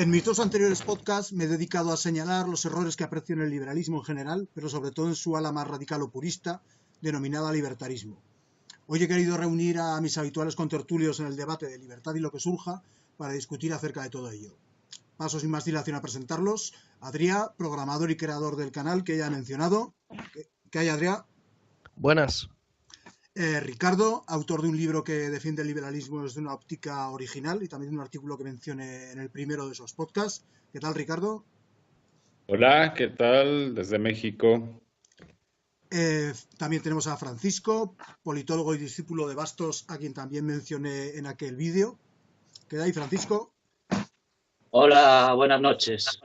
En mis dos anteriores podcasts me he dedicado a señalar los errores que aprecio en el liberalismo en general, pero sobre todo en su ala más radical o purista, denominada libertarismo. Hoy he querido reunir a mis habituales contertulios en el debate de libertad y lo que surja para discutir acerca de todo ello. Paso sin más dilación a presentarlos. Adrià, programador y creador del canal que ya he mencionado. ¿Qué hay, Adrià? Buenas. Ricardo, autor de un libro que defiende el liberalismo desde una óptica original y también un artículo que mencioné en el primero de esos podcasts. ¿Qué tal, Ricardo? Hola, ¿qué tal? Desde México. También tenemos a Francisco, politólogo y discípulo de Bastos, a quien también mencioné en aquel vídeo. ¿Qué tal, Francisco? Hola, buenas noches.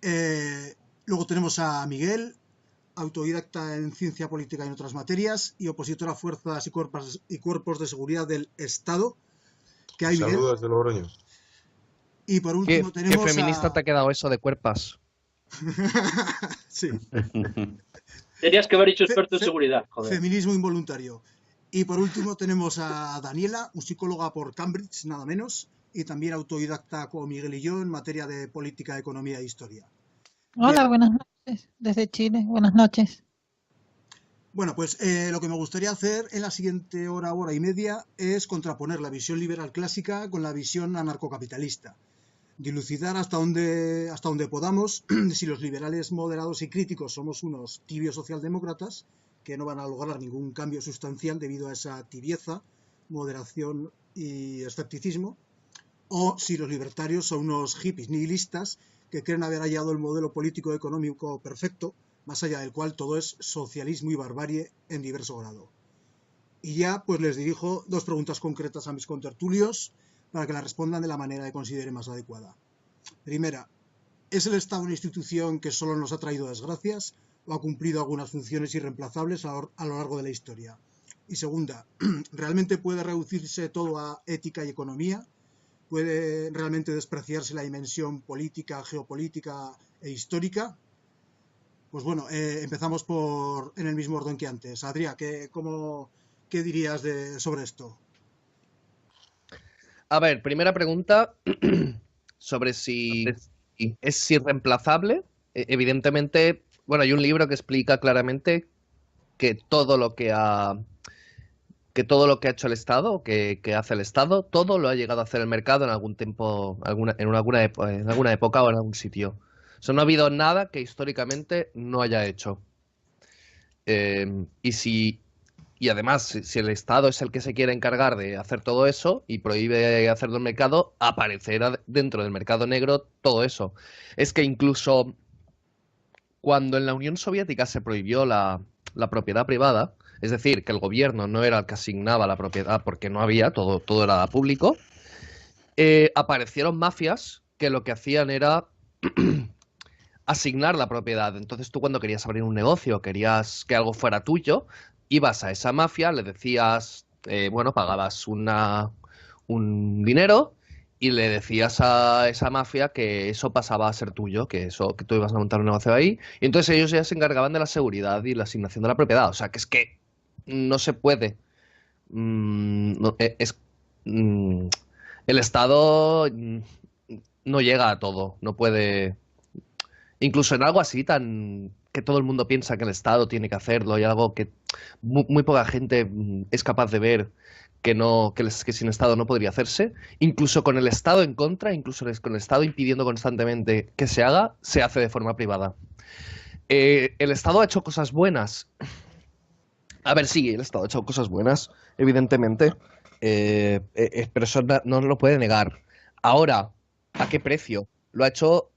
Luego tenemos a Miguel, autodidacta en ciencia política y en otras materias y opositor a fuerzas y cuerpos de seguridad del Estado. ¿Qué hay, Miguel? Saludos de Logroño. Y por último tenemos ¿Qué feminista te ha quedado eso de cuerpas? Sí. Tenías que haber dicho experto en seguridad, joder. Feminismo involuntario. Y por último tenemos a Daniela, musicóloga por Cambridge, nada menos, y también autodidacta como Miguel y yo en materia de política, economía e historia. Hola, Bien. buenas noches. Desde Chile, buenas noches. Bueno, pues lo que me gustaría hacer en la siguiente hora y media es contraponer la visión liberal clásica con la visión anarcocapitalista. Dilucidar hasta donde podamos si los liberales moderados y críticos somos unos tibios socialdemócratas que no van a lograr ningún cambio sustancial debido a esa tibieza, moderación y escepticismo, o si los libertarios son unos hippies nihilistas que creen haber hallado el modelo político económico perfecto, más allá del cual todo es socialismo y barbarie en diverso grado. Y ya pues les dirijo dos preguntas concretas a mis contertulios para que la respondan de la manera que considere más adecuada. Primera, ¿es el Estado una institución que solo nos ha traído desgracias o ha cumplido algunas funciones irreemplazables a lo largo de la historia? Y segunda, ¿realmente puede reducirse todo a ética y economía? ¿Puede realmente despreciarse la dimensión política, geopolítica e histórica? Pues bueno, empezamos en el mismo orden que antes. Adrià, ¿qué dirías sobre esto? A ver, primera pregunta sobre si es irreemplazable. Evidentemente, bueno, hay un libro que explica claramente que todo lo que ha hecho el Estado, que hace el Estado, todo lo ha llegado a hacer el mercado en algún tiempo, en alguna época o en algún sitio. O sea, no ha habido nada que históricamente no haya hecho. Y además, si el Estado es el que se quiere encargar de hacer todo eso y prohíbe hacerlo en el mercado, aparecerá dentro del mercado negro todo eso. Es que incluso cuando en la Unión Soviética se prohibió la propiedad privada, es decir, que el gobierno no era el que asignaba la propiedad porque no había, todo era público, aparecieron mafias que lo que hacían era asignar la propiedad. Entonces tú cuando querías abrir un negocio, querías que algo fuera tuyo, ibas a esa mafia, le decías, bueno, pagabas un dinero y le decías a esa mafia que eso pasaba a ser tuyo, que tú ibas a montar un negocio ahí, y entonces ellos ya se encargaban de la seguridad y la asignación de la propiedad. O sea, que es que no se puede. El Estado no llega a todo, no puede. Incluso en algo así tan que todo el mundo piensa que el Estado tiene que hacerlo y algo que muy poca gente es capaz de ver que sin Estado no podría hacerse. Incluso con el Estado en contra, incluso con el Estado impidiendo constantemente que se haga, se hace de forma privada. ¿El Estado ha hecho cosas buenas? A ver, sí, el Estado ha hecho cosas buenas, evidentemente, pero eso no lo puede negar. Ahora, ¿a qué precio? Lo ha hecho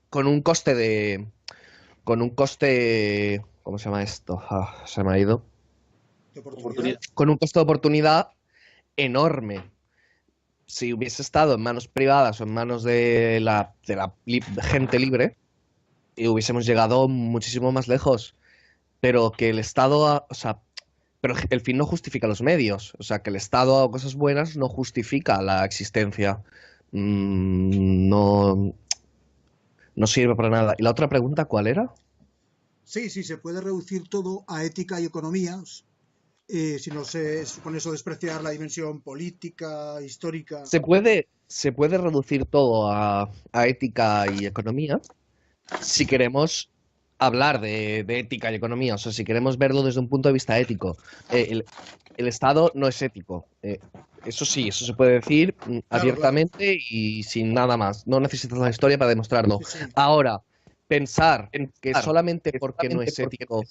con un coste, ¿cómo se llama esto? Se me ha ido. Con un coste de oportunidad enorme. Si hubiese estado en manos privadas o en manos de la gente libre, hubiésemos llegado muchísimo más lejos. Pero que el Estado, o sea, pero el fin no justifica los medios. O sea, que el Estado haga cosas buenas no justifica la existencia. No sirve para nada. ¿Y la otra pregunta cuál era? Sí, se puede reducir todo a ética y economía, si no se supone eso despreciar la dimensión política, histórica. Se puede, se puede reducir todo a ética y economía si queremos hablar de ética y economía, o sea, si queremos verlo desde un punto de vista ético. El Estado no es ético. Eso sí, eso se puede decir Claro, abiertamente y sin nada más. No necesitas la historia para demostrarlo. sí, sí. Ahora, pensar que solamente porque no es ético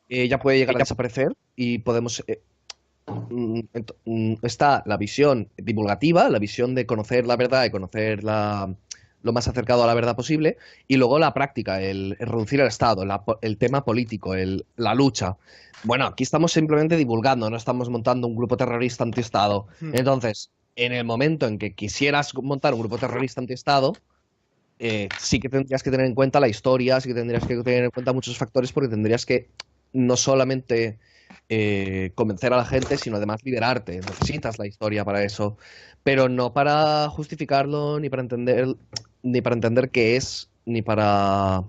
ya puede llegar a desaparecer y podemos... está la visión divulgativa, la visión de conocer la verdad y conocer lo más acercado a la verdad posible, y luego la práctica, el reducir el Estado, el tema político, la lucha. Bueno, aquí estamos simplemente divulgando, no estamos montando un grupo terrorista anti-Estado. Entonces, en el momento en que quisieras montar un grupo terrorista anti-Estado, sí que tendrías que tener en cuenta la historia, sí que tendrías que tener en cuenta muchos factores, porque tendrías que no solamente convencer a la gente, sino además liberarte. Necesitas la historia para eso, pero no para justificarlo, ni para entender qué es, ni para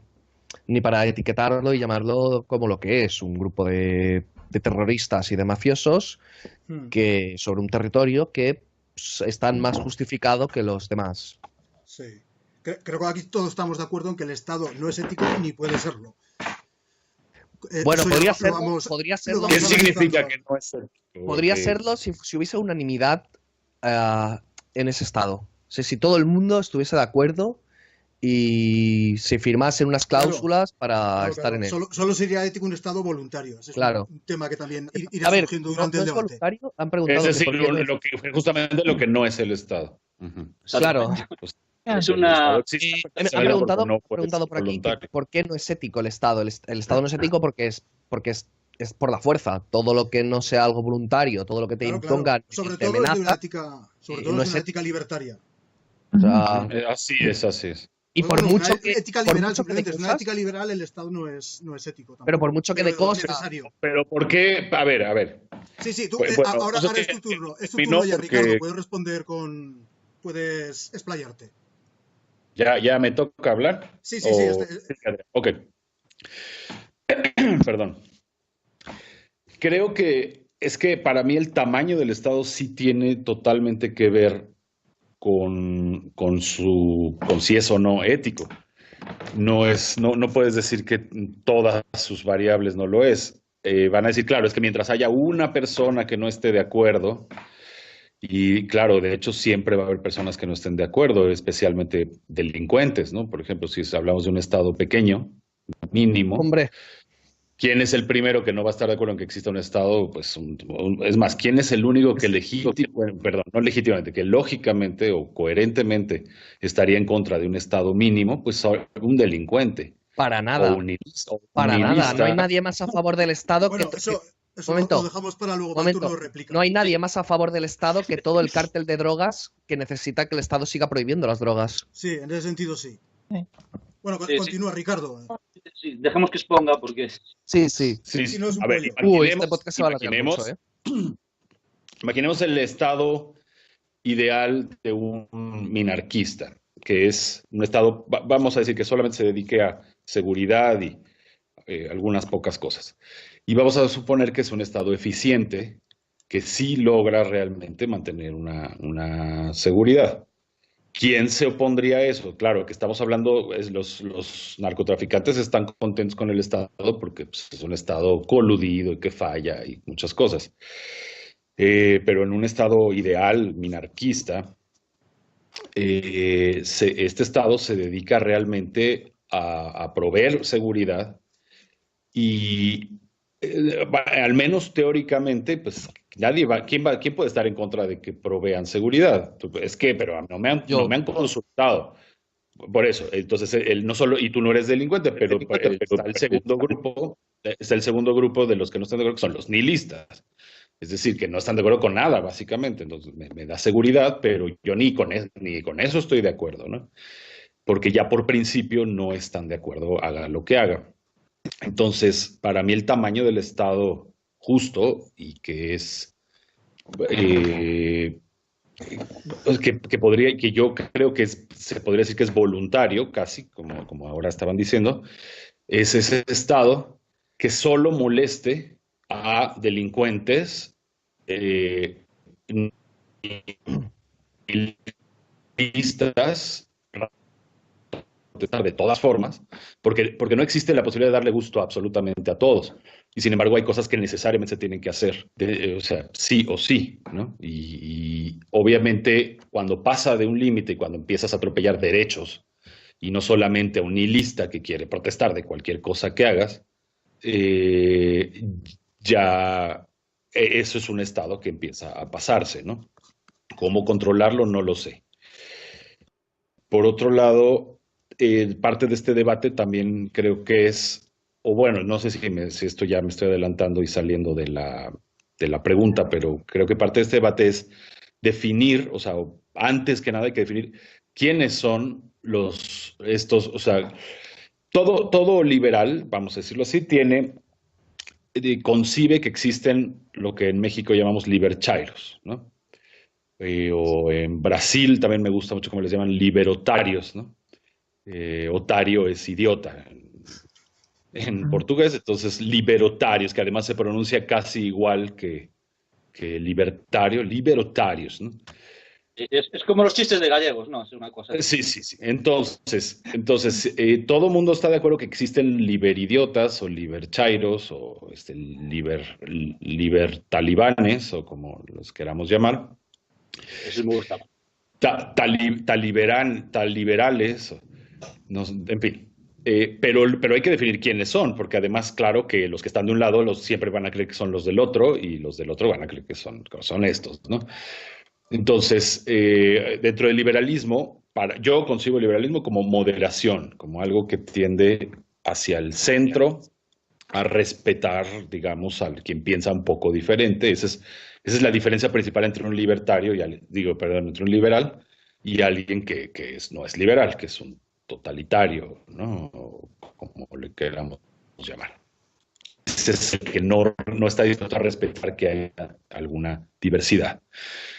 etiquetarlo y llamarlo como lo que es, un grupo de terroristas y de mafiosos que sobre un territorio que están más justificado que los demás. Sí. Creo que aquí todos estamos de acuerdo en que el Estado no es ético ni puede serlo. Bueno, Eso podría ya lo serlo. ¿Qué vamos significa analizando. que no es ético? Podría serlo si hubiese unanimidad en ese estado. O sea, si todo el mundo estuviese de acuerdo y se firmasen unas cláusulas para estar en él. Solo sería ético un Estado voluntario. Ese es Claro. un tema que también irá A ver, surgiendo no durante el es debate. voluntario. Han preguntado Ese sí, que por qué no es- justamente lo que no es el Estado. Claro. Pues, Es el una... Estado existe Han precisamente preguntado, porque no puede preguntado ser por aquí que voluntario. por qué no es ético el Estado. El Estado no es ético porque es por la fuerza. Todo lo que no sea algo voluntario, todo lo que te Claro, impongan sobre y te todo es de una amenaza. ética, sobre y todo no es es una ético. ética libertaria. O sea, Así es, así es. y por Bueno, mucho una que, ética por liberal mucho que de simplemente es una cosas, ética liberal, el Estado no es ético tampoco. pero por mucho que de es cosas, necesario. Pero ¿por qué? A ver. Sí, tú, Bueno, ahora entonces, es tu turno. Es tu opinó turno ya, porque- Ricardo. Puedes responder con... Puedes explayarte. ¿Ya me toca hablar? Sí. Ok. Perdón. Creo que es que para mí el tamaño del Estado sí tiene totalmente que ver con si es o no ético. No puedes decir que todas sus variables no lo es. Van a decir, claro, es que mientras haya una persona que no esté de acuerdo, y claro, de hecho siempre va a haber personas que no estén de acuerdo, especialmente delincuentes, ¿no? Por ejemplo, si hablamos de un estado pequeño, mínimo, hombre, ¿quién es el primero que no va a estar de acuerdo en que exista un estado? Pues es más, ¿quién es el único que no legítimamente, que lógicamente o coherentemente estaría en contra de un estado mínimo? Pues un delincuente. para O nada. un Para nada. nihilista. No hay nadie más a favor del Estado Bueno, que... eso Momento, lo dejamos para luego, para el turno de réplica. No hay nadie más a favor del Estado que todo el cártel de drogas que necesita que el Estado siga prohibiendo las drogas. Sí, en ese sentido sí. Sí. Bueno, Sí. continúa, Ricardo. Sí, dejemos que exponga porque... Sí. Sí, no es un A ver, pollo. Uy, este podcast se va a alargar mucho, ¿eh? Imaginemos el estado ideal de un minarquista, que es un estado, vamos a decir, que solamente se dedique a seguridad y algunas pocas cosas. Y vamos a suponer que es un estado eficiente, que sí logra realmente mantener una seguridad. ¿Quién se opondría a eso? Claro, que estamos hablando, los narcotraficantes están contentos con el Estado porque pues, es un Estado coludido y que falla y muchas cosas. Pero en un Estado ideal, minarquista, este Estado se dedica realmente a proveer seguridad y al menos teóricamente, pues ¿quién puede estar en contra de que provean seguridad? Es que, pero no me han consultado. Por eso, entonces, no solo, y tú no eres delincuente, pero está el segundo grupo de los que no están de acuerdo, que son los nihilistas. Es decir, que no están de acuerdo con nada, básicamente. Entonces, me da seguridad, pero yo ni con eso estoy de acuerdo, ¿no? Porque ya por principio no están de acuerdo, haga lo que haga. Entonces, para mí el tamaño del Estado justo y que es que yo creo que se podría decir que es voluntario, casi, como ahora estaban diciendo, es ese Estado que solo moleste a delincuentes nihilistas de todas formas, porque no existe la posibilidad de darle gusto absolutamente a todos. Y sin embargo hay cosas que necesariamente se tienen que hacer, o sea, sí o sí, ¿no? Y obviamente cuando pasa de un límite y cuando empiezas a atropellar derechos, y no solamente a un nihilista que quiere protestar de cualquier cosa que hagas, ya eso es un estado que empieza a pasarse, ¿no? ¿Cómo controlarlo? No lo sé. Por otro lado, parte de este debate también creo que es, o bueno, no sé si esto ya me estoy adelantando y saliendo de la pregunta, pero creo que parte de este debate es definir, o sea, antes que nada hay que definir quiénes son estos, o sea, todo liberal, vamos a decirlo así, concibe que existen lo que en México llamamos liberchairos, ¿no? O en Brasil también me gusta mucho cómo les llaman liberotarios, ¿no? Otario es idiota en portugués, entonces liberotarios, que además se pronuncia casi igual que libertario, liberotarios, ¿no? Es como los chistes de gallegos, ¿no? Es una cosa así. Sí. Entonces todo el mundo está de acuerdo que existen liberidiotas o liberchairos o libertalibanes o como los queramos llamar. Eso me gusta. Liberales, no, en fin. Pero hay que definir quiénes son, porque además, claro que los que están de un lado siempre van a creer que son los del otro y los del otro van a creer que son estos, ¿no? Entonces, dentro del liberalismo, yo concibo el liberalismo como moderación, como algo que tiende hacia el centro, a respetar, digamos, a quien piensa un poco diferente. Esa es la diferencia principal entre un libertario entre un liberal y alguien que no es liberal, que es un totalitario, ¿no? O como le queramos llamar. Ese es el que no está dispuesto a respetar que haya alguna diversidad.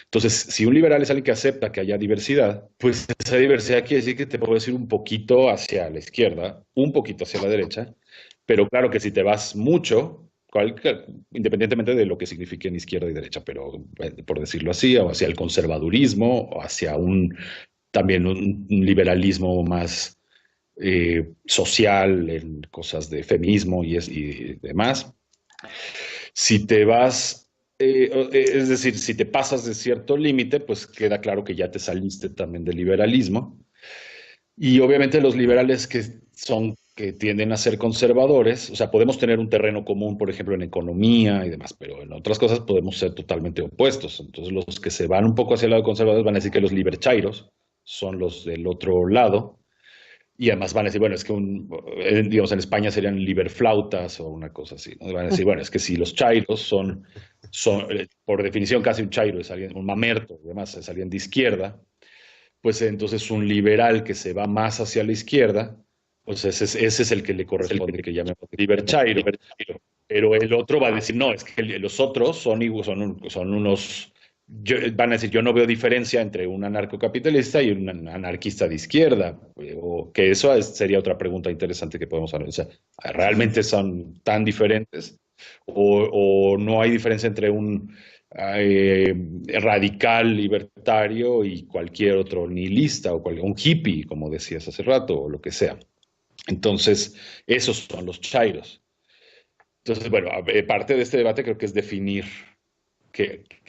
Entonces, si un liberal es alguien que acepta que haya diversidad, pues esa diversidad quiere decir que te puedes ir un poquito hacia la izquierda, un poquito hacia la derecha, pero claro que si te vas mucho, independientemente de lo que signifiquen izquierda y derecha, pero por decirlo así, o hacia el conservadurismo, o hacia también un liberalismo más social, en cosas de feminismo y demás. Si te vas, es decir, si te pasas de cierto límite, pues queda claro que ya te saliste también del liberalismo. Y obviamente los liberales que tienden a ser conservadores, o sea, podemos tener un terreno común, por ejemplo, en economía y demás, pero en otras cosas podemos ser totalmente opuestos. Entonces, los que se van un poco hacia el lado conservador van a decir que los liberchairos son los del otro lado. Y además van a decir, bueno, es que digamos, en España serían liberflautas o una cosa así, ¿no? Van a decir, bueno, es que si los chairos son por definición casi un chairo, es alguien, un mamerto, además es alguien de izquierda, pues entonces un liberal que se va más hacia la izquierda, pues ese es el que le corresponde que llame liberchairo. Pero el otro va a decir, no, es que los otros son unos... van a decir, yo no veo diferencia entre un anarcocapitalista y un anarquista de izquierda, o que eso sería otra pregunta interesante que podemos hablar. O sea, ¿realmente son tan diferentes? ¿O no hay diferencia entre un radical libertario y cualquier otro nihilista o un hippie, como decías hace rato, o lo que sea? Entonces, esos son los chairos. Entonces, bueno, parte de este debate creo que es definir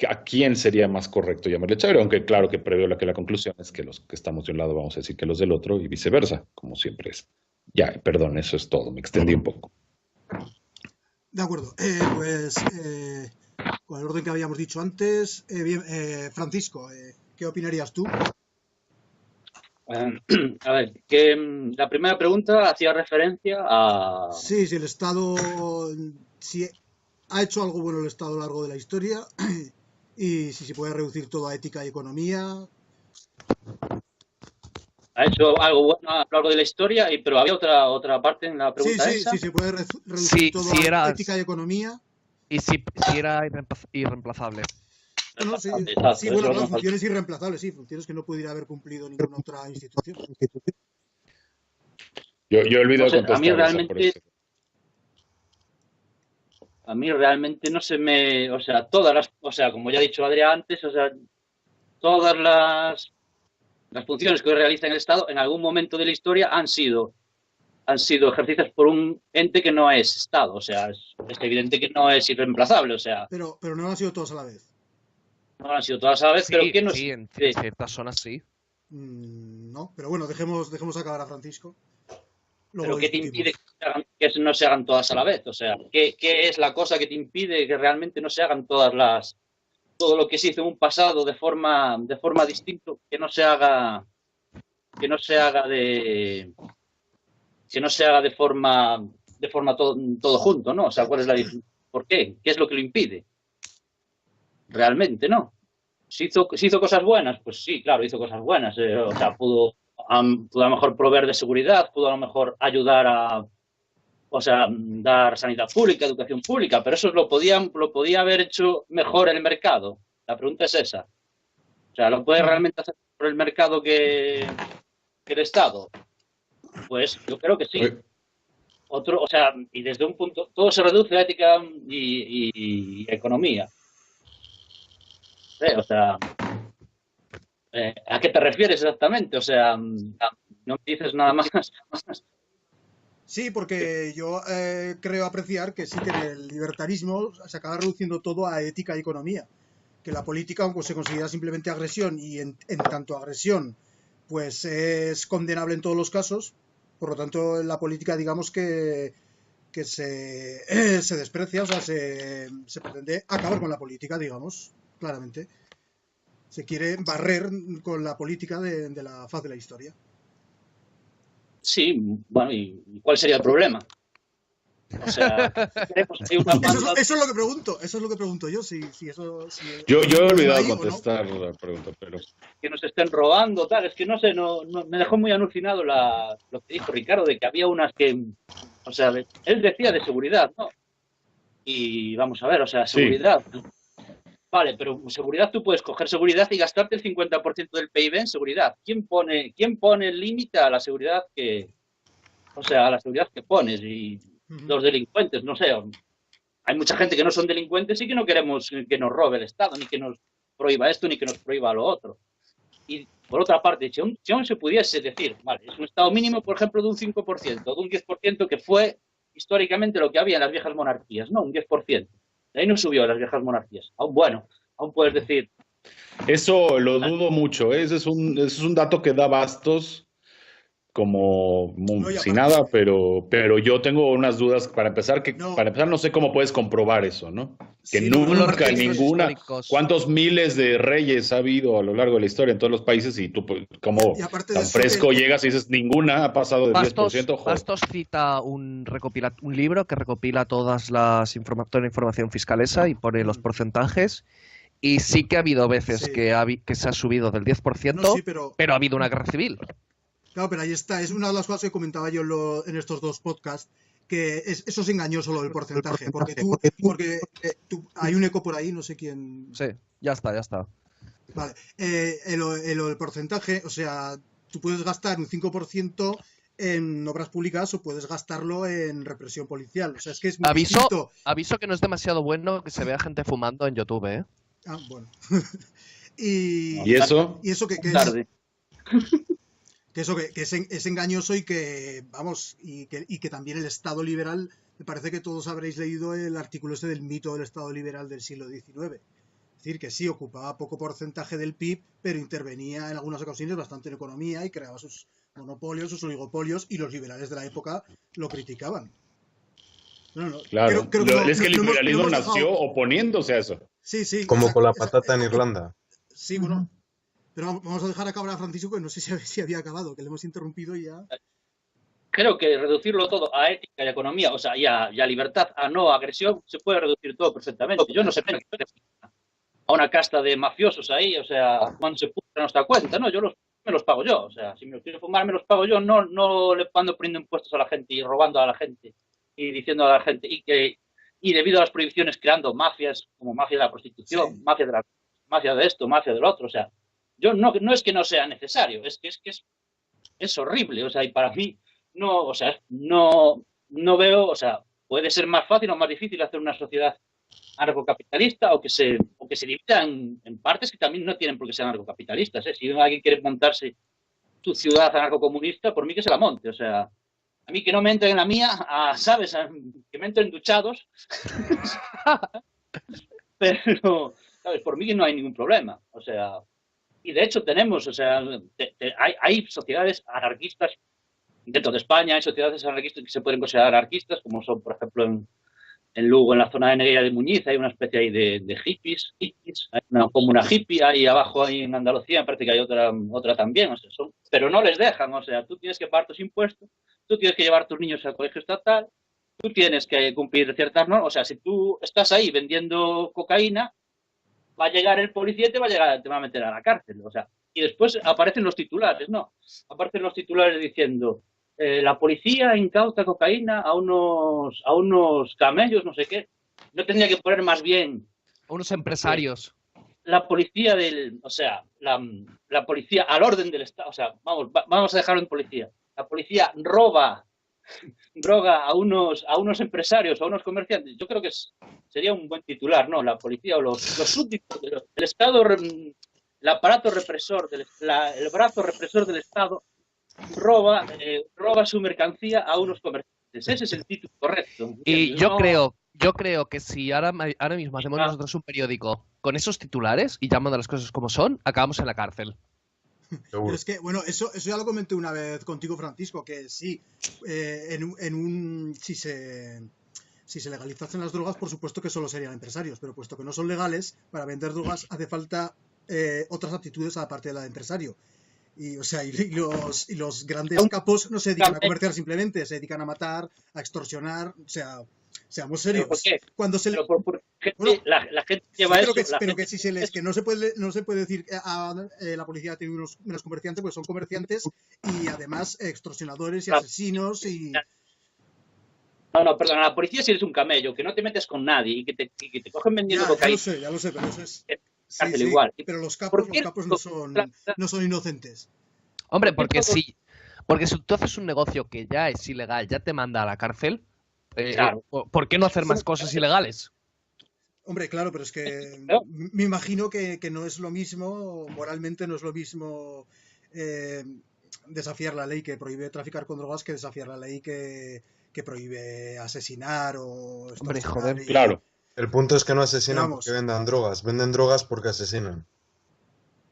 a quién sería más correcto llamarle chairo, aunque claro que preveo la conclusión es que los que estamos de un lado vamos a decir que los del otro y viceversa, como siempre es. Ya, perdón, eso es todo, me extendí un poco. De acuerdo, con el orden que habíamos dicho antes, Francisco, ¿qué opinarías tú? A ver, que la primera pregunta hacía referencia a... Sí, si el Estado, si ha hecho algo bueno el Estado a lo largo de la historia y si se puede reducir todo a ética y economía. Ha hecho algo bueno a lo largo de la historia, pero había otra parte en la pregunta esa. Sí, se puede reducir todo a ética y economía. Y si era irreemplazable. Bueno, sí, Exacto, sí, bueno, claro, funciones irreemplazables, sí, funciones que no pudiera haber cumplido ninguna otra institución. Yo he olvidado contestar. A mí realmente no se me, o sea, como ya ha dicho Adrián antes, o sea, todas las funciones que hoy realiza el Estado en algún momento de la historia han sido ejercidas por un ente que no es Estado. O sea, es evidente que no es irreemplazable. O sea, Pero no han sido todos a la vez. no han sido todas a la vez, pero ¿quién nos Sí, en impide? ciertas zonas sí. No, pero bueno, dejemos acabar a Francisco. Luego ¿Pero qué te discutimos. impide que no se hagan todas a la vez? O sea, ¿qué es la cosa que te impide que realmente no se hagan todo lo que se hizo en un pasado de forma distinta, que no se haga de forma todo junto, ¿no? O sea, ¿cuál es la diferencia? ¿Por qué? ¿Qué es lo que lo impide? Realmente, ¿no? ¿Se hizo cosas buenas? Pues sí, claro, hizo cosas buenas. O sea, pudo a lo mejor proveer de seguridad, pudo a lo mejor ayudar dar sanidad pública, educación pública, pero eso lo podía haber hecho mejor el mercado. La pregunta es esa. O sea, ¿lo puede realmente hacer por el mercado que el Estado? Pues yo creo que sí. O sea, y desde un punto, todo se reduce a ética y economía. O sea, ¿a qué te refieres exactamente? O sea, no me dices nada más. Sí, porque yo creo apreciar que sí que en el libertarismo se acaba reduciendo todo a ética y economía. Que la política, aunque se considera simplemente agresión y en tanto agresión, pues es condenable en todos los casos. Por lo tanto, la política, digamos que se desprecia, o sea, se pretende acabar con la política, digamos, claramente. Se quiere barrer con la política de la faz de la historia. Sí, bueno, ¿y cuál sería el problema? O sea, eso es lo que pregunto yo, si Yo he olvidado ahí, contestar la pregunta, pero... Que nos estén robando, tal, es que no sé, me dejó muy alucinado lo que dijo Ricardo, de que había unas que, o sea, él decía de seguridad, ¿no? Y vamos a ver, o sea, seguridad. Sí. Vale, pero seguridad, tú puedes coger seguridad y gastarte el 50% del PIB en seguridad. ¿Quién pone el límite a la seguridad a la seguridad que pones? Y los delincuentes, no sé, hay mucha gente que no son delincuentes y que no queremos que nos robe el Estado, ni que nos prohíba esto, ni que nos prohíba lo otro. Y por otra parte, si aún se pudiese decir, vale, es un Estado mínimo, por ejemplo, de un 5%, de un 10%, que fue históricamente lo que había en las viejas monarquías, ¿no? Un 10%. De ahí no subió a las viejas monarquías. Aún puedes decir. Eso lo dudo mucho, ¿eh? Ese es un dato que da bastos como sin nada, pero yo tengo unas dudas. Para empezar no sé cómo puedes comprobar eso, ¿no? Que sí, nunca ninguna... ¿Cuántos miles de reyes ha habido a lo largo de la historia en todos los países? Y tú, como tan fresco llegas y dices, ninguna ha pasado del 10%. Bastos cita un libro que recopila toda la información fiscal esa y pone los porcentajes. Y sí que ha habido veces que se ha subido del 10%, pero ha habido una guerra civil. Claro, pero ahí está, es una de las cosas que comentaba yo en estos dos podcasts, que eso es engañoso lo del porcentaje, porque hay un eco por ahí, no sé quién... Sí, ya está. Vale, el porcentaje, o sea, tú puedes gastar un 5% en obras públicas o puedes gastarlo en represión policial, o sea, es que es muy distinto. Aviso que no es demasiado bueno que se vea gente fumando en YouTube, ¿eh? Ah, bueno. ¿Y eso? ¿Y eso que es? Que eso que es engañoso y que, vamos, y que también el Estado liberal, me parece que todos habréis leído el artículo del mito del Estado liberal del siglo XIX. Es decir, que sí, ocupaba poco porcentaje del PIB, pero intervenía en algunas ocasiones bastante en economía y creaba sus monopolios, sus oligopolios, y los liberales de la época lo criticaban. Claro, es que el liberalismo nació oponiéndose a eso. Sí. Como con la patata en Irlanda. Sí, bueno. Pero vamos a dejar acabar a Francisco, que no sé si había acabado, que le hemos interrumpido y ya. Creo que reducirlo todo a ética y economía, o sea, y a libertad, a no agresión, se puede reducir todo perfectamente. Yo no sé a una casta de mafiosos ahí, o sea, cuando se puso a nuestra cuenta, ¿no? Me los pago yo, o sea, si me los quiero fumar, me los pago yo, no le ando poniendo impuestos a la gente y robando a la gente y diciendo a la gente y debido a las prohibiciones creando mafias, como mafia de la prostitución, mafia de esto, mafia del otro, o sea, yo no es que no sea necesario, es que es horrible, o sea, y para mí no veo, o sea, puede ser más fácil o más difícil hacer una sociedad anarcocapitalista o que se divida en partes que también no tienen por qué ser anarcocapitalistas. Si alguien quiere montarse tu ciudad anarcocomunista, por mí que se la monte. O sea, a mí que no me entren en la mía, ¿sabes? Que me entren duchados. Pero, ¿sabes? Por mí no hay ningún problema. O sea, y de hecho tenemos, o sea, hay sociedades anarquistas dentro de España, hay sociedades anarquistas que se pueden considerar anarquistas, como son, por ejemplo, en Lugo, en la zona de Negueira de Muñiz, hay una especie ahí de hippies, hay una comuna hippie, ahí abajo ahí en Andalucía, me parece que hay otra también, o sea, pero no les dejan, o sea, tú tienes que pagar tus impuestos, tú tienes que llevar a tus niños al colegio estatal, tú tienes que cumplir ciertas normas, o sea, si tú estás ahí vendiendo cocaína, va a llegar el policía y te va a meter a la cárcel, o sea, y después aparecen los titulares, ¿no? Aparecen los titulares diciendo, la policía incauta cocaína a unos camellos, no sé qué. No tendría que poner más bien... A unos empresarios. La policía o sea, la policía al orden del Estado, o sea, vamos a dejarlo en policía. La policía roba droga a unos empresarios, a unos comerciantes. Yo creo que sería un buen titular, ¿no? La policía o los súbditos del Estado, el aparato represor, el brazo represor del Estado roba su mercancía a unos comerciantes. Ese es el título correcto. Y yo creo que si ahora mismo hacemos nosotros un periódico con esos titulares y llamando a las cosas como son, acabamos en la cárcel. Pero es que, bueno, eso ya lo comenté una vez contigo, Francisco, que sí, si se legalizan las drogas, por supuesto que solo serían empresarios, pero puesto que no son legales, para vender drogas hace falta otras aptitudes aparte de la de empresario. Y, o sea, y los grandes capos no se dedican a comerciar simplemente, se dedican a matar, a extorsionar, o sea, seamos serios. ¿Por qué? Cuando se bueno, la gente lleva sí, eso. Que no se puede decir la policía tiene unos comerciantes, pues son comerciantes y además extorsionadores y asesinos y... No, perdona, la policía si eres un camello, que no te metes con nadie y que te cogen vendiendo cocaína. Ya lo sé, pero eso es... Sí, igual. Pero los capos no son inocentes. Hombre, porque si tú haces un negocio que ya es ilegal, ya te manda a la cárcel, claro. ¿Por qué no hacer más cosas ilegales? Hombre, claro, pero es que me imagino que no es lo mismo, moralmente no es lo mismo desafiar la ley que prohíbe traficar con drogas que desafiar la ley que prohíbe asesinar o... Hombre, joder, claro. El punto es que no asesinan porque vendan drogas porque asesinan.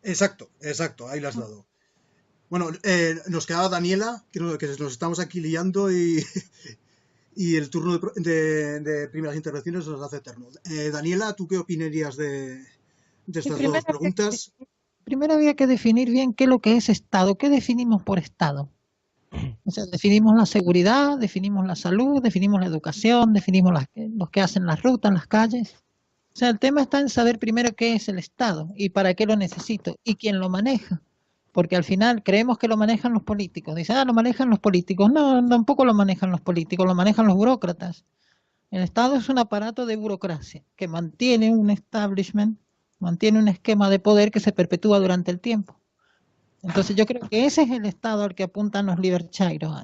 Exacto, ahí lo has dado. Bueno, nos quedaba Daniela, que nos estamos aquí liando y el turno de primeras intervenciones nos hace eterno. Daniela, ¿tú qué opinarías de estas dos preguntas? Primero había que definir bien qué es lo que es Estado, qué definimos por Estado. O sea, definimos la seguridad, definimos la salud, definimos la educación, definimos los que hacen las rutas, las calles. O sea, el tema está en saber primero qué es el Estado y para qué lo necesito y quién lo maneja. Porque al final creemos que lo manejan los políticos. Dicen, lo manejan los políticos. No, tampoco lo manejan los políticos, lo manejan los burócratas. El Estado es un aparato de burocracia que mantiene un establishment, mantiene un esquema de poder que se perpetúa durante el tiempo. Entonces yo creo que ese es el Estado al que apuntan los liberchairos.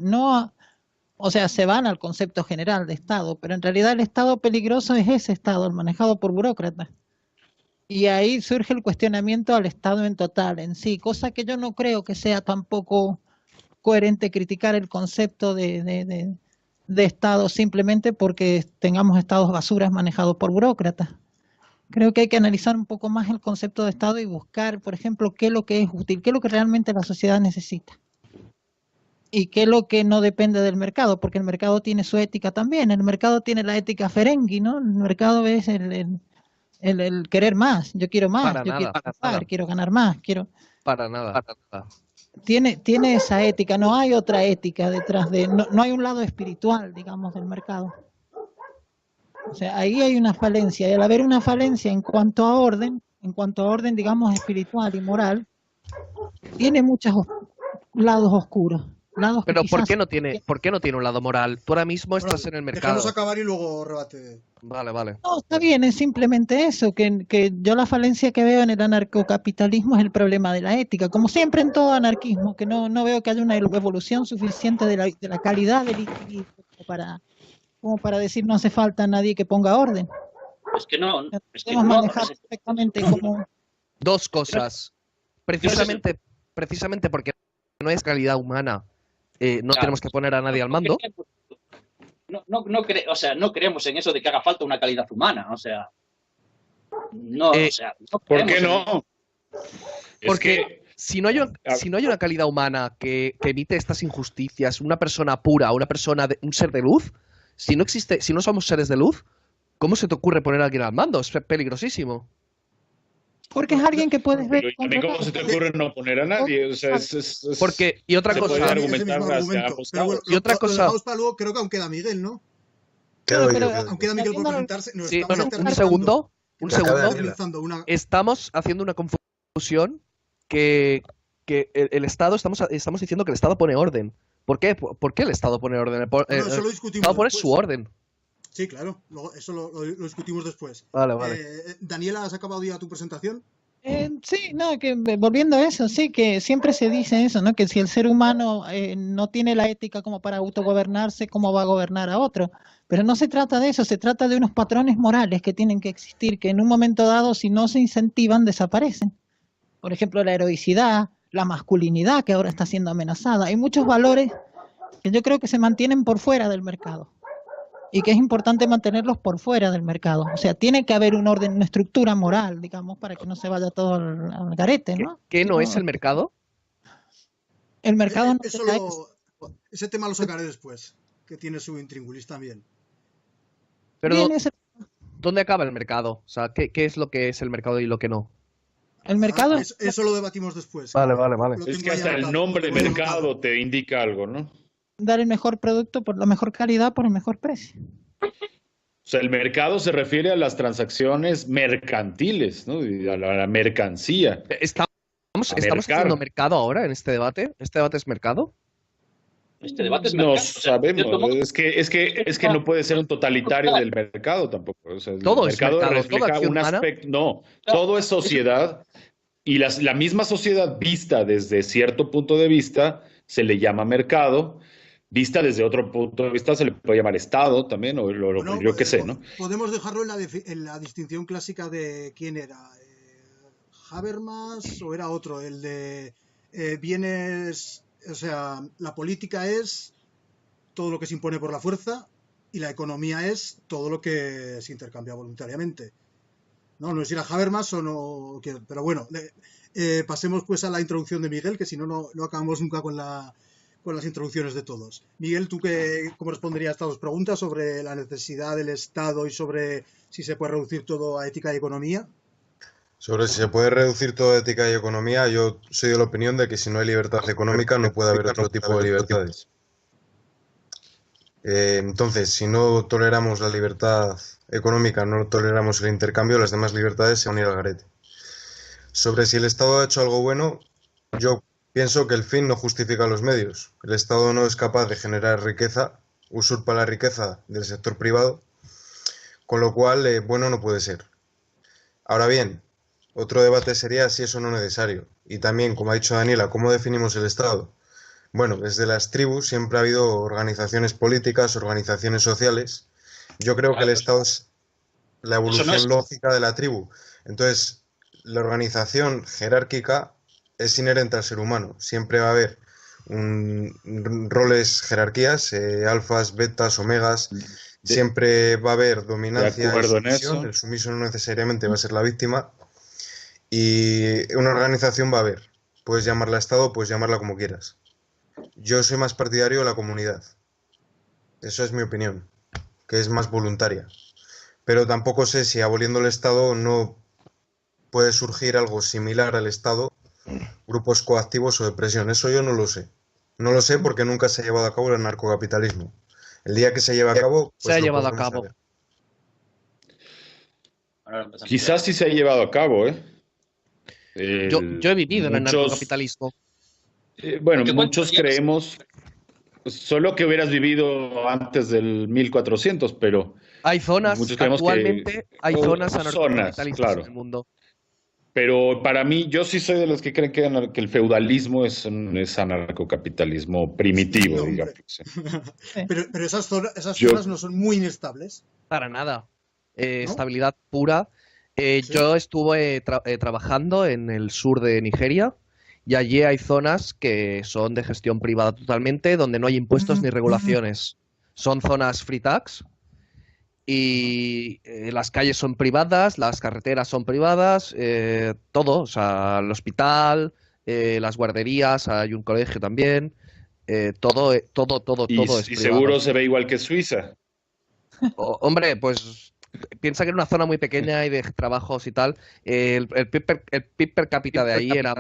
O sea, se van al concepto general de Estado, pero en realidad el Estado peligroso es ese Estado, el manejado por burócratas. Y ahí surge el cuestionamiento al Estado en total, en sí, cosa que yo no creo que sea tampoco coherente criticar el concepto de Estado simplemente porque tengamos Estados basuras manejados por burócratas. Creo que hay que analizar un poco más el concepto de Estado y buscar, por ejemplo, qué es lo que es útil, qué es lo que realmente la sociedad necesita. Y qué es lo que no depende del mercado, porque el mercado tiene su ética también. El mercado tiene la ética Ferengi, ¿no? El mercado es el querer más. Yo quiero más, quiero ganar más, Para nada. Tiene esa ética, no hay otra ética detrás no hay un lado espiritual, digamos, del mercado. O sea, ahí hay una falencia, y al haber una falencia en cuanto a orden, digamos, espiritual y moral, tiene muchos lados oscuros. Pero ¿por qué no tiene un lado moral? Tú ahora mismo estás en el mercado. Dejamos acabar y luego rebate. Vale. No, está bien, es simplemente eso, que yo la falencia que veo en el anarcocapitalismo es el problema de la ética, como siempre en todo anarquismo, que no veo que haya una evolución suficiente de la calidad del individuo como para decir no hace falta nadie que ponga orden. Es que no, es que Podemos no. manejar perfectamente como... Dos cosas. Precisamente porque no es calidad humana, no Claro. tenemos que poner a nadie al mando. O sea, no creemos en eso de que haga falta una calidad humana. O sea, no, o sea, no ¿Por qué creemos no? Porque si no hay una calidad humana que evite estas injusticias, una persona pura, un ser de luz, si no somos seres de luz, ¿cómo se te ocurre poner a alguien al mando? Es peligrosísimo. Porque es alguien que puedes ver. Pero también cómo se te ocurre no poner a nadie, o sea, Porque, y otra se cosa, puede Ese argumentar mismo hacia argumento. ambos Pero bueno, lados. Y otra lo cosa- dejamos para luego, creo que aún queda Miguel, ¿no? Quedo pero- yo, quedo Aún queda Miguel por presentarse. No, sí, estamos bueno, un eternizando- segundo. Acaba de eternizando una... Estamos haciendo una confusión que el Estado, estamos diciendo que el Estado pone orden. ¿Por qué? ¿Por qué el Estado pone orden? Bueno, eso lo El discutimos Estado pone después. su orden. Sí, claro, eso lo discutimos después. Vale, vale. Daniela, ¿has acabado ya tu presentación? Sí, no, que volviendo a eso, sí, que siempre se dice eso, ¿no? Que si el ser humano no tiene la ética como para autogobernarse, ¿cómo va a gobernar a otro? Pero no se trata de eso, se trata de unos patrones morales que tienen que existir, que en un momento dado, si no se incentivan, desaparecen. Por ejemplo, la heroicidad, la masculinidad, que ahora está siendo amenazada. Hay muchos valores que yo creo que se mantienen por fuera del mercado y que es importante mantenerlos por fuera del mercado. O sea, tiene que haber un orden, una estructura moral, digamos, para que no se vaya todo al garete, ¿no? ¿Qué no es el mercado? El mercado no Eso te cae. ese tema lo sacaré después, que tiene su intríngulis también. Pero Bien, ¿dónde acaba el mercado? O sea, ¿qué es lo que es el mercado y lo que no? el mercado Eso lo debatimos después. Vale. Lo Es tengo que ahí hasta el anotado, nombre lo tengo mercado anotado. te indica algo, ¿no? O dar el mejor producto por la mejor calidad por el mejor precio. sea, el mercado se refiere a las transacciones mercantiles, ¿no? Y a la mercancía. ¿Estamos mercar. haciendo mercado ahora en este debate? ¿Este debate es mercado? Este debate es No mercado, o sea, sabemos, de cierto modo, es que no puede ser un totalitario del mercado tampoco. O sea, el Todo es mercado mercado, refleja toda acción un humana. aspecto, no, todo es sociedad y la misma sociedad vista desde cierto punto de vista se le llama mercado, vista desde otro punto de vista se le puede llamar Estado también, o Bueno, yo qué sé, ¿no? Podemos dejarlo en la distinción clásica de quién era. ¿Habermas o era otro? El de bienes. O sea, la política es todo lo que se impone por la fuerza y la economía es todo lo que se intercambia voluntariamente. No sé si era Habermas o no. Pero bueno, pasemos pues a la introducción de Miguel, que si no, no acabamos nunca con las introducciones de todos. Miguel, ¿tú cómo responderías a estas dos preguntas sobre la necesidad del Estado y sobre si se puede reducir todo a ética y economía? Sobre si se puede reducir todo a ética y economía, yo soy de la opinión de que si no hay libertad económica no puede haber otro tipo de libertades. Entonces, si no toleramos la libertad económica, no toleramos el intercambio, las demás libertades se van a ir al garete. Sobre si el Estado ha hecho algo bueno, yo pienso que el fin no justifica los medios. El Estado no es capaz de generar riqueza, usurpa la riqueza del sector privado, con lo cual, bueno no puede ser. Ahora bien, otro debate sería si eso no es necesario. Y también, como ha dicho Daniela, ¿cómo definimos el Estado? Bueno, desde las tribus siempre ha habido organizaciones políticas, organizaciones sociales. Yo creo que el Estado es la evolución lógica de la tribu. Entonces, la organización jerárquica es inherente al ser humano. Siempre va a haber roles, jerarquías, alfas, betas, omegas. Siempre va a haber dominancia y sumisión. El sumiso no necesariamente va a ser la víctima. Y una organización va a haber. Puedes llamarla Estado, puedes llamarla como quieras. Yo soy más partidario de la comunidad. Eso es mi opinión, que es más voluntaria. Pero tampoco sé si aboliendo el Estado no puede surgir algo similar al Estado, grupos coactivos o de presión. Eso yo no lo sé. No lo sé porque nunca se ha llevado a cabo el anarcocapitalismo. El día que se lleve a cabo... Pues se ha llevado a cabo. Quizás sí se ha llevado a cabo, ¿eh? Yo he vivido en el anarcocapitalismo. Bueno, muchos creemos, solo que hubieras vivido antes del 1400, pero... Hay zonas, actualmente hay zonas anarcocapitalistas claro, en el mundo. Pero para mí, yo sí soy de los que creen que el feudalismo es anarcocapitalismo primitivo, digamos. Pero esas zonas no son muy inestables. Para nada. ¿no? estabilidad pura. Sí. Yo estuve trabajando en el sur de Nigeria y allí hay zonas que son de gestión privada totalmente, donde no hay impuestos ni regulaciones. Son zonas free tax Ajá. y las calles son privadas, las carreteras son privadas, todo, o sea, el hospital, las guarderías, hay un colegio también, todo es Y privado. seguro se ve igual que Suiza. Hombre, pues piensa que era una zona muy pequeña y de trabajos y tal. El PIB per cápita de ahí era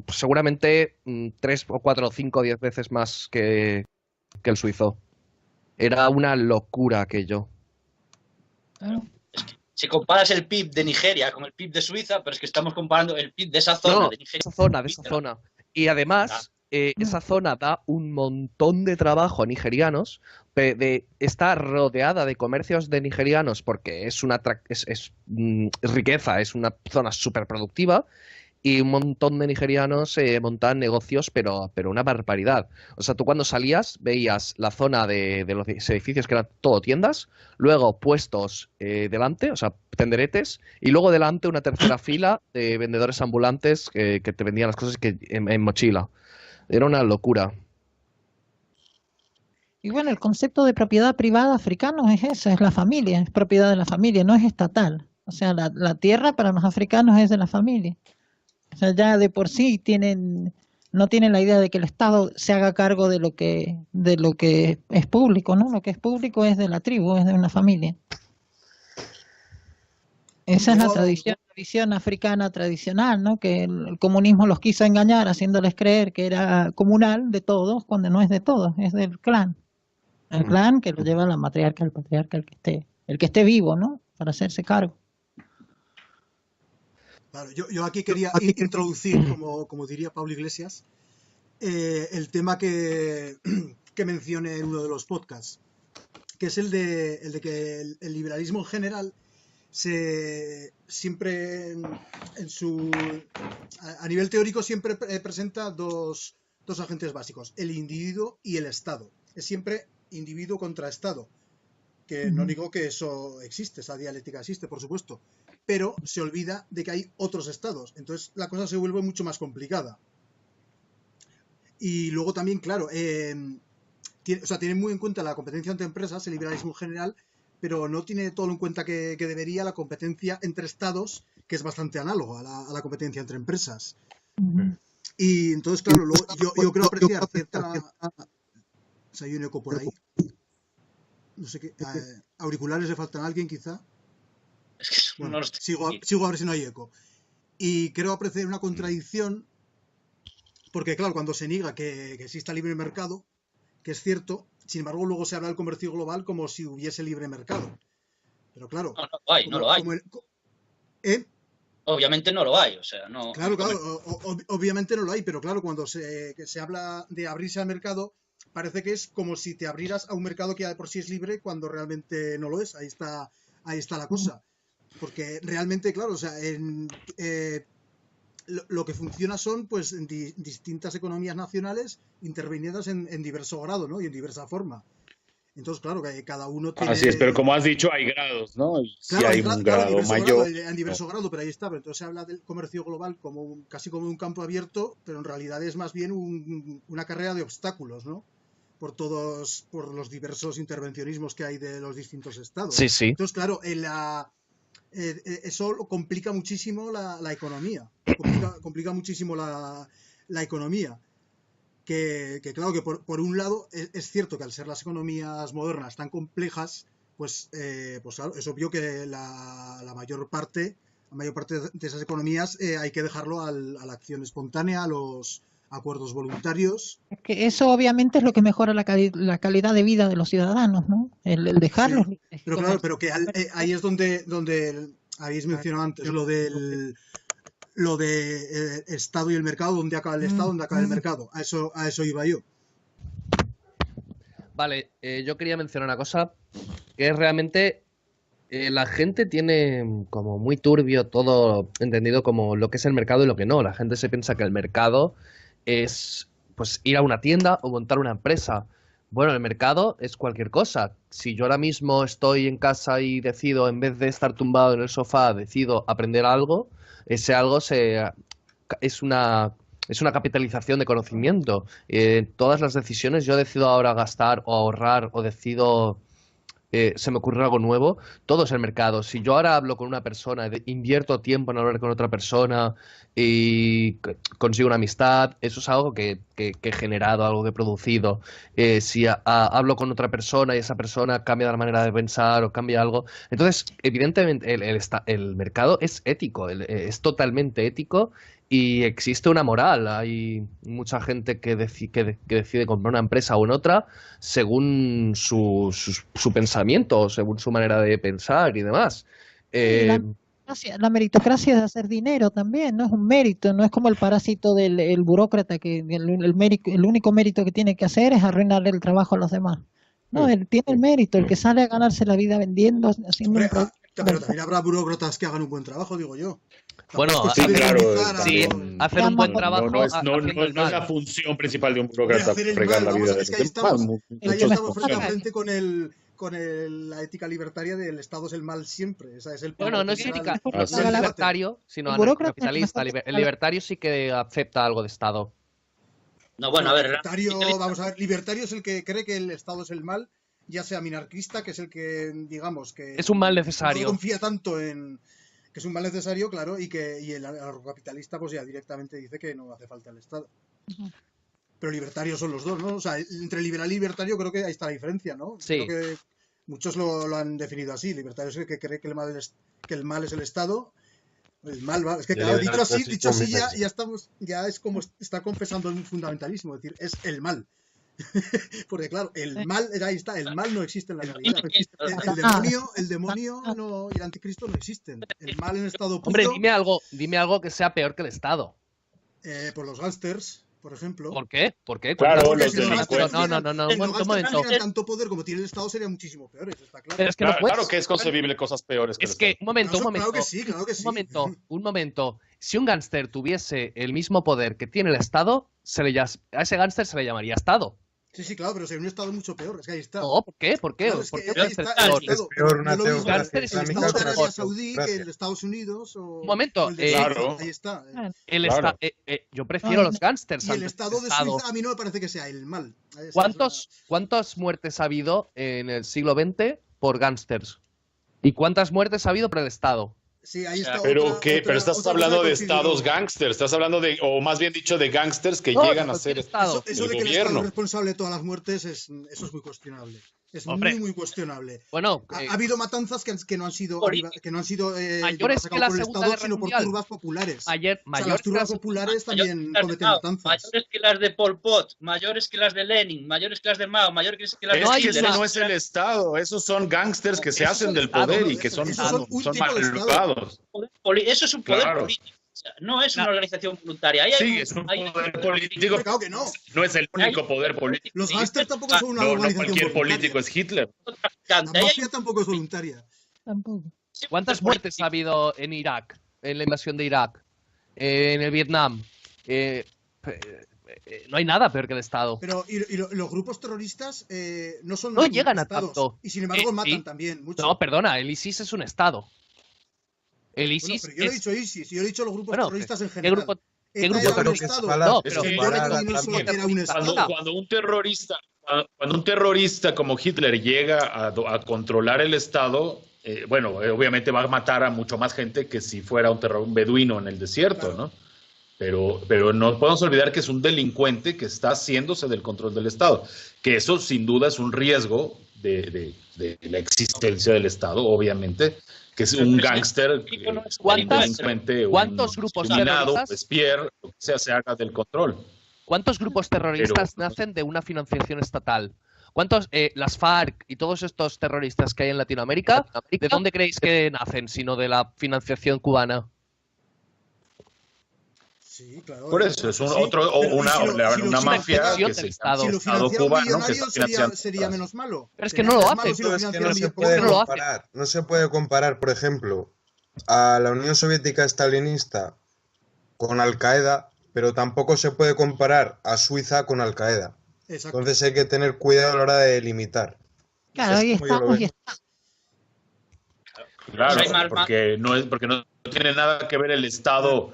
seguramente 3 o 4 o 5 o 10 veces más que el suizo. Era una locura aquello. Claro. Si comparas el PIB de Nigeria con el PIB de Suiza, pero es que estamos comparando el PIB de esa zona No, de Nigeria. de esa zona. Y además, Mm. esa zona da un montón de trabajo a nigerianos. Está rodeada de comercios de nigerianos porque es riqueza, es una zona súper productiva. Y un montón de nigerianos montan negocios, pero una barbaridad. O sea, tú cuando salías veías la zona de los edificios que eran todo tiendas, luego puestos delante, o sea, tenderetes, y luego delante una tercera fila de vendedores ambulantes que te vendían las cosas en mochila. Era una locura. Y bueno, el concepto de propiedad privada africano es eso, es la familia, es propiedad de la familia, no es estatal. O sea, la tierra para los africanos es de la familia. O sea, ya de por sí no tienen la idea de que el Estado se haga cargo de lo que es público, ¿no? Lo que es público es de la tribu, es de una familia. Esa es la Luego, tradición, la visión africana tradicional, ¿no? Que el comunismo los quiso engañar haciéndoles creer que era comunal de todos, cuando no es de todos, es del clan. El clan que lo lleva la matriarca, el patriarca, el que esté vivo, ¿no? Para hacerse cargo. claro, yo aquí quería introducir, como diría Pablo Iglesias, el tema que mencioné en uno de los podcasts, que es el de que el liberalismo en general siempre a nivel teórico siempre presenta dos agentes básicos, el individuo y el Estado. Es siempre individuo contra Estado, que no digo que eso existe, esa dialéctica existe, por supuesto, pero se olvida de que hay otros estados, entonces la cosa se vuelve mucho más complicada. Y luego también, claro, tiene muy en cuenta la competencia entre empresas, el liberalismo en general, pero no tiene todo en cuenta que debería la competencia entre estados, que es bastante análogo a la competencia entre empresas. Y entonces, claro, luego, yo creo apreciar cierta... O sea, hay un eco por ahí. No sé qué. ¿Auriculares le faltan a alguien, quizá? Bueno, No sigo a ver si no hay eco. Y creo apreciar una contradicción, porque, claro, cuando se niega que exista libre mercado, que es cierto, sin embargo, luego se habla del comercio global como si hubiese libre mercado. Pero claro, no lo hay, no lo hay. ¿eh? Obviamente no lo hay, o sea, no. Claro, obviamente no lo hay, pero claro, cuando se habla de abrirse al mercado, parece que es como si te abrieras a un mercado que ya de por sí es libre cuando realmente no lo es. Ahí está la cosa. Porque realmente, claro, o sea, lo que funciona son pues distintas economías nacionales intervenidas en diverso grado, ¿no? Y en diversa forma. Entonces, claro, que cada uno tiene... Así es, pero como has dicho, hay grados, ¿no? Y sí Claro, hay un grado mayor. en diverso grado, pero ahí está. Pero entonces se habla del comercio global como casi como un campo abierto, pero en realidad es más bien una carrera de obstáculos, ¿no? Por los diversos intervencionismos que hay de los distintos estados. Sí, sí. Entonces, claro, eso complica muchísimo la economía. Complica muchísimo la economía. Que claro, que por un lado es cierto que al ser las economías modernas tan complejas, pues claro, es obvio que la mayor parte de esas economías hay que dejarlo a la acción espontánea, a los acuerdos voluntarios. Es que eso obviamente es lo que mejora la calidad de vida de los ciudadanos, ¿no? El dejarlos. Sí, pero claro, pero que ahí es donde habéis mencionado antes lo de Estado y el mercado, donde acaba el Estado, donde acaba el mercado. A eso iba yo. Vale, yo quería mencionar una cosa, que es realmente la gente tiene como muy turbio todo entendido como lo que es el mercado y lo que no. La gente se piensa que el mercado es pues ir a una tienda o montar una empresa, Bueno, el mercado es cualquier cosa. Si yo ahora mismo estoy en casa y decido, en vez de estar tumbado en el sofá, decido aprender algo, ese algo es una, es una capitalización de conocimiento. Todas las decisiones, yo decido ahora gastar o ahorrar o decido se me ocurre algo nuevo, todo es el mercado. Si yo ahora hablo con una persona, invierto tiempo en hablar con otra persona y consigo una amistad, eso es algo que he generado, algo que he producido. Si hablo con otra persona y esa persona cambia la manera de pensar o cambia algo, entonces evidentemente el mercado es ético, es totalmente ético. Y existe una moral. Hay mucha gente que decide comprar una empresa o en otra según su pensamiento, o según su manera de pensar y demás. Sí, la meritocracia es hacer dinero también, no es un mérito, no es como el parásito del burócrata que el único mérito que tiene que hacer es arruinarle el trabajo a los demás. No, él tiene el mérito, el que sale a ganarse la vida vendiendo, haciendo Hombre, pero también habrá burócratas que hagan un buen trabajo, digo yo. Bueno, sí, claro. Sí, hacer un buen trabajo. No es la función principal de un burócrata fregar la vida de los demás. Ahí estamos frente a frente con la ética libertaria del Estado es el mal siempre. Esa es el bueno, no es ética, no es Así. libertario, sino anarcocapitalista. El libertario sí que acepta algo de Estado. No, bueno, a ver. Vamos a ver, libertario es el que cree que el Estado es el mal, ya sea minarquista, que es el que, digamos, que es un mal necesario. No confía tanto en que es un mal necesario, claro, y el anarcocapitalista pues ya directamente dice que no hace falta el Estado. Pero libertarios son los dos, ¿no? O sea, entre liberal y libertario creo que ahí está la diferencia, ¿no? Sí. Creo que muchos lo han definido así. Libertario es el que cree que el mal es el Estado. El mal, es que claro, dicho así ya es como está confesando un fundamentalismo, es decir, es el mal. Porque claro, el mal, ahí está, el mal no existe en la realidad. El demonio y el anticristo no existen. El mal en estado puro. Hombre, dime algo que sea peor que el Estado. Por los gángsters, por ejemplo. ¿Por qué? ¿Por qué? Claro, los delincuentes. No, un momento. Si tienen tanto poder como tiene el Estado, serían muchísimo peores, está claro. Pero es que no puedes. Claro que es concebible cosas peores que es que, un momento. Claro que sí. Un momento. Si un gángster tuviese el mismo poder que tiene el Estado, a ese gángster se le llamaría Estado. Sí, claro, pero sería un Estado mucho peor, es que ahí está. No, ¿por qué? ¿Por qué? Claro, es ¿Por que qué ahí está, es peor una teocracia el islámica Estado que de una Arabia Saudí que el teocracia. de Estados Unidos o Un momento, claro. ahí está. Claro. Yo prefiero los gángsters. Y el Estado de Suiza a mí no me parece que sea el mal. ¿Cuántas muertes ha habido en el siglo XX por gángsters? ¿Y cuántas muertes ha habido por el Estado? Sí, ahí está. Pero estás hablando de estados gángsters, estás hablando o más bien dicho, de gángsters que llegan a ser eso el de que el Estado gobierno. es responsable de todas las muertes, eso es muy cuestionable. Es muy cuestionable. Bueno, ha habido matanzas que no han sido mayores que la por el Segunda Estado, Guerra sino por Mundial. turbas populares. Las turbas populares también cometen matanzas. Mayores que las de Pol Pot, mayores que las de Lenin, mayores que las de Mao, mayores que las de Hitler. Eso no es el Estado, esos son gángsters que se hacen del poder y que son malvados. Eso es un poder político. O sea, no es una organización voluntaria. Es un poder político. Claro que no. No es el único poder político. Los gángsters tampoco son una organización cualquier voluntaria. político es Hitler. La mafia tampoco es voluntaria. Tampoco. ¿Cuántas muertes ha habido en Irak, en la invasión de Irak, en el Vietnam? No hay nada peor que el Estado. Pero y los grupos terroristas no llegan a tanto. Y sin embargo matan también mucho. No, perdona, el ISIS es un Estado. El ISIS pero yo no he dicho ISIS, yo he dicho los grupos terroristas en general. ¿Qué grupo terrorista? Cuando un terrorista como Hitler llega a controlar el Estado, obviamente va a matar a mucho más gente que si fuera un beduino en el desierto, ¿no? Pero no podemos olvidar que es un delincuente que está haciéndose del control del Estado, que eso sin duda es un riesgo de la existencia del Estado, obviamente, que es un gángster, ¿Cuántos grupos terroristas? Espier, lo que sea, se haga del control. ¿Cuántos grupos terroristas nacen de una financiación estatal? ¿Cuántos, las FARC y todos estos terroristas que hay en Latinoamérica, de dónde creéis que nacen, sino de la financiación cubana? Sí, claro. Por eso, es una mafia que se si lo financia un millonario sería menos malo. Pero es que no lo hace. No se puede comparar, por ejemplo, a la Unión Soviética stalinista con Al Qaeda, pero tampoco se puede comparar a Suiza con Al Qaeda. Exacto. Entonces hay que tener cuidado a la hora de limitar. Claro, ahí Es como yo lo estamos y veo. estamos. Claro, Hay mal- porque no tiene nada que ver el Estado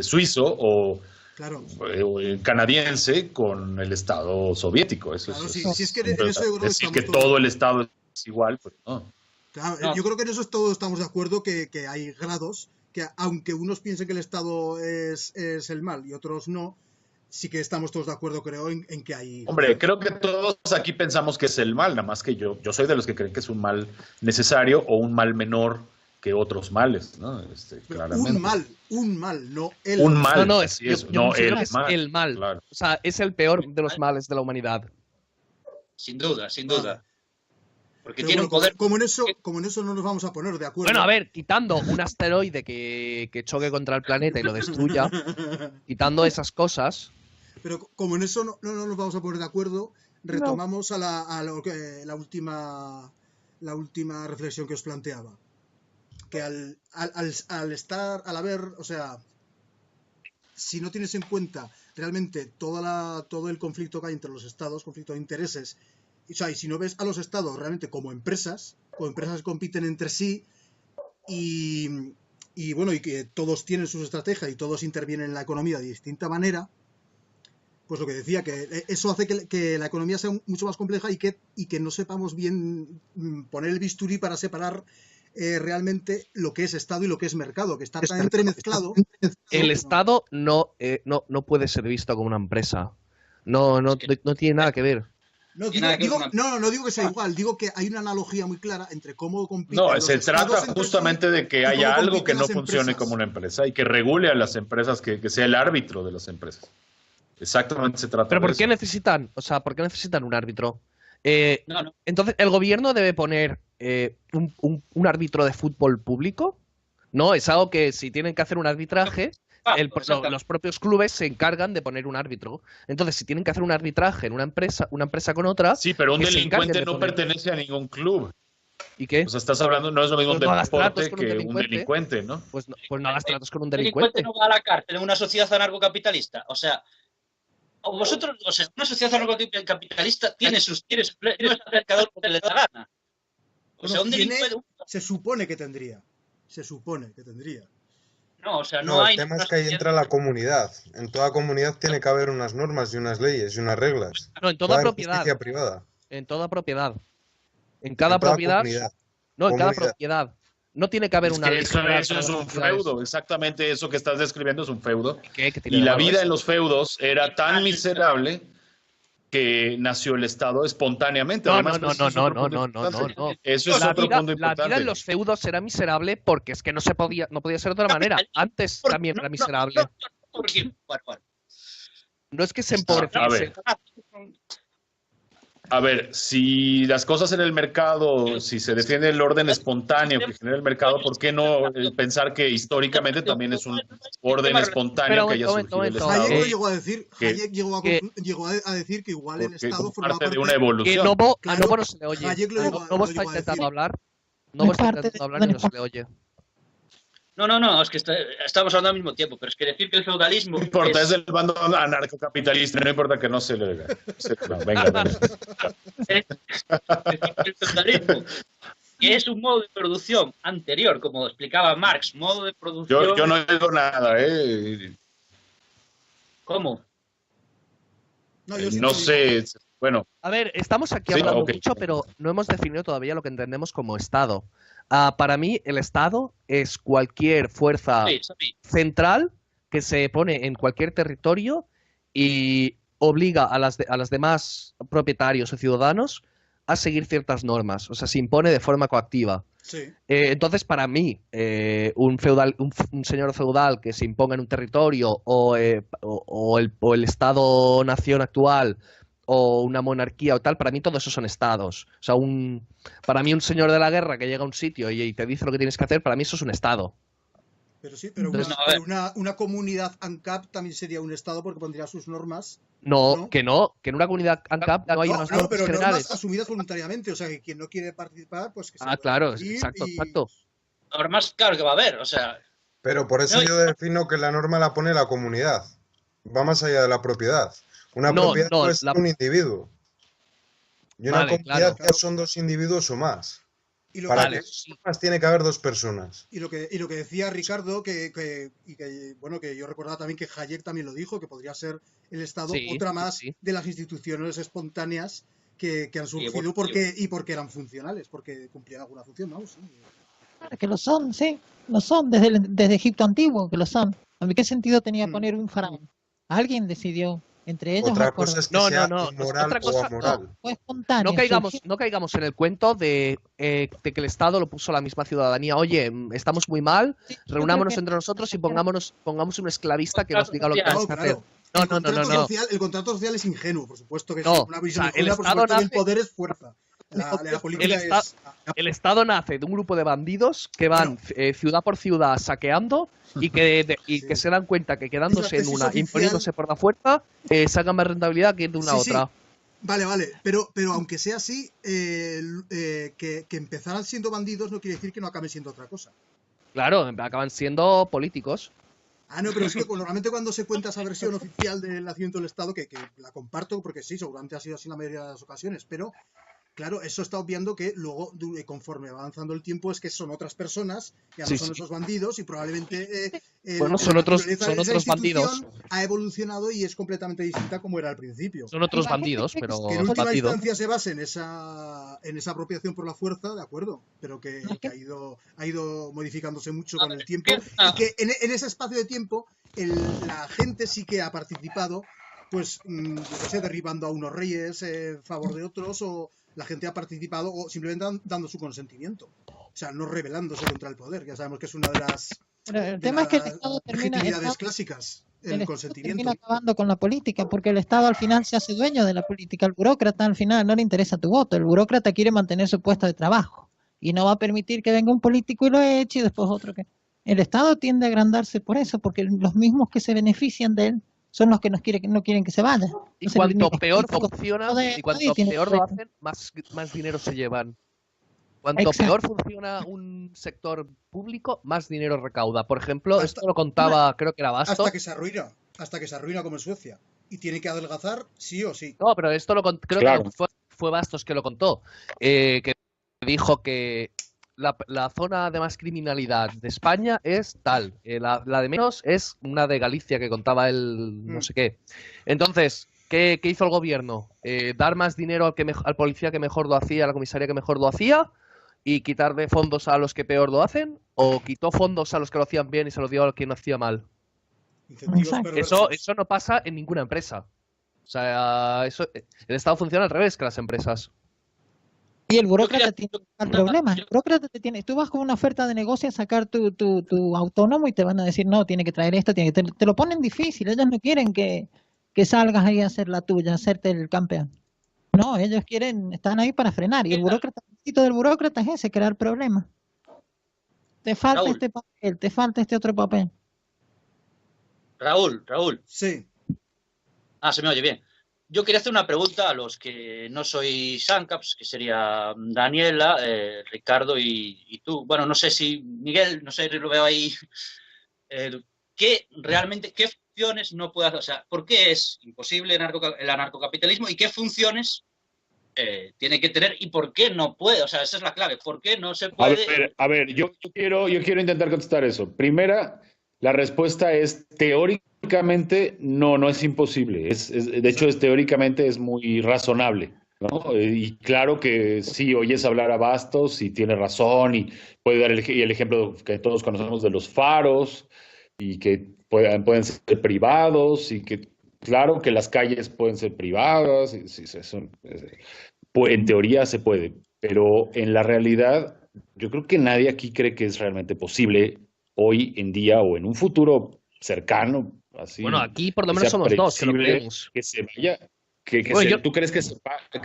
suizo Claro. o el canadiense con el Estado soviético. Eso Claro, es, sí, si es que en eso yo creo que decir estamos que todos. todo el Estado es igual, pues no. Claro, No. yo creo que en eso todos estamos de acuerdo que hay grados, que aunque unos piensen que el Estado es el mal y otros no, sí que estamos todos de acuerdo, creo, en que hay... Hombre, creo que todos aquí pensamos que es el mal, nada más que yo soy de los que creen que es un mal necesario o un mal menor que otros males, ¿no? Claramente. Un mal, no el Un mal. mal. No, Así es, yo no considero el que es mal, el mal. claro. O sea, es el peor de los males de la humanidad. Sin duda, sin duda. Porque Pero tiene bueno, un poder. como en eso no nos vamos a poner de acuerdo. Bueno, a ver, quitando un asteroide que choque contra el planeta y lo destruya, quitando esas cosas, Pero como en eso no nos vamos a poner de acuerdo, retomamos a la última reflexión que os planteaba. Que al haber, o sea, si no tienes en cuenta realmente todo el conflicto que hay entre los estados, conflicto de intereses, o sea, y si no ves a los estados realmente como empresas que compiten entre sí y bueno, y que todos tienen sus estrategias y todos intervienen en la economía de distinta manera, pues lo que decía, que eso hace que la economía sea mucho más compleja y que no sepamos bien poner el bisturí para separar realmente lo que es Estado y lo que es mercado, que está tan entremezclado. el Estado no puede ser visto como una empresa. No tiene nada que ver. No Tiene digo, nada que ver no digo que sea igual, digo que hay una analogía muy clara entre cómo compiten No, los se estados trata entre justamente sí de que y haya cómo algo que compiten no las funcione empresas. como una empresa y que regule a las empresas, que sea el árbitro de las empresas. Exactamente se trata ¿Pero de por qué eso. necesitan? O sea, ¿por qué necesitan un árbitro? No. Entonces, ¿el gobierno debe poner un árbitro de fútbol público? No, es algo que si tienen que hacer un arbitraje, Exactamente. los propios clubes se encargan de poner un árbitro. Entonces, si tienen que hacer un arbitraje en una empresa con otra, Sí, pero un que se encarguen delincuente de no poner. pertenece a ningún club. ¿Y qué? O sea, estás hablando, no es lo mismo un Pues no hagas tratos deporte con un que un delincuente. delincuente, ¿no? Pues no hagas tratos con un El delincuente delincuente. no va a la cárcel en una sociedad anarcocapitalista. O sea, vosotros, o sea, una sociedad anarcocapitalista tiene sus empleos hacer cada uno que le da la gana. O sea, un delincuente. Se supone que tendría. No, o sea, No, no el hay. tema es que ahí entra la comunidad. En toda comunidad tiene que haber unas normas y unas leyes y unas reglas. No, en toda Va en propiedad. justicia privada. En toda propiedad. En cada En toda propiedad. comunidad. No, en cada Comunidad. propiedad. No tiene que haber Es una que ley eso general es para un las propiedades. feudo, exactamente eso que estás describiendo es un feudo. ¿Qué tiene Y de la malo vida eso? en los feudos era tan miserable que nació el Estado espontáneamente. No, Además, no, pues, eso es otro punto importante. no. Eso es La otro vida, punto la importante. vida en los feudos era miserable porque es que no podía ser de otra manera. Antes también era miserable. No es que se empobreciese. A ver, si las cosas en el mercado, si se defiende el orden espontáneo que genera el mercado, ¿por qué no pensar que históricamente también es un orden espontáneo que haya surgido el Estado? Hayek lo llegó a decir. ¿Qué? Hayek llegó a decir que igual el Porque Estado como formaba parte de parte una Que evolución. Novo, a Claro, Novo no se le oye. Hayek lo llegó- Novo lo está llegó a intentando decir. hablar. No Novo es está parte intentando de- hablar y no se le oye. No, es que estamos hablando al mismo tiempo, pero es que decir que el feudalismo. No importa, es el bando anarcocapitalista, no importa que no se le vea. No, venga. Decir que el feudalismo, que es un modo de producción anterior, como explicaba Marx, modo de producción. Yo no digo nada, ¿Cómo? No sé, bueno, A ver, estamos aquí Sí, hablando ok. mucho, pero no hemos definido todavía lo que entendemos como Estado. Para mí, el Estado es cualquier fuerza Sí. central que se pone en cualquier territorio y obliga a las demás propietarios o ciudadanos a seguir ciertas normas. O sea, se impone de forma coactiva. Sí. Entonces, para mí, un señor feudal que se imponga en un territorio o el Estado-nación actual o una monarquía o tal, para mí todo eso son estados. O sea, para mí un señor de la guerra que llega a un sitio y te dice lo que tienes que hacer, para mí eso es un estado. Pero sí, pero, Entonces, una comunidad ANCAP también sería un Estado porque pondría sus normas. No, que en una comunidad ANCAP no hay unas normas pero generales. normas asumidas voluntariamente. O sea, que quien no quiere participar, pues que se pueda Claro, ir exacto. Normas, claro que va a haber, o sea. Pero por eso No, yo defino que la norma la pone la comunidad. Va más allá de la propiedad. Una No, propiedad no, puede ser un individuo. Y una Vale, comunidad claro. ya son 2 individuos o más. Y lo Para Vale, que sí. más tiene que haber 2 personas. Y lo que decía Ricardo, bueno, que yo recordaba también que Hayek también lo dijo, que podría ser el Estado Sí, otra sí, más sí. de las instituciones espontáneas que han surgido evolutivas. y porque eran funcionales, porque cumplían alguna función, vamos. Sí. Claro que lo son, sí, lo son, desde Egipto antiguo que lo son. ¿A mí qué sentido tenía poner un faraón? Alguien decidió, entre ellos Otra acordó. cosa es que No, sea no. inmoral Otra o cosa, amoral. Fue espontáneo, surgió. no caigamos en el cuento de que el Estado lo puso la misma ciudadanía. Oye, estamos muy mal, Sí, yo creo reunámonos que entre nosotros y pongamos un esclavista que nos diga lo que Contrato tenemos que hacer. Claro. No. El contrato social es ingenuo, por supuesto que es No, una o visión sea, el ingenua, por Estado supuesto que el nace- poder es fuerza. La política es... El Estado nace de un grupo de bandidos que van ciudad por ciudad saqueando y que Sí. se dan cuenta que quedándose en tesis una, oficial. imponiéndose por la fuerza, sacan más rentabilidad que ir de una a Sí, sí. otra. Vale, pero aunque sea así, que empezaran siendo bandidos no quiere decir que no acaben siendo otra cosa. Claro, acaban siendo políticos. Ah, no, pero es que normalmente cuando se cuenta esa versión oficial del nacimiento del Estado, que la comparto porque sí, seguramente ha sido así en la mayoría de las ocasiones, pero claro, eso está obviando que luego, conforme va avanzando el tiempo, es que son otras personas, ya no Sí, son sí. esos bandidos y probablemente Bueno, la son otros naturaleza de esa bandidos. institución ha evolucionado y es completamente distinta como era al principio. Son otros Imagínate bandidos, que- pero Que en última bandido. instancia se base en esa apropiación por la fuerza, de acuerdo, pero que ha ido modificándose mucho con el tiempo y que en ese espacio de tiempo la gente sí que ha participado, pues, yo qué sé, derribando a unos reyes en favor de otros, o la gente ha participado o simplemente dando su consentimiento, o sea, no rebelándose contra el poder. Ya sabemos que es una de las Pero el tema es que el Estado legitimidades clásicas, el Estado consentimiento. termina acabando con la política, porque el Estado al final se hace dueño de la política. El burócrata al final no le interesa tu voto. El burócrata quiere mantener su puesto de trabajo y no va a permitir que venga un político y lo eche y después otro que... El Estado tiende a agrandarse por eso, porque los mismos que se benefician de él son los que no quieren que se vaya. Y Entonces, cuanto ni los peor políticos, funciona, nadie y cuanto tiene peor lo derecho. hacen, más dinero se llevan. Cuanto Exacto. peor funciona un sector público, más dinero recauda. Por ejemplo, Hasta- esto lo contaba, creo que era Bastos. hasta que se arruina como en Suecia y tiene que adelgazar sí o sí. No, pero esto creo Claro. que fue Bastos que lo contó. Que dijo que la zona de más criminalidad de España es tal. La de menos es una de Galicia que contaba él no sé qué. Entonces, ¿qué hizo el gobierno? Dar más dinero al policía que mejor lo hacía, a la comisaría que mejor lo hacía, y quitar de fondos a los que peor lo hacen, o quitó fondos a los que lo hacían bien y se los dio a los que no hacía mal. Incentivos Exacto. perversos. Eso no pasa en ninguna empresa. O sea, el Estado funciona al revés que las empresas. Y el burócrata Yo tiene quería- el problema. El burócrata tú vas con una oferta de negocio a sacar tu autónomo y te van a decir, no, tiene que traer esto, te lo ponen difícil. Ellos no quieren que salgas ahí a hacer la tuya, a hacerte el campeón. No, ellos están ahí para frenar. Y el éxito del burócrata es ese, crear problemas. Te falta Raúl. este papel, te falta este otro papel. Raúl. Sí. Se me oye bien. Yo quería hacer una pregunta a los que no sois ANCAPs, que sería Daniela, Ricardo y tú. Bueno, no sé si Miguel, no sé, lo veo ahí. ¿Qué funciones no puede hacer? O sea, ¿por qué es imposible el anarcocapitalismo y qué funciones tiene que tener y por qué no puede? O sea, esa es la clave. ¿Por qué no se puede? A ver, yo quiero intentar contestar eso. Primera, la respuesta es teóricamente no es imposible. De hecho, teóricamente es muy razonable, ¿no? Y claro que sí, oyes hablar a Bastos y tiene razón y puede dar el ejemplo que todos conocemos de los faros y que pueden ser privados y que claro que las calles pueden ser privadas. En teoría se puede, pero en la realidad yo creo que nadie aquí cree que es realmente posible hoy en día o en un futuro cercano, así. Bueno, aquí por lo que menos sea somos dos que lo previsible, creemos. que se vaya, Bueno, ¿tú crees que se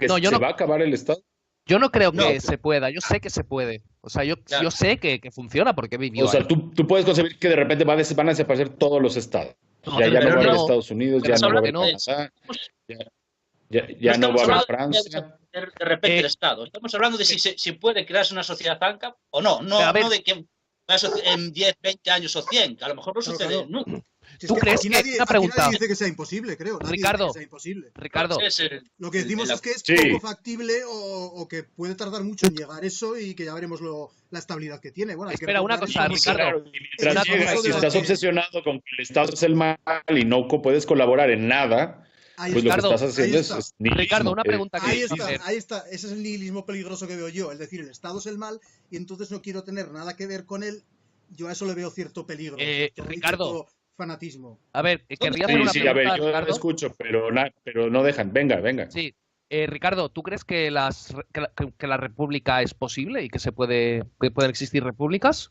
No, yo no- va a acabar el Estado? Yo no creo que No. se pueda, yo sé que se puede. O sea, yo Claro. sé que funciona porque he vivido O sea, ahí. tú puedes concebir que de repente van a desaparecer todos los estados. No, Ya no pero va a haber no. Estados Unidos, ya Pero no va a haber hablando que Canadá, ya no va a haber Francia. De repente el Estado. Estamos hablando de si puede crearse una sociedad ANCAP o no. No, A ver. no de que en 10, 20 años o 100, que a lo mejor no sucede Claro. nunca. Si es ¿Tú que crees aquí que, nadie, una aquí pregunta, nadie dice que sea imposible, creo. Nadie dice Ricardo, que sea imposible. Ricardo, Es Lo que decimos es que es Sí. poco factible o que puede tardar mucho en llegar eso y que ya veremos la estabilidad que tiene. Bueno, hay que espera, una recordar cosa, eso. Ricardo, Claro, y mientras una llegas, cosa, si estás debate. obsesionado con que el Estado es el mal y no puedes colaborar en nada, Ahí pues lo que está, Ricardo, estás ahí haciendo está. es nihilismo. Ricardo, una pregunta que Ahí quiero está, hacer. ahí está. Ese es el nihilismo peligroso que veo yo. Es decir, el Estado es el mal y entonces no quiero tener nada que ver con él. Yo a eso le veo cierto peligro, Ricardo, cierto fanatismo. a ver, querría hacer Sí, una sí, a ver, pregunta, yo Ricardo. escucho, pero no dejan. Venga, venga. Sí, Ricardo, ¿tú crees que que la república es posible y que que pueden existir repúblicas?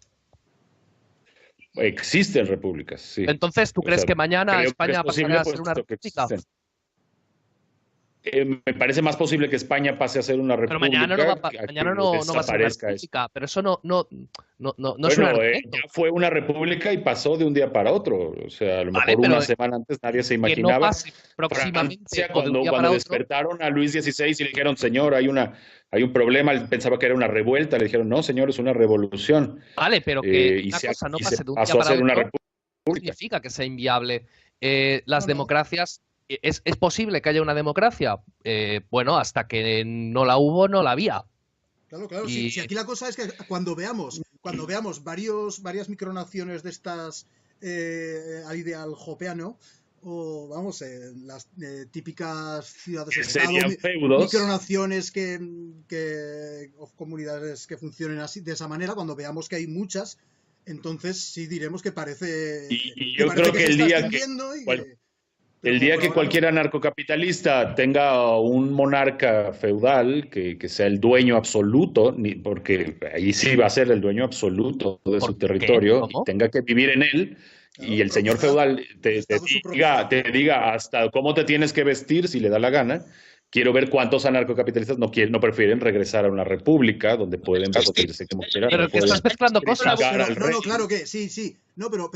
Existen repúblicas, sí. Entonces, ¿tú O crees sea, que mañana creo que España es posible, pasará a ser una puesto que república? existen. Me parece más posible que España pase a ser una Pero mañana no va, república a que mañana no va a ser una desaparezca eso. república, pero eso no es un Bueno, argumento. ya fue una república y pasó de un día para otro. O sea, a lo Vale, mejor pero una semana antes nadie se que no imaginaba. pase próximamente Francia, o de un día cuando para otro. despertaron a Luis XVI y le dijeron, señor, hay un problema, él pensaba que era una revuelta, le dijeron, no, señor, es una revolución. Vale, pero que Y una cosa no se pase de un día pasó a para ser una otro república. significa que sea inviable. Las No, no. democracias, ¿es posible que haya una democracia? Bueno, hasta que no la hubo, no la había. Claro, claro. Y- Si aquí la cosa es que cuando veamos varias micronaciones de estas al ideal hopeano, o vamos, las típicas Que ciudades-estado, serían feudos. micronaciones o comunidades que funcionen así, de esa manera, cuando veamos que hay muchas, entonces sí diremos que parece Y que yo parece creo que se el está día extinguiendo y cual- que- El pero día por que ahora cualquier anarcocapitalista tenga un monarca feudal que sea el dueño absoluto, porque ahí sí va a ser el dueño absoluto de ¿Por su qué? territorio ¿Cómo? y tenga que vivir en él, Claro, y el señor propiedad. feudal El Estado es su propiedad. te diga hasta cómo te tienes que vestir si le da la gana. Quiero ver cuántos anarcocapitalistas no prefieren regresar a una república donde pueden vestirse como quieran. Pero no que pueden estás mezclando cosas. criticar al No, rey. claro que sí. No, pero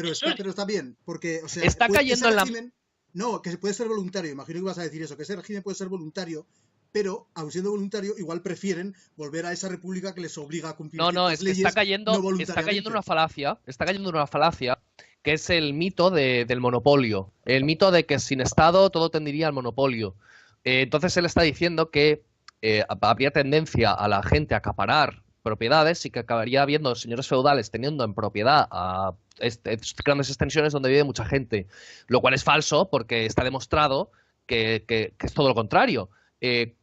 está bien. Porque, o sea, Está puede- cayendo ese en la- régimen- No, que puede ser voluntario. Imagino que vas a decir eso, que ese régimen puede ser voluntario, pero, aun siendo voluntario, igual prefieren volver a esa república que les obliga a cumplir No, ciertas es que leyes está cayendo en una falacia, que es el mito del monopolio, el mito de que sin Estado todo tendería al monopolio. Entonces él está diciendo que habría tendencia a la gente a acaparar propiedades y que acabaría habiendo señores feudales teniendo en propiedad a grandes extensiones donde vive mucha gente, lo cual es falso porque está demostrado que es todo lo contrario.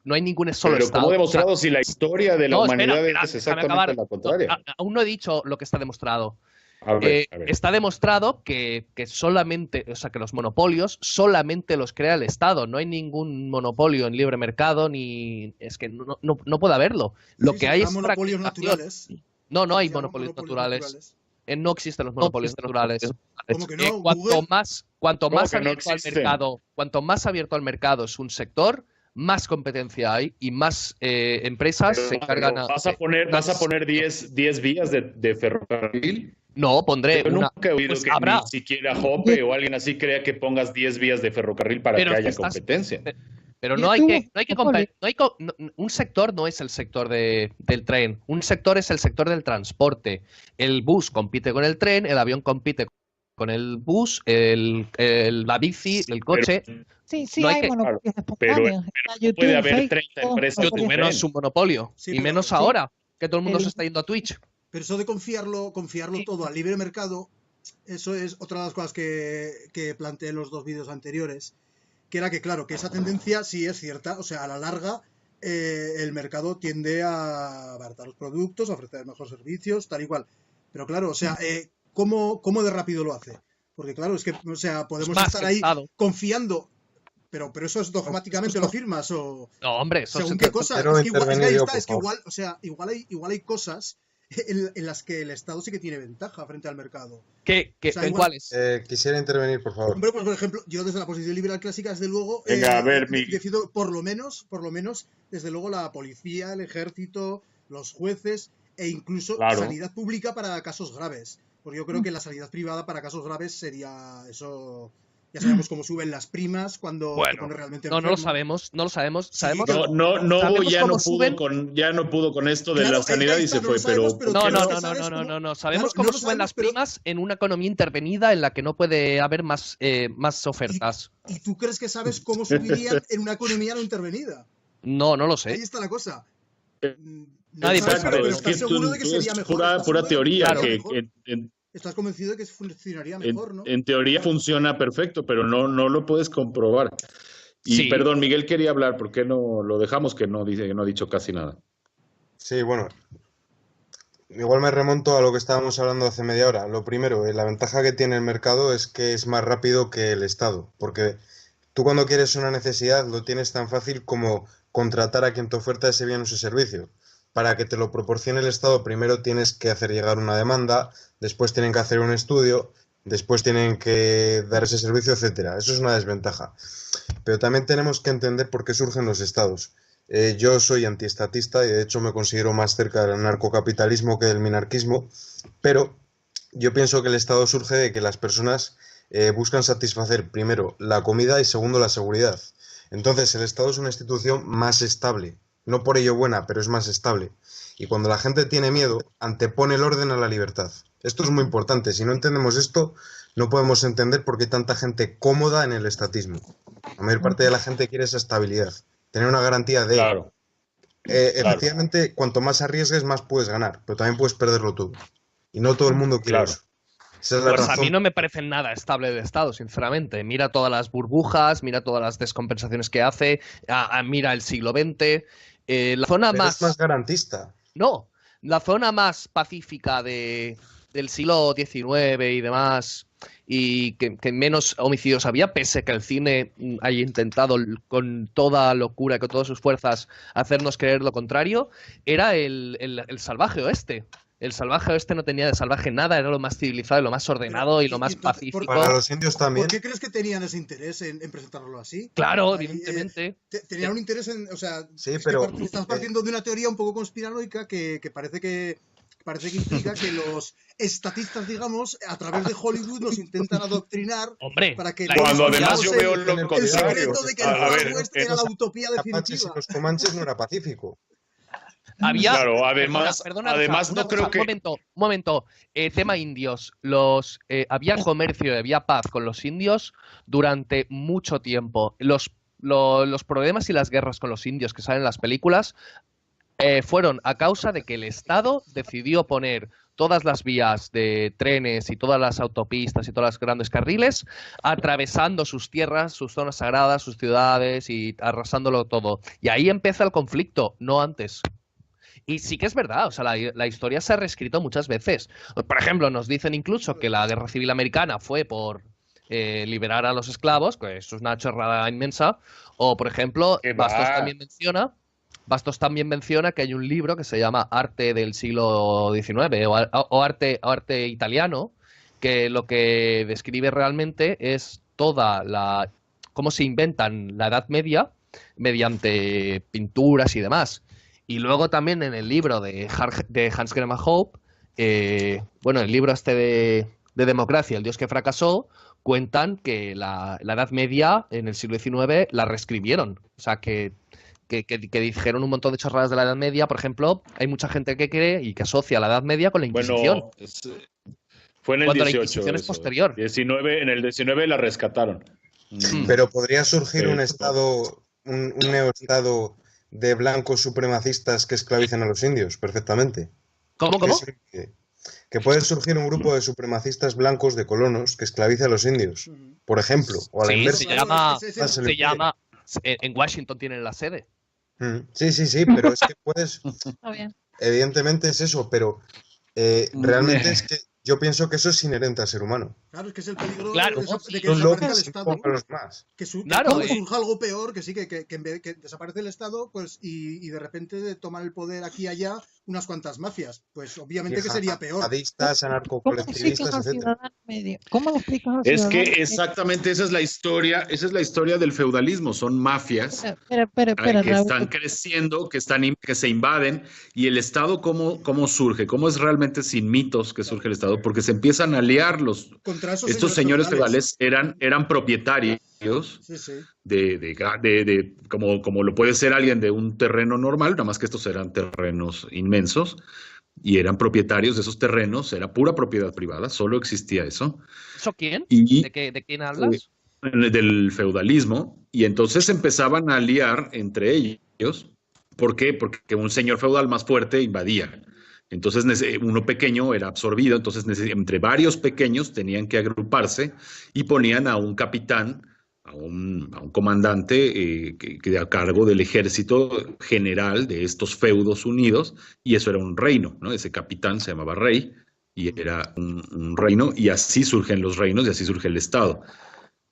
No hay ningún solo Pero Estado. ¿cómo O sea, demostrado si la historia de la no, humanidad espera, es déjame exactamente acabar. la contraria? No, aún no he dicho lo que está demostrado. A ver, a ver. Está demostrado que solamente, o sea, que los monopolios solamente los crea el Estado. No hay ningún monopolio en libre mercado, ni es que no puede haberlo. Lo Sí, que se hay llaman es monopolios fragmentación. naturales. No hay Se llaman monopolios naturales. No existen los monopolios naturales. ¿Cómo que no? Cuanto Google. más ¿Cómo que no abierto al existen? mercado, cuanto más abierto al mercado es un sector, más competencia hay y más empresas se encargan Pero ¿Vas a poner 10 vías de ferrocarril? No, pondré Yo una. nunca he oído Pues que habrá. ni siquiera Jope o alguien así crea que pongas 10 vías de ferrocarril para Pero que si haya estás- competencia. Pero Y no hay estuvo que monopolio. un sector no es el sector del tren, un sector es el sector del transporte. El bus compite con el tren, el avión compite con el bus, la bici, el coche. Sí, No hay hay que- monopolios pero espontáneos. Está no puede YouTube, haber Facebook, 30 todos empresas Yo monopolios. menos un monopolio. Sí, Y pero- menos sí. ahora, que todo el mundo El- se está yendo a Twitch. Pero eso de confiarlo todo al libre mercado, eso es otra de las cosas que planteé en los dos vídeos anteriores, que era que, claro, que esa tendencia sí es cierta, o sea, a la larga el mercado tiende a abaratar los productos, a ofrecer mejores servicios, tal y cual. Pero claro, o sea, ¿cómo de rápido lo hace? Porque claro, es que, o sea, podemos Más estar ahí pensado. confiando, pero eso es dogmáticamente lo firmas o... No, hombre, eso Según se qué trata- cosas. Quiero Es que igual, es que intervenir ahí yo, está, por es que favor. igual, o sea, igual hay cosas en las que el Estado sí que tiene ventaja frente al mercado. ¿En igual- cuáles? Quisiera intervenir, por favor. Hombre, pues por ejemplo, yo desde la posición liberal clásica, desde luego, Venga, a ver, Miguel. defiendo por lo menos, desde luego, la policía, el ejército, los jueces e incluso Claro. sanidad pública para casos graves. Porque yo creo que la sanidad privada para casos graves sería eso. Ya sabemos cómo suben las primas cuando te Bueno, pones realmente no lo enfermo. sabemos, no lo sabemos. Sí, Sabemos. No, ya cómo no suben. pudo con esto de Claro, la sanidad ahí y está, se no fue, lo sabemos, pero No, ¿tú no, crees que no, no, sabes no, no, cómo? no, no. Sabemos Claro, cómo no lo suben las sabemos, pero primas en una economía intervenida en la que no puede haber más ofertas. ¿y tú crees que sabes cómo subirían en una economía no intervenida? No lo Ahí sé. está la cosa. No Nadie lo puede sabes, saber. pero es que estás seguro de que tú sería es mejor. pura Estás seguro de que teoría, Claro. funcionaría que mejor. Estás convencido de que funcionaría mejor, ¿no? en teoría funciona perfecto, pero no lo puedes comprobar. Y Sí. perdón, Miguel quería hablar, ¿por qué no lo dejamos que no dice, que no ha dicho casi nada? Sí, bueno, igual me remonto a lo que estábamos hablando hace media hora. Lo primero, la ventaja que tiene el mercado es que es más rápido que el Estado, porque tú cuando quieres una necesidad lo tienes tan fácil como contratar a quien te oferta ese bien o ese servicio. Para que te lo proporcione el Estado, primero tienes que hacer llegar una demanda, después tienen que hacer un estudio, después tienen que dar ese servicio, etcétera. Eso es una desventaja. Pero también tenemos que entender por qué surgen los estados. Yo soy antiestatista y de hecho me considero más cerca del anarcocapitalismo que del minarquismo, pero yo pienso que el Estado surge de que las personas buscan satisfacer primero la comida y segundo la seguridad. Entonces el Estado es una institución más estable, no por ello buena, pero es más estable. Y cuando la gente tiene miedo, antepone el orden a la libertad. Esto es muy importante. Si no entendemos esto, no podemos entender por qué hay tanta gente cómoda en el estatismo. La mayor parte de la gente quiere esa estabilidad, tener una garantía de... Claro. Efectivamente, cuanto más arriesgues, más puedes ganar, pero también puedes perderlo todo. Y no todo el mundo quiere Claro. eso. Esa es la Pues a razón. mí no me parece nada estable el Estado, sinceramente. Mira todas las burbujas, mira todas las descompensaciones que hace, mira el siglo XX. La zona Pero más... es más garantista. No, la zona más pacífica del siglo XIX y demás, y que menos homicidios había, pese que el cine haya intentado con toda locura, con todas sus fuerzas, hacernos creer lo contrario, era el salvaje oeste. El salvaje oeste no tenía de salvaje nada, era lo más civilizado, lo más ordenado y lo más entonces, pacífico. Para los indios también. ¿Por qué crees que tenían ese interés en presentarlo así? Claro, Ahí, evidentemente. tenían un interés en, o sea, Sí, es pero que estás partiendo de una teoría un poco conspiranoica que parece que implica que los estatistas, digamos, a través de Hollywood nos intentan adoctrinar Hombre, para que Cuando además yo veo el- lo el contrario. secreto de que el A Far ver, West era la utopía Apaches y definitiva. los comanches no era pacífico. había... Claro, además, Perdona, además una no creo que... Un momento. Tema indios. Había comercio y había paz con los indios durante mucho tiempo. Los problemas y las guerras con los indios que salen en las películas fueron a causa de que el Estado decidió poner todas las vías de trenes y todas las autopistas y todas las grandes carriles atravesando sus tierras, sus zonas sagradas, sus ciudades y arrasándolo todo. Y ahí empieza el conflicto, no antes. Y sí que es verdad, o sea, la historia se ha reescrito muchas veces. Por ejemplo, nos dicen incluso que la Guerra Civil Americana fue por liberar a los esclavos, que eso es una chorrada inmensa. O, por ejemplo, ¡Qué Bastos va! también menciona que hay un libro que se llama Arte del siglo XIX o arte italiano, que lo que describe realmente es cómo se inventan la Edad Media mediante pinturas y demás. Y luego también en el libro de Hans Graham Hope, el libro este de Democracia, el Dios que fracasó, cuentan que la Edad Media en el siglo XIX la reescribieron. O sea, que dijeron un montón de chorradas de la Edad Media. Por ejemplo, hay mucha gente que cree y que asocia la Edad Media con la Inquisición. Bueno, fue en el Cuando la 18. Inquisición es eso. posterior. 19, en el 19 la rescataron. Pero podría surgir Pero- un estado, un neoestado de blancos supremacistas que esclavicen a los indios, perfectamente. ¿Cómo? Que puede surgir un grupo de supremacistas blancos de colonos que esclavice a los indios, por ejemplo, o a la Sí, inversa. se llama... En Washington tienen la sede. Sí, pero es que puedes, Está bien. evidentemente es eso, pero realmente es que yo pienso que eso es inherente al ser humano. Claro, es que es el peligro Claro, de que Los desaparezca locos el Estado. a los más. Que Claro, surja algo peor, que sí, que en vez que desaparece el Estado, pues y de repente toman el poder aquí y allá unas cuantas mafias. Pues obviamente que sería peor. Jihadistas, ¿Cómo le explicas anarcocolectivistas, al etcétera. ciudadano medio? ¿Cómo le explicas al Es ciudadano que medio? exactamente esa es la historia del feudalismo. Son mafias Espera, que Raúl. están creciendo, que se invaden, y el Estado cómo surge, cómo es realmente sin mitos que surge el Estado, porque se empiezan a aliar los contra esos estos señores feudales eran propietarios como lo puede ser alguien de un terreno normal, nada más que estos eran terrenos inmensos y eran propietarios de esos terrenos, era pura propiedad privada, solo existía eso. ¿Eso quién? Y, ¿De quién hablas? Del feudalismo, y entonces empezaban a aliar entre ellos. ¿Por qué? Porque un señor feudal más fuerte invadía. Entonces uno pequeño era absorbido, entonces entre varios pequeños tenían que agruparse y ponían a un capitán, a un comandante que a cargo del ejército general de estos feudos unidos, y eso era un reino, ¿no? Ese capitán se llamaba rey y era un reino, y así surgen los reinos y así surge el Estado.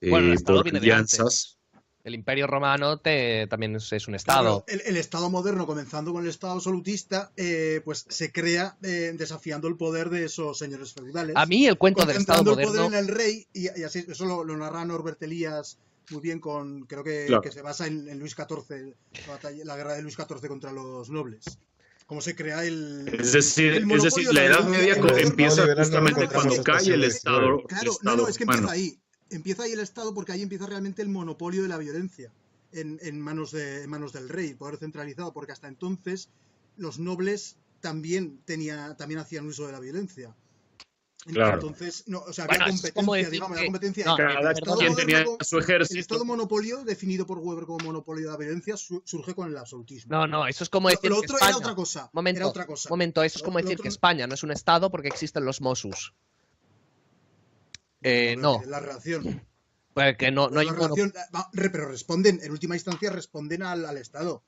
Bueno, el Estado por viene alianzas. de antes. El Imperio Romano también es un Estado. Claro, el Estado moderno, comenzando con el Estado absolutista, pues se crea desafiando el poder de esos señores feudales. A mí el cuento del Estado moderno... el poder en el rey, y así, eso lo narra Norbert Elias muy bien, creo que se basa en Luis XIV, la guerra de Luis XIV contra los nobles. Cómo se crea Es decir, la Edad Media empieza justamente cuando cae el Estado. Claro, no, es que empieza ahí. Empieza ahí el Estado, porque ahí empieza realmente el monopolio de la violencia en manos del rey, el poder centralizado, porque hasta entonces los nobles también hacían uso de la violencia. Claro. Entonces, había competencia, digamos, la competencia. Cada quien tenía su ejército. El Estado monopolio, definido por Weber como monopolio de la violencia, surge con el absolutismo. No, eso es como decir lo que otro España... era otra cosa. Momento, eso es como decir que España no es un Estado porque existen los Mossos. No. La relación. Pues que no hay pero responden, en última instancia responden al Estado.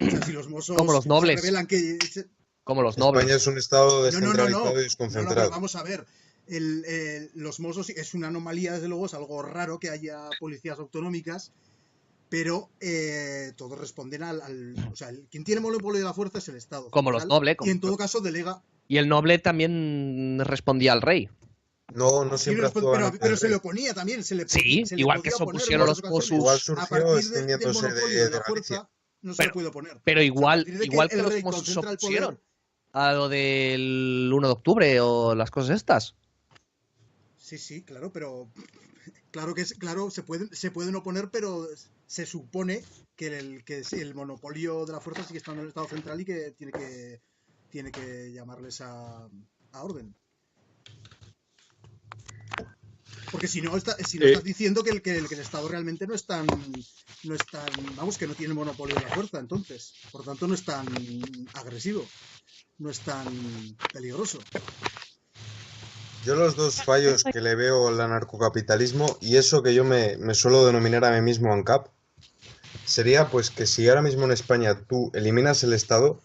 O sea, si los Mossos como los nobles. se revelan que... Como los nobles. España es un Estado descentralizado y desconcentrado. Vamos a ver. Los Mossos es una anomalía, desde luego, es algo raro que haya policías autonómicas, pero todos responden o sea, quien tiene monopolio de la fuerza es el Estado. Como los nobles. Y en todo caso delega... Y el noble también respondía al rey. No siempre pero se le oponía también. Igual que se opusieron los Mossos. Igual surgió extendiéndose de la fuerza, no se le puede oponer. Pero igual que los Mossos se opusieron a lo del 1 de octubre o las cosas estas. Sí, claro, pero claro, se pueden oponer, pero se supone que el monopolio de la fuerza sigue estando en el Estado central y que tiene que llamarles a orden. Porque si no estás diciendo que el Estado realmente no es tan, vamos, que no tiene monopolio de la fuerza, entonces, por tanto no es tan agresivo, no es tan peligroso. Yo los dos fallos que le veo al anarcocapitalismo, y eso que yo me suelo denominar a mí mismo ANCAP, sería pues que si ahora mismo en España tú eliminas el Estado,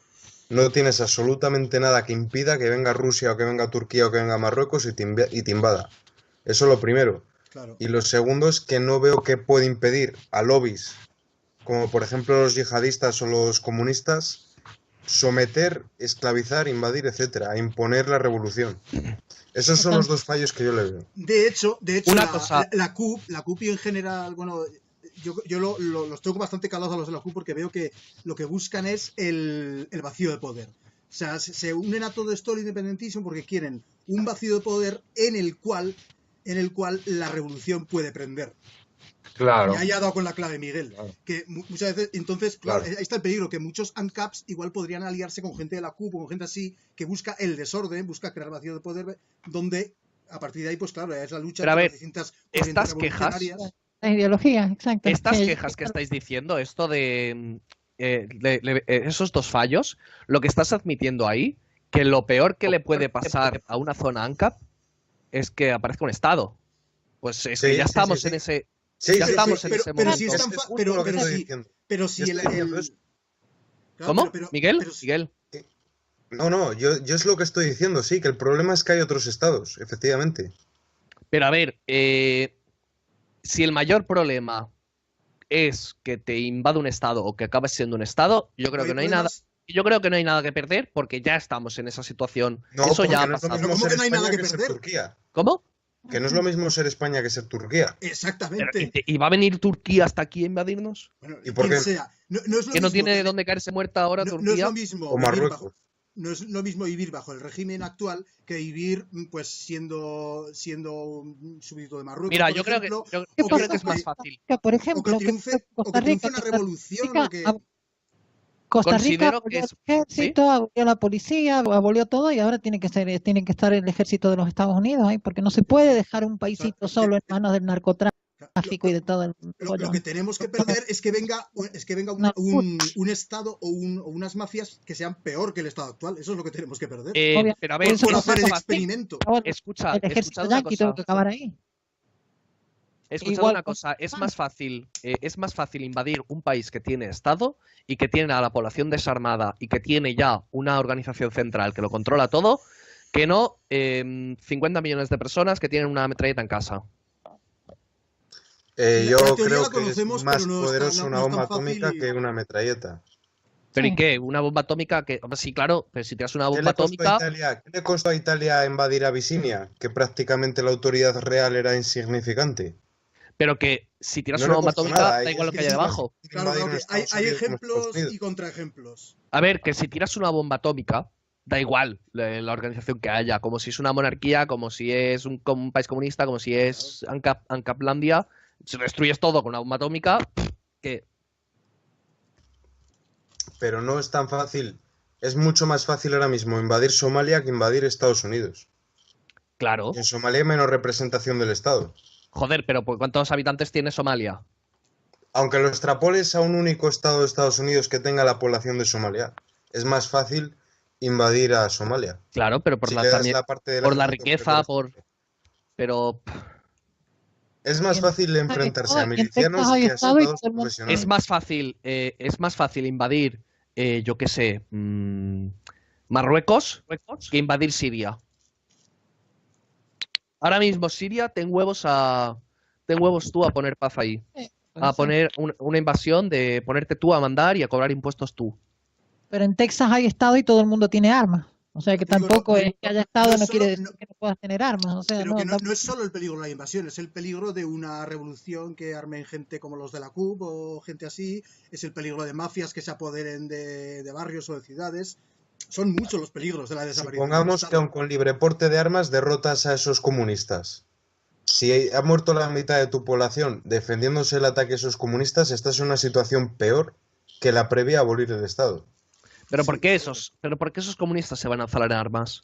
no tienes absolutamente nada que impida que venga Rusia o que venga Turquía o que venga Marruecos y te invada. Eso es lo primero. Claro. Y lo segundo es que no veo qué puede impedir a lobbies, como por ejemplo los yihadistas o los comunistas, someter, esclavizar, invadir, etcétera, a imponer la revolución. Esos son los dos fallos que yo le veo. De hecho, Una cosa. La CUP y en general, bueno, yo los tengo bastante calados a los de la CUP porque veo que lo que buscan es el vacío de poder. O sea, se unen a todo esto el independentismo porque quieren un vacío de poder en el cual la revolución puede prender. Claro. Ya haya dado con la clave Miguel. Claro. Que muchas veces, entonces, claro, ahí está el peligro, que muchos ANCAPs igual podrían aliarse con gente de la CUP o con gente así, que busca el desorden, busca crear vacío de poder, donde a partir de ahí, pues claro, es la lucha entre las distintas estas quejas, la ideología, exacto. Estas quejas que estáis diciendo, esto de esos dos fallos, lo que estás admitiendo ahí, que lo peor que le puede pasar a una zona ANCAP es que aparezca un Estado. Pues es que ya estamos en ese... ya estamos en ese momento. Pero si ¿Cómo? ¿Miguel? Miguel. No, yo es lo que estoy diciendo, sí, que el problema es que hay otros estados, efectivamente. Pero a ver, si el mayor problema es que te invada un estado o que acabes siendo un estado, yo creo que no hay nada. Yo creo que no hay nada que perder porque ya estamos en esa situación. No, eso ya ha no pasado. ¿Cómo que no hay nada que perder? ¿Cómo? Que no es lo mismo ser España que ser Turquía. Exactamente. ¿Y va a venir Turquía hasta aquí a invadirnos? Bueno, ¿y por qué? Sea. No es lo ¿Que mismo, no tiene dónde caerse muerta ahora Turquía? No es lo mismo. O Marruecos. no es lo mismo vivir bajo el régimen actual que vivir pues siendo un súbdito de Marruecos, Mira, por yo creo que, ejemplo, yo o creo que que, es más fácil. Por o ejemplo, que triunfe una revolución. O que... Costa Rica Considero que abolió es... el ¿Sí? ejército, abolió la policía, abolió todo y ahora tiene que estar el ejército de los Estados Unidos ahí, porque no se puede dejar un paísito solo en manos del narcotráfico y de todo el Lo que tenemos que perder es que venga un Estado o unas mafias que sean peor que el Estado actual. Eso es lo que tenemos que perder. Pero a ver, por es hacer el más fácil. experimento. Escucha, el ejército escuchad una yanqui tuvo cosa. que acabar ahí. Escuchad Igual una con- cosa, es más fácil invadir un país que tiene Estado y que tiene a la población desarmada y que tiene ya una organización central que lo controla todo, que no 50 millones de personas que tienen una metralleta en casa. Yo La teoría creo la que es conocemos, más pero no poderosa una es tan bomba fácil atómica y- que una metralleta. ¿Pero Sí. y qué? ¿Una bomba atómica? Que, hombre, sí, claro, pero si tiras una ¿Qué bomba le costó atómica... ¿Qué le costó a Italia invadir Abisinia? Que prácticamente la autoridad real era insignificante. Pero que si tiras No una le bomba costó atómica, nada, da es igual lo que que haya es más debajo. fácil Claro, invadir claro, un que Estados hay Unidos como Estados ejemplos Unidos. y contraejemplos. A ver, que si tiras una bomba atómica, da igual la organización que haya, como si es una monarquía, como si es un país comunista, como si es Ancaplandia, si destruyes todo con una bomba atómica, que... Pero no es tan fácil. Es mucho más fácil ahora mismo invadir Somalia que invadir Estados Unidos. Claro. En Somalia hay menos representación del Estado. Joder, pero ¿cuántos habitantes tiene Somalia? Aunque lo extrapoles a un único Estado de Estados Unidos que tenga la población de Somalia, es más fácil invadir a Somalia. Claro, pero por Si la, le das también, la parte del por la ejército que riqueza, corresponde. pero Es más fácil enfrentarse a milicianos hay que a Estado y soldados todo el mundo- profesionales. es más fácil invadir, yo qué sé, Marruecos que invadir Siria. Ahora mismo Siria, ten huevos tú a poner paz ahí. A poner una invasión de ponerte tú a mandar y a cobrar impuestos tú. Pero en Texas hay Estado y todo el mundo tiene armas. O sea que Digo, tampoco no- es que haya Estado, no no solo- quiere decir no- que no puedas tener armas. O sea, Pero que no tampoco- es solo el peligro de la invasión, es el peligro de una revolución que armen gente como los de la CUP o gente así, es el peligro de mafias que se apoderen de barrios o de ciudades. Son muchos los peligros de la desaparición. Supongamos que aun con libre porte de armas derrotas a esos comunistas. Si ha muerto la mitad de tu población defendiéndose el ataque a esos comunistas, estás en una situación peor que la previa a abolir el Estado. ¿Pero Sí, por qué esos comunistas se van a alzar en armas?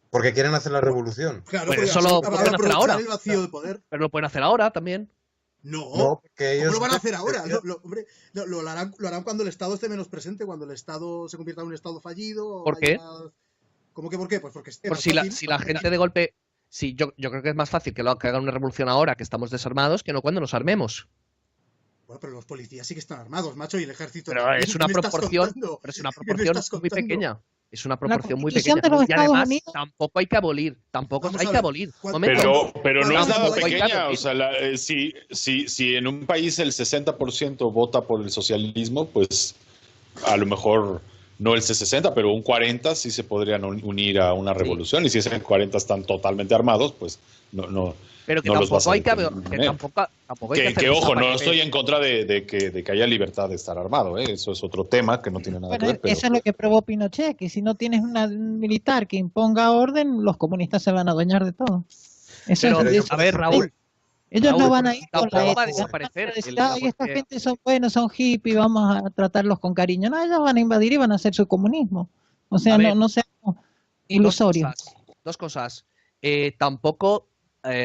Porque quieren hacer la revolución. Claro, Pues porque eso lo pueden hacer aprovechar ahora. el vacío de poder. Pero lo pueden hacer ahora también. No, No, porque ¿cómo ellos lo van a hacer ahora? Hombre, lo harán cuando el Estado esté menos presente, cuando el Estado se convierta en un Estado fallido. o ¿Por qué? ¿Cómo que por qué? Pues porque Por si la gente de golpe... Sí, yo creo que es más fácil que hagan una revolución ahora que estamos desarmados que no cuando nos armemos. Bueno, pero los policías sí que están armados, macho, y el ejército Pero también. es una ¿Qué me estás proporción, contando? pero es una ¿Qué me proporción estás muy contando? pequeña. Es una proporción muy Constitución pequeña. de los Y además, Estados Unidos- tampoco hay que abolir. Tampoco Vamos hay a que ver, abolir. ¿cuándo- Momento. Pero no es Tampoco nada hay que pequeña. abolir. O sea, si en un país el 60% vota por el socialismo, pues a lo mejor no el 60, pero un 40 sí se podrían unir a una revolución. Y si esos 40 están totalmente armados, pues no. Pero que no los vas tampoco a hay que detener. tampoco hay que hacer Que ojo, no desaparecer. estoy en contra de que haya libertad de estar armado, ¿eh? Eso es otro tema que no tiene nada Bueno, que ver. Pero eso es lo que probó Pinochet, que si no tienes un militar que imponga orden, los comunistas se van a adueñar de todo. Eso Pero, es- a ver, Raúl, ellos Raúl, no van a ir con tampoco la va a ética. desaparecer No van a decir, el- la "Ay, esta porque- gente son buenos, son hippies, vamos a tratarlos con cariño". No, ellos van a invadir y van a hacer su comunismo. O sea, A ver, no seamos ilusorios. Dos cosas.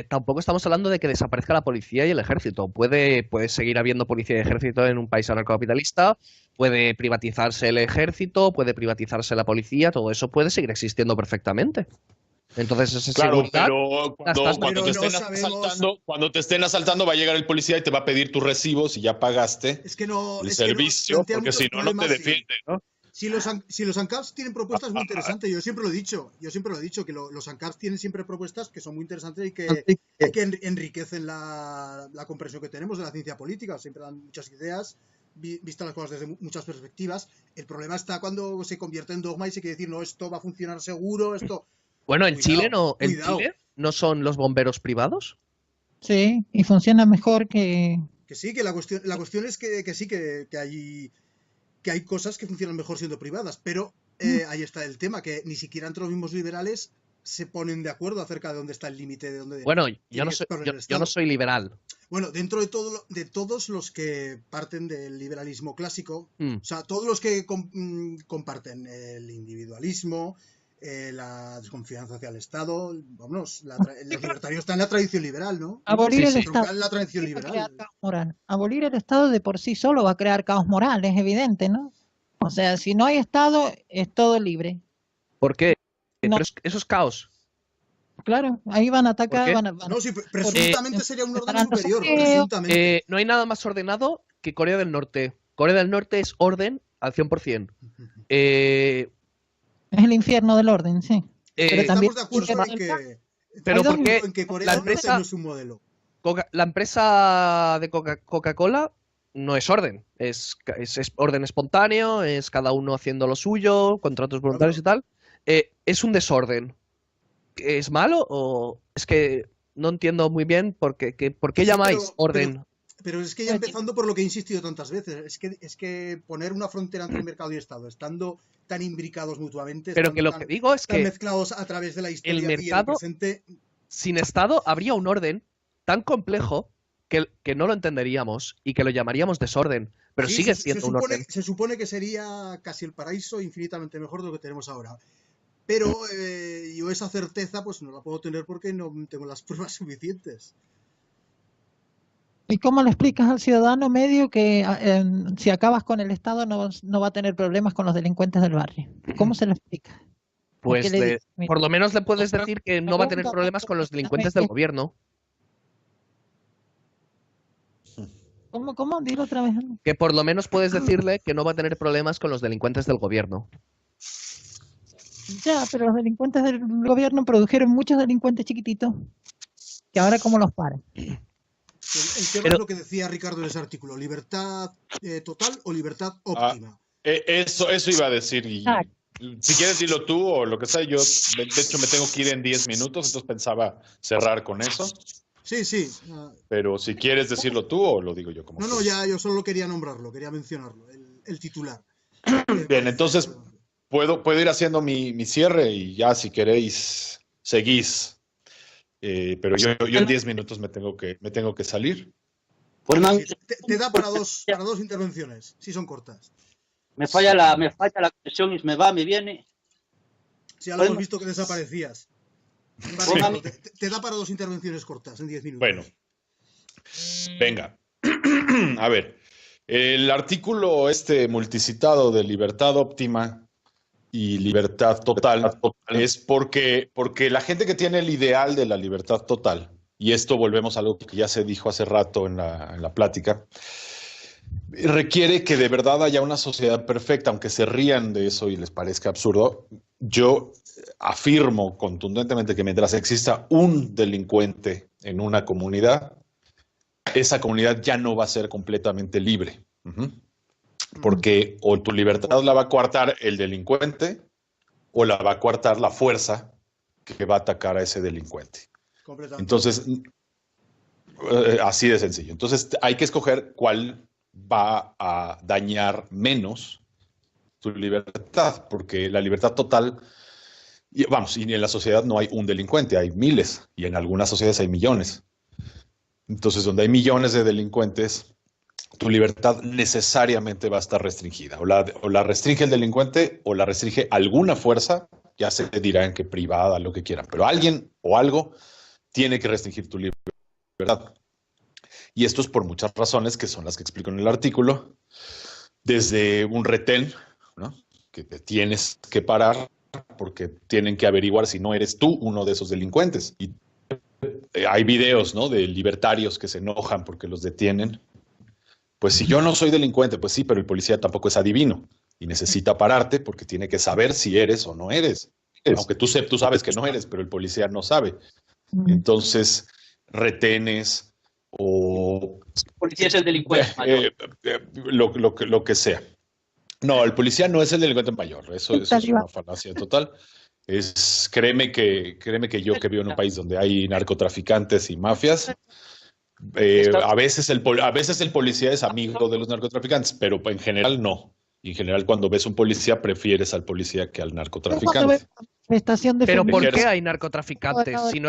Tampoco estamos hablando de que desaparezca la policía y el ejército. Puede seguir habiendo policía y ejército en un país anarcocapitalista, puede privatizarse el ejército, puede privatizarse la policía, todo eso puede seguir existiendo perfectamente. Entonces, esa claro, seguridad... pero estás- cuando te estén asaltando va a llegar el policía y te va a pedir tus recibos y ya pagaste Es que no. el es que no, servicio, plantea porque muchos si no, no te problemas, sí. defiende, ¿no? Si los ANCAPs tienen propuestas muy interesantes, yo siempre lo he dicho, que los ANCAPs tienen siempre propuestas que son muy interesantes y que enriquecen la comprensión que tenemos de la ciencia política, siempre dan muchas ideas, vistas las cosas desde muchas perspectivas. El problema está cuando se convierte en dogma y se quiere decir, no, esto va a funcionar seguro, esto... Bueno, en Cuidado, Chile no son los bomberos privados. Sí, y funciona mejor que... Que sí, que la cuestión es que sí, que hay cosas que funcionan mejor siendo privadas, pero ahí está el tema, que ni siquiera entre los mismos liberales se ponen de acuerdo acerca de dónde está el límite de dónde Bueno, tiene que poner el yo no Estado. soy liberal. Bueno, dentro de todos los que parten del liberalismo clásico, Mm. o sea, todos los que comparten el individualismo, la desconfianza hacia el Estado, vámonos, los libertarios están en la tradición liberal, ¿no? Abolir Sí, el sí. Estado En la tradición va a liberal. crear caos moral. Abolir el Estado de por sí solo va a crear caos moral, es evidente, ¿no? O sea, si no hay Estado, es todo libre. ¿Por qué? No. Pero eso es caos. Claro, ahí van a atacar, ¿Por qué? van a- No, sí, presuntamente sería un orden preparando superior, saqueo. presuntamente. No hay nada más ordenado que Corea del Norte. Corea del Norte es orden al 100%. es el infierno del orden, sí. Pero también Estamos de acuerdo pero Hay dos- ¿por qué en que Corea la del Norte empresa- no es un modelo. La empresa de Coca-Cola no es orden? Es orden espontáneo, es cada uno haciendo lo suyo, contratos voluntarios y tal. Es un desorden. ¿Es malo o es que no entiendo muy bien por qué Sí, llamáis pero- orden? Pero es que ya empezando por lo que he insistido tantas veces, es que poner una frontera entre mercado y Estado, estando tan imbricados mutuamente, Pero estando que lo tan, que digo es tan que mezclados a través de la historia y el mercado- presente, sin Estado habría un orden tan complejo que no lo entenderíamos y que lo llamaríamos desorden, pero sí, sigue se siendo un supone, orden. se supone que sería casi el paraíso, infinitamente mejor de lo que tenemos ahora. Pero yo esa certeza pues no la puedo tener porque no tengo las pruebas suficientes. ¿Y cómo le explicas al ciudadano medio que si acabas con el Estado no va a tener problemas con los delincuentes del barrio? ¿Cómo se lo explica? Pues ¿Qué le dices? Mira, por lo menos le puedes decir que no va a tener problemas con los delincuentes del gobierno. ¿Cómo? Dilo otra vez. Que por lo menos puedes decirle que no va a tener problemas con los delincuentes del gobierno. Ya, pero los delincuentes del gobierno produjeron muchos delincuentes chiquititos que ahora cómo los paran. El tema Pero- es lo que decía Ricardo en ese artículo, libertad total o libertad óptima. Eso iba a decir. Y Ah. si quieres decirlo tú o lo que sea, yo de hecho me tengo que ir en 10 minutos, entonces pensaba cerrar con eso. Sí. Pero si quieres decirlo tú o lo digo yo como No, quieras. ya yo solo quería nombrarlo, quería mencionarlo, el titular. Bien, entonces puedo ir haciendo mi cierre y ya si queréis seguís. Pero yo en 10 minutos me tengo que salir. Pues Te da para dos intervenciones, si son cortas. me falla la conexión y me va, me viene. Si ya lo hemos Bueno. visto que desaparecías. Vale, Bueno. bueno, te da para dos intervenciones cortas en 10 minutos. Bueno, venga. A ver, el artículo multicitado de libertad óptima y libertad total es porque la gente que tiene el ideal de la libertad total, y esto volvemos a algo que ya se dijo hace rato en la plática, requiere que de verdad haya una sociedad perfecta, aunque se rían de eso y les parezca absurdo. Yo afirmo contundentemente que mientras exista un delincuente en una comunidad, esa comunidad ya no va a ser completamente libre. Porque o tu libertad la va a coartar el delincuente o la va a coartar la fuerza que va a atacar a ese delincuente. Completamente. Entonces, así de sencillo. Entonces, hay que escoger cuál va a dañar menos tu libertad, porque la libertad total, y en la sociedad no hay un delincuente, hay miles, y en algunas sociedades hay millones. Entonces, donde hay millones de delincuentes, tu libertad necesariamente va a estar restringida. O la restringe el delincuente o la restringe alguna fuerza, ya se dirán que privada, lo que quieran, pero alguien o algo tiene que restringir tu libertad. Y esto es por muchas razones que son las que explico en el artículo, desde un retén, ¿no?, que te tienes que parar porque tienen que averiguar si no eres tú uno de esos delincuentes. Y hay videos, ¿no?, de libertarios que se enojan porque los detienen. Pues si yo no soy delincuente, pues sí, pero el policía tampoco es adivino y necesita pararte porque tiene que saber si eres o no eres. Aunque tú sabes que no eres, pero el policía no sabe. Entonces, retenes o El policía es el delincuente mayor. lo que sea. No, el policía no es el delincuente mayor. Eso es una falacia total. Créeme que yo que vivo en un país donde hay narcotraficantes y mafias, a veces el policía es amigo de los narcotraficantes, pero en general no. Y en general, cuando ves un policía, prefieres al policía que al Cuando narcotraficante. ves manifestación de Pero ¿por qué Ejerce. hay narcotraficantes? Si no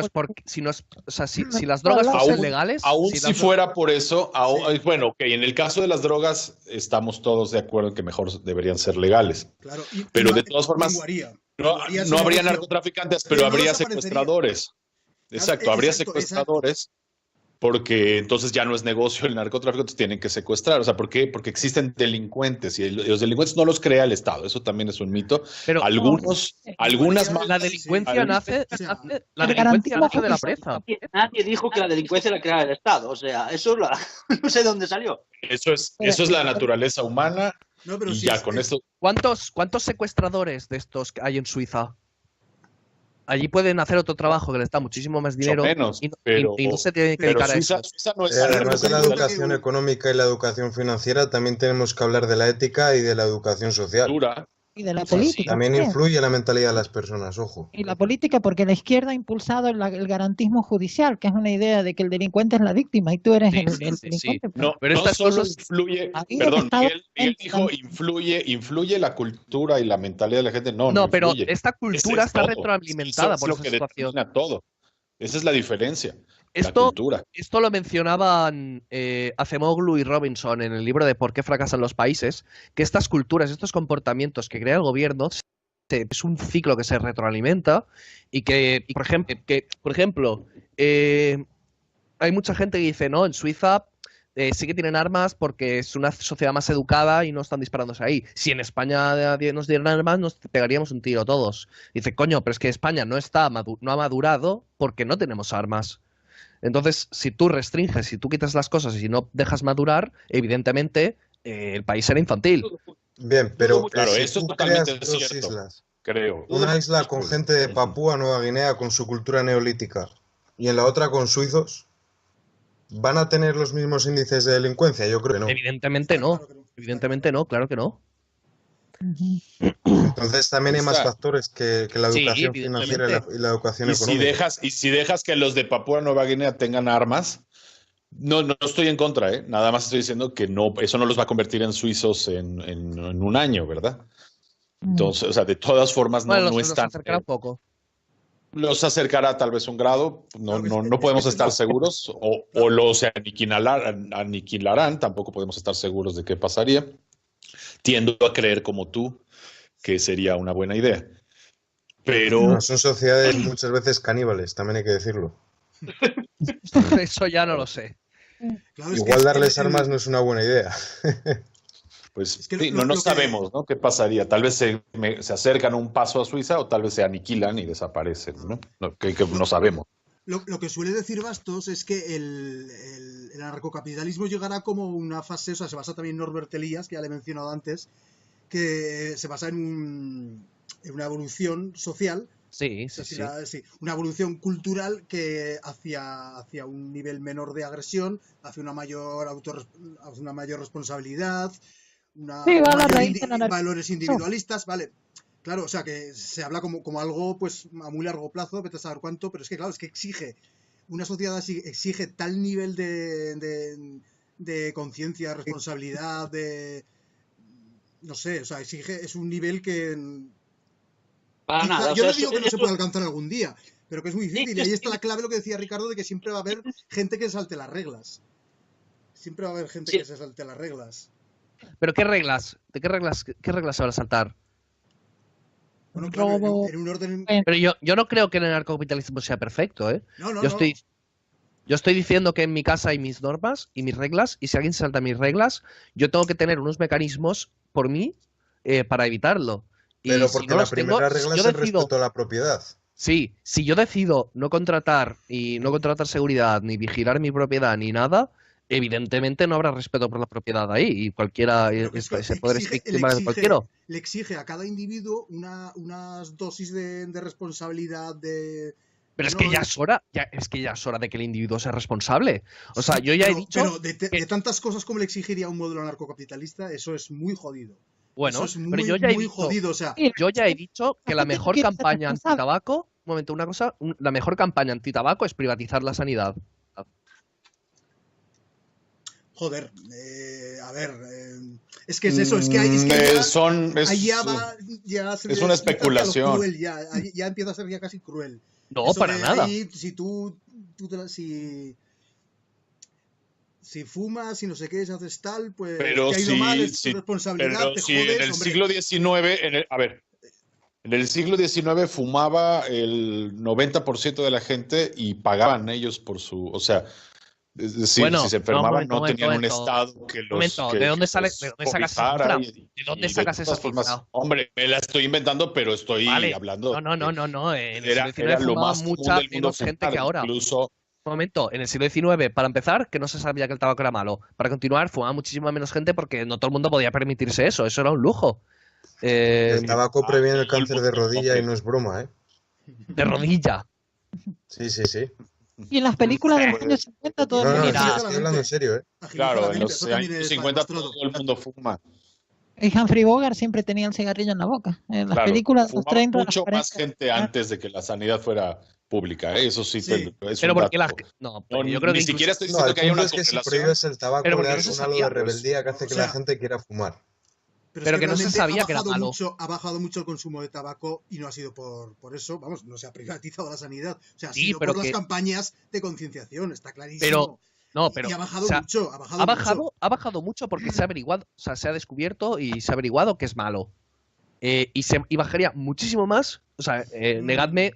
es o sea, si las No, drogas no, fuesen Aún, legales, aún si si las fuera por eso, Sí. bueno, ok, en el caso de las drogas estamos todos de acuerdo en que mejor deberían ser legales. Claro, Pero de todas formas, menguaría. no, Menguaría ese no habría negocio, narcotraficantes, pero pero no habría desaparecería. secuestradores. Claro, Exacto, habría exacto. secuestradores porque entonces ya no es negocio el narcotráfico, entonces tienen que secuestrar. O sea, ¿por qué? Porque existen delincuentes y los delincuentes no los crea el Estado. Eso también es un mito. Pero Algunas la delincuencia Sí. nace, O sea, la el delincuencia garantismo nace de la judicial. presa. Nadie dijo que la delincuencia la creara el Estado. O sea, eso no sé de dónde salió. Eso es la naturaleza humana No, pero y sí ya es, con esto. ¿Cuántos secuestradores de estos hay en Suiza? Allí pueden hacer otro trabajo que les da muchísimo más Mucho dinero menos, y pero, no se tienen que pero dedicar a Suiza, eso. Suiza no es Pero Además de la ten en cuenta educación que- económica y la educación financiera, también tenemos que hablar de la ética y de la educación social. dura. Y de la O sea, política. También también. influye la mentalidad de las personas, ojo. Y la política, porque la izquierda ha impulsado el garantismo judicial, que es una idea de que el delincuente es la víctima y tú eres Sí, el sí, delincuente. No, Pero no estas solo cosas- influye, Ahí el perdón, Estado Miguel dijo también. influye la cultura y la mentalidad de la gente. No, No, pero influye. esta cultura Es está todo. retroalimentada Eso por es esa lo que situación. determina todo. Esa es la diferencia. La Esto, cultura. esto lo mencionaban Acemoglu y Robinson en el libro de Por qué fracasan los países, que estas culturas, estos comportamientos que crea el gobierno es un ciclo que se retroalimenta y por ejemplo, hay mucha gente que dice, no, en Suiza sí que tienen armas porque es una sociedad más educada y no están disparándose ahí. Si en España nos dieran armas, nos pegaríamos un tiro todos. Dice, coño, pero es que España no ha madurado porque no tenemos armas. Entonces, si tú restringes, si tú quitas las cosas y si no dejas madurar, evidentemente el país será infantil. Bien, pero Claro, si eso es tú totalmente creas dos cierto. islas, Creo. una isla con gente de Papúa Nueva Guinea con su cultura neolítica y en la otra con suizos, ¿van a tener los mismos índices de delincuencia? Yo creo que no. Evidentemente no. Claro que no. Evidentemente no, claro que no. Entonces también hay más Está. factores que la Sí, educación financiera y la educación Y si económica. dejas que los de Papúa Nueva Guinea tengan armas, no estoy en contra, ¿eh? Nada más estoy diciendo que no, eso no los va a convertir en suizos en un año, ¿verdad? Entonces, o sea, de todas formas Bueno, no los están. acercará un poco. Los acercará tal vez un grado, no podemos estar seguros, o los aniquilarán, tampoco podemos estar seguros de qué pasaría. Tiendo a creer como tú que sería una buena idea. Pero No, son sociedades muchas veces caníbales, también hay que decirlo. Eso ya no lo sé. Claro, es que Igual darles armas no es una buena idea. pues Es que sí, lo no que- sabemos, ¿no? ¿Qué pasaría? Tal vez se acercan un paso a Suiza o tal vez se aniquilan y desaparecen, ¿no? Que no sabemos. Lo que suele decir Bastos es que el anarcocapitalismo llegará como una fase, o sea, se basa también en Norbert Elias, que ya le he mencionado antes, que se basa en una evolución social, Sí, o sea, sí, sí. sí, una evolución cultural que hacia un nivel menor de agresión, hacia una mayor responsabilidad, Sí, va a la mayor raíz del anarquismo. valores individualistas, ¿vale? Claro, o sea, que se habla como algo pues a muy largo plazo, vete a saber cuánto, pero es que claro, es que una sociedad así exige tal nivel de conciencia, responsabilidad, no sé, o sea, es un nivel que Para nada. yo o no sea, digo que no se eso- pueda alcanzar algún día, pero que es muy difícil. Y ahí es- está la clave, lo que decía Ricardo, de que siempre va a haber gente que salte las reglas. Siempre va a haber gente Sí. que se salte las reglas. Pero ¿qué reglas? ¿De qué reglas se van a saltar? Bueno, claro, Robo. en un orden... Pero yo no creo que el anarcocapitalismo sea perfecto, ¿eh? No, no, Yo no. estoy diciendo que en mi casa hay mis normas y mis reglas, y si alguien se salta mis reglas, yo tengo que tener unos mecanismos por mí para evitarlo. Y Pero si porque no la los tengo, primera si regla yo es el decido, respeto a la propiedad. sí, si yo decido no contratar seguridad, ni vigilar mi propiedad, ni nada, evidentemente no habrá respeto por la propiedad ahí, y cualquiera Pero que se podrá exige- víctima de cualquiera. le exige a cada individuo unas dosis de responsabilidad, Pero es no, que ya es hora, de que el individuo sea responsable. O sea, yo ya he dicho Pero de que- tantas cosas como le exigiría un modelo anarcocapitalista, eso es muy jodido. bueno, Eso es pero muy, yo ya he muy dicho, jodido. O sea, yo ya he dicho que la gente mejor quiere ser campaña responsable. antitabaco, un momento, una cosa, la mejor campaña antitabaco es privatizar la sanidad. Joder, a ver, es que es eso, es que hay, ahí ya es una especulación. Cruel, ya empieza a ser ya casi cruel. No, Eso para nada. Ahí, si fumas, si no sé qué, si haces tal, pues pero te ha ido mal, es tu responsabilidad, pero te si jodes, en el hombre. siglo XIX, en el siglo XIX fumaba el 90% de la gente y pagaban ellos por su, o sea, es decir, Bueno, si se enfermaban no, no tenían un momento. estado que los ¿De dónde sacas esa cifra? ¿De dónde sacas esa cifra? Hombre, me la estoy inventando, pero estoy hablando. No. En el siglo XIX era lo fumaba más común mucha del mundo menos gente que ahora. Incluso Un momento, en el siglo XIX, para empezar, que no se sabía que el tabaco era malo. Para continuar, fumaba muchísima menos gente porque no todo el mundo podía permitirse eso. Eso era un lujo. El tabaco previene el cáncer de rodilla y no es broma, ¿eh? De rodilla. Sí. Y en las películas de los años 50 todo el mundo... estoy hablando en serio, ¿eh? Claro, en los años 50 todo el mundo fuma. Y Humphrey Bogart siempre tenía el cigarrillo en la boca. En las Claro, películas de los 30... mucho los 40, más gente antes de que la sanidad fuera pública, ¿eh? Eso sí, es pero un porque dato. yo creo ni que siquiera estoy diciendo que haya una es que si correlación. prohíbes el tabaco Pero le porque das no se un halo sabía, de rebeldía que hace que la gente quiera fumar. Pero que no se sabía que era malo. Ha bajado mucho el consumo de tabaco y no ha sido por eso, vamos, no se ha privatizado la sanidad. O sea, ha sido por las campañas de concienciación, está clarísimo. Pero y ha bajado mucho, ha bajado mucho porque se ha averiguado, o sea, se ha descubierto y se ha averiguado que es malo. Y bajaría muchísimo más. O sea, negadme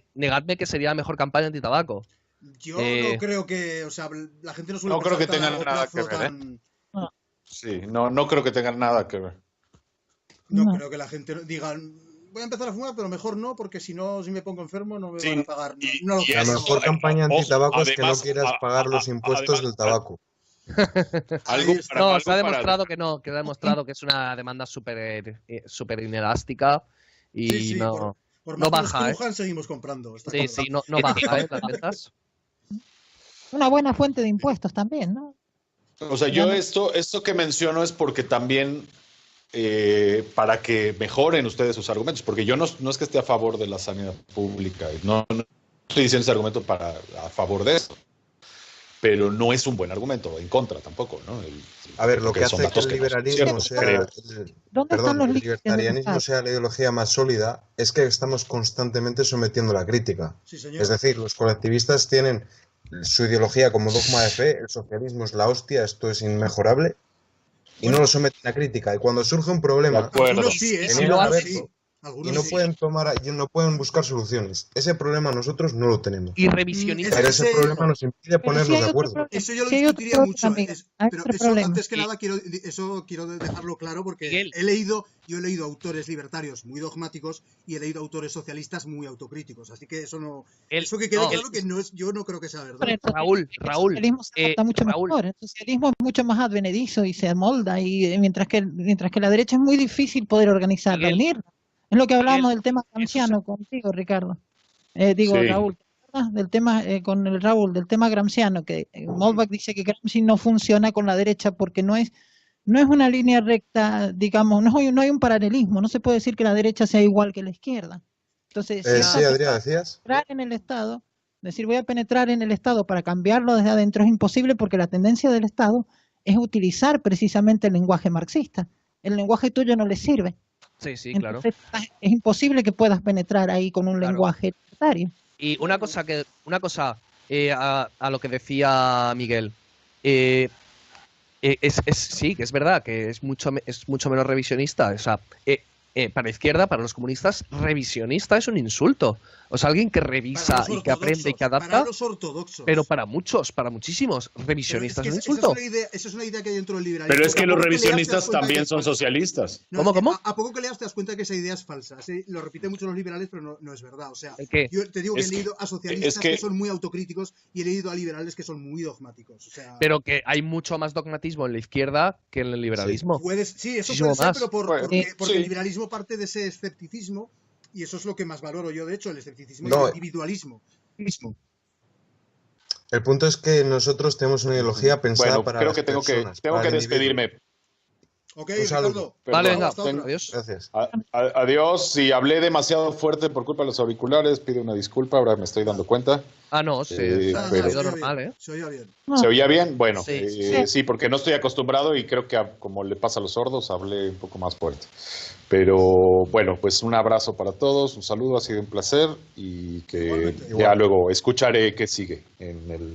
que sería la mejor campaña antitabaco. Yo no creo que, o sea, la gente no suele No creo que tengan nada que ver, Sí, no creo que tengan nada que ver. No creo que la gente diga, voy a empezar a fumar, pero mejor no, porque si no, si me pongo enfermo, no me van a pagar. La mejor campaña antitabaco es que no quieras pagar los impuestos del tabaco. Se ha demostrado que no, que ha demostrado que es una demanda súper inelástica y no baja. Seguimos comprando. No baja, las ventas. Una buena fuente de impuestos también, ¿no? O sea, yo esto que menciono es porque también para que mejoren ustedes sus argumentos, porque yo no es que esté a favor de la sanidad pública, no estoy diciendo ese argumento a favor de eso, pero no es un buen argumento, en contra tampoco, ¿no? A ver, lo que hace que el liberalismo el libertarianismo sea la ideología más sólida es que estamos constantemente sometiendo la crítica. Sí, señor. Es decir, los colectivistas tienen su ideología como dogma de fe, el socialismo es la hostia, esto es inmejorable, y no lo someten a crítica. Y cuando surge un problema, y no pueden buscar soluciones. Ese problema nosotros no lo tenemos. Y revisionistas. Pero ese problema nos impide ponernos de acuerdo. Eso yo lo discutiría mucho. Pero eso, antes que nada, quiero dejarlo claro porque yo he leído autores libertarios muy dogmáticos y he leído autores socialistas muy autocríticos. Así que eso que quede claro que yo no creo que sea verdad. Raúl. El socialismo se adapta mucho mejor. El socialismo es mucho más advenedizo y se amolda, y mientras que la derecha es muy difícil poder organizarla, unirla. Es lo que hablábamos del tema gramsciano contigo, Ricardo. Raúl, ¿te acuerdas del tema con el Raúl, del tema gramsciano? Que Molbach dice que Gramsci no funciona con la derecha porque no es una línea recta, digamos, no hay un paralelismo. No se puede decir que la derecha sea igual que la izquierda. Entonces, Adrián, decías. En el Estado, decir voy a penetrar en el Estado para cambiarlo desde adentro es imposible porque la tendencia del Estado es utilizar precisamente el lenguaje marxista. El lenguaje tuyo no le sirve. Sí, entonces, claro. Es imposible que puedas penetrar ahí con un lenguaje libertario. Y una cosa a lo que decía Miguel, sí, que es verdad que es mucho menos revisionista. O sea, para la izquierda, para los comunistas, revisionista es un insulto. O sea, alguien que revisa y que aprende y que adapta. Para los ortodoxos. Pero para muchísimos, revisionista es un insulto. Esa es una idea que hay dentro del liberalismo. Pero es que los revisionistas también son socialistas. ¿Cómo? A poco que leas te das cuenta que esa idea es falsa. Lo repiten mucho los liberales, pero no es verdad. O sea, ¿qué? Yo te digo que he leído a socialistas que son muy autocríticos y he leído a liberales que son muy dogmáticos. O sea, pero que hay mucho más dogmatismo en la izquierda que en el liberalismo. Sí, eso puede ser, pero porque el liberalismo parte de ese escepticismo. Y eso es lo que más valoro yo, de hecho, el escepticismo y el individualismo. El punto es que nosotros tenemos una ideología pensada para creo que tengo que despedirme. Ok, Un saludo. Ricardo. Vale, Perdón, venga, Hasta otra. adiós. Gracias. Adiós. Si hablé demasiado fuerte por culpa de los auriculares, pido una disculpa. Ahora me estoy dando cuenta. Ah, no, sí, Nada, ha pero- nada, ido se oía normal, bien. ¿eh? Se oía bien. ¿Se oía bien? Bueno, Sí. sí, porque no estoy acostumbrado y creo que como le pasa a los sordos, hablé un poco más fuerte. Pero bueno, pues un abrazo para todos, un saludo, ha sido un placer y que Igualmente. ya luego escucharé qué sigue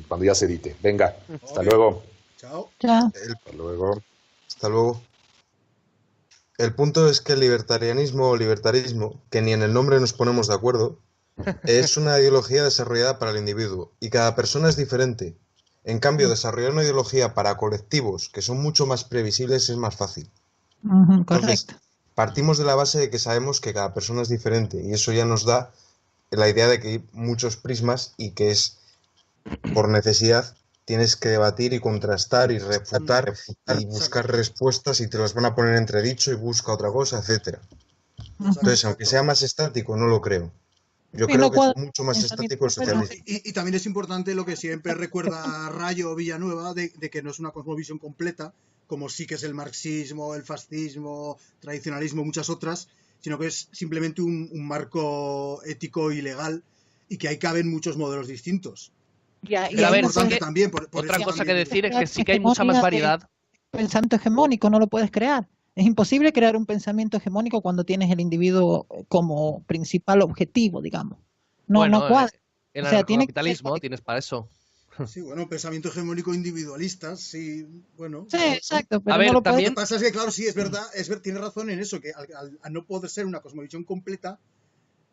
cuando ya se edite. Venga, hasta Ok. luego. Chao. Ya. Hasta luego. Hasta luego. El punto es que el libertarianismo o libertarismo, que ni en el nombre nos ponemos de acuerdo, es una ideología desarrollada para el individuo y cada persona es diferente. En cambio, desarrollar una ideología para colectivos que son mucho más previsibles es más fácil. Ujú, Entonces, correcto. partimos de la base de que sabemos que cada persona es diferente y eso ya nos da la idea de que hay muchos prismas y que es por necesidad tienes que debatir y contrastar y refutar y buscar respuestas y te las van a poner en entredicho y busca otra cosa, etcétera. Entonces, aunque sea más estático, no lo creo. Yo Sí, creo no que es cuadra mucho más pensamiento, estático el pero- socialismo. Y también es importante lo que siempre recuerda Rayo Villanueva, de que no es una cosmovisión completa, como sí que es el marxismo, el fascismo, tradicionalismo, muchas otras, sino que es simplemente un marco ético y legal y que ahí caben muchos modelos distintos. Y a- y Pero a ahí ver, no sí Importante puedes que también, por otra eso cosa que también. decir es que crear sí que hay mucha más hegemonía de variedad. pensamiento hegemónico, no lo puedes crear. Es imposible crear un pensamiento hegemónico cuando tienes el individuo como principal objetivo, digamos. No Bueno, cuadra. el O sea, tiene que ser anarcocapitalismo tienes para eso. Sí, bueno, pensamiento hegemónico individualista, sí, bueno. Sí, exacto, pero A ver, no lo Lo que también, pasa es que, claro, sí, es verdad, tiene razón en eso, que al no poder ser una cosmovisión completa,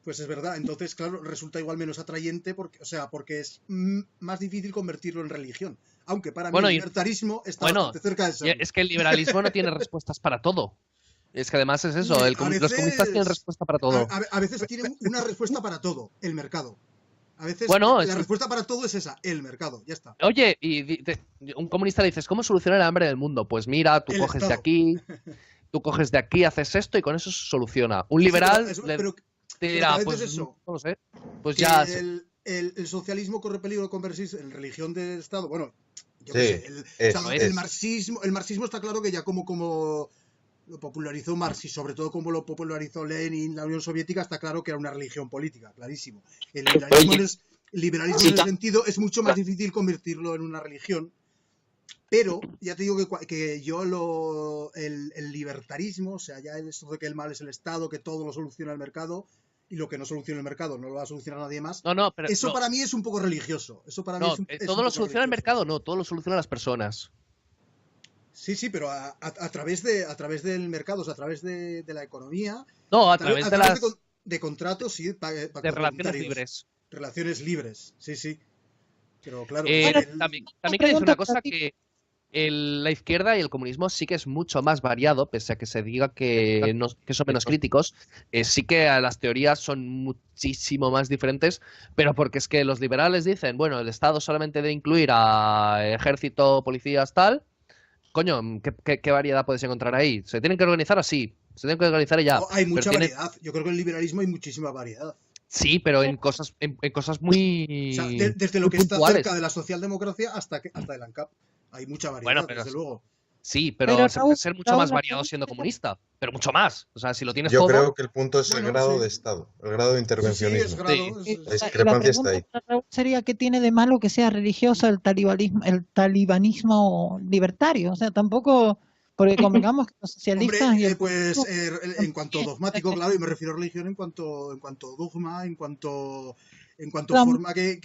pues es verdad. Entonces, claro, resulta igual menos atrayente porque es más difícil convertirlo en religión. Aunque para mí Bueno, el y- libertarismo está bueno, bastante cerca de serlo. es que el liberalismo no tiene respuestas para todo. Es que además es eso, Hombre, los comunistas tienen respuesta para todo. a veces tienen una respuesta para todo, el mercado. A veces Bueno, la respuesta para todo es esa, el mercado, ya está. Oye, un comunista le dices, ¿cómo solucionar el hambre del mundo? Pues mira, tú El coges de Estado. aquí, haces esto y con eso se soluciona. Un Sí, liberal pero te que dirá, a veces pues eso, no lo sé, pues que ya. el socialismo corre peligro de convertirse en religión del Estado. Bueno, yo Sí, qué sé, es, o sea, es. el marxismo está claro que ya como lo popularizó Marx y sobre todo como lo popularizó Lenin, la Unión Soviética, está claro que era una religión política, clarísimo. El liberalismo en ese sentido es mucho más difícil convertirlo en una religión, pero ya te digo que yo el libertarismo, o sea, ya esto de que el mal es el Estado, que todo lo soluciona el mercado y lo que no soluciona el mercado no lo va a solucionar nadie más. No, pero Eso no, para mí es un poco religioso. Eso para mí no, es un todo lo poco soluciona el religioso. mercado, no, todo lo soluciona las personas. Sí, pero a través del mercado, o sea, a través de la economía, No, a a través de través las de contratos y de pactos relaciones voluntarios. libres. Relaciones libres, sí. Pero claro, También quiero decir una cosa, que la izquierda y el comunismo sí que es mucho más variado, pese a que se diga que son menos críticos. Sí que las teorías son muchísimo más diferentes, pero porque es que los liberales dicen, bueno, el Estado solamente debe incluir a ejército, policías, tal. Coño, ¿qué variedad puedes encontrar ahí? ¿Se tienen que organizar así? Se tienen que organizar y ya. hay mucha Pero variedad. Yo creo que en el liberalismo hay muchísima variedad. Sí, pero en cosas muy, O sea, desde lo muy que está puntuales. cerca de la socialdemocracia hasta el ANCAP. Hay mucha variedad, Bueno, pero desde luego. sí, pero Pero se puede Raúl, ser mucho Raúl, más la variado pregunta siendo sería- comunista, pero mucho más. O sea, si lo tienes Yo todo, creo que el punto es el Bueno, grado sí. de Estado, el grado de Sí, es intervencionismo. grado. Sí. La y la discrepancia está ahí. pregunta para Raúl sería ¿qué tiene de malo que sea religioso el talibanismo libertario? O sea, tampoco, porque convengamos que los Hombre, socialistas y el pues comunismo en cuanto también, dogmático, claro, y me refiero a religión en cuanto dogma, en cuanto La- forma que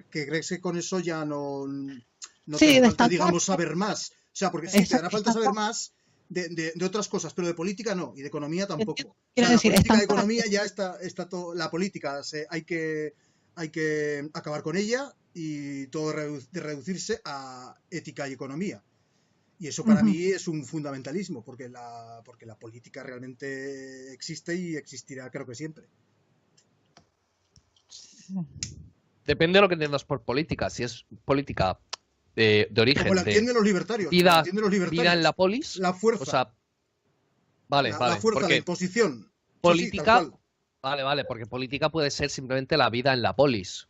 crees que con eso ya no Sí, te hace falta, destacar- digamos, saber más. O sea, porque sí, te hará falta saber Exacto. más de otras cosas, pero de política no, y de economía tampoco. Quiero O sea, decir, la política de estancarte. economía ya está todo, la política hay que acabar con ella y todo de reducirse a ética y economía. Y eso para Ujú. mí es un fundamentalismo, porque la política realmente existe y existirá, creo que siempre. depende de lo que entiendas por política. Si es política de origen, Como la de entienden los libertarios. como la vida, entienden los libertarios. vida en la polis, La fuerza. o sea, vale, la vale, fuerza, la porque imposición. Sí, sí, política, tal cual. vale, porque política puede ser simplemente la vida en la polis.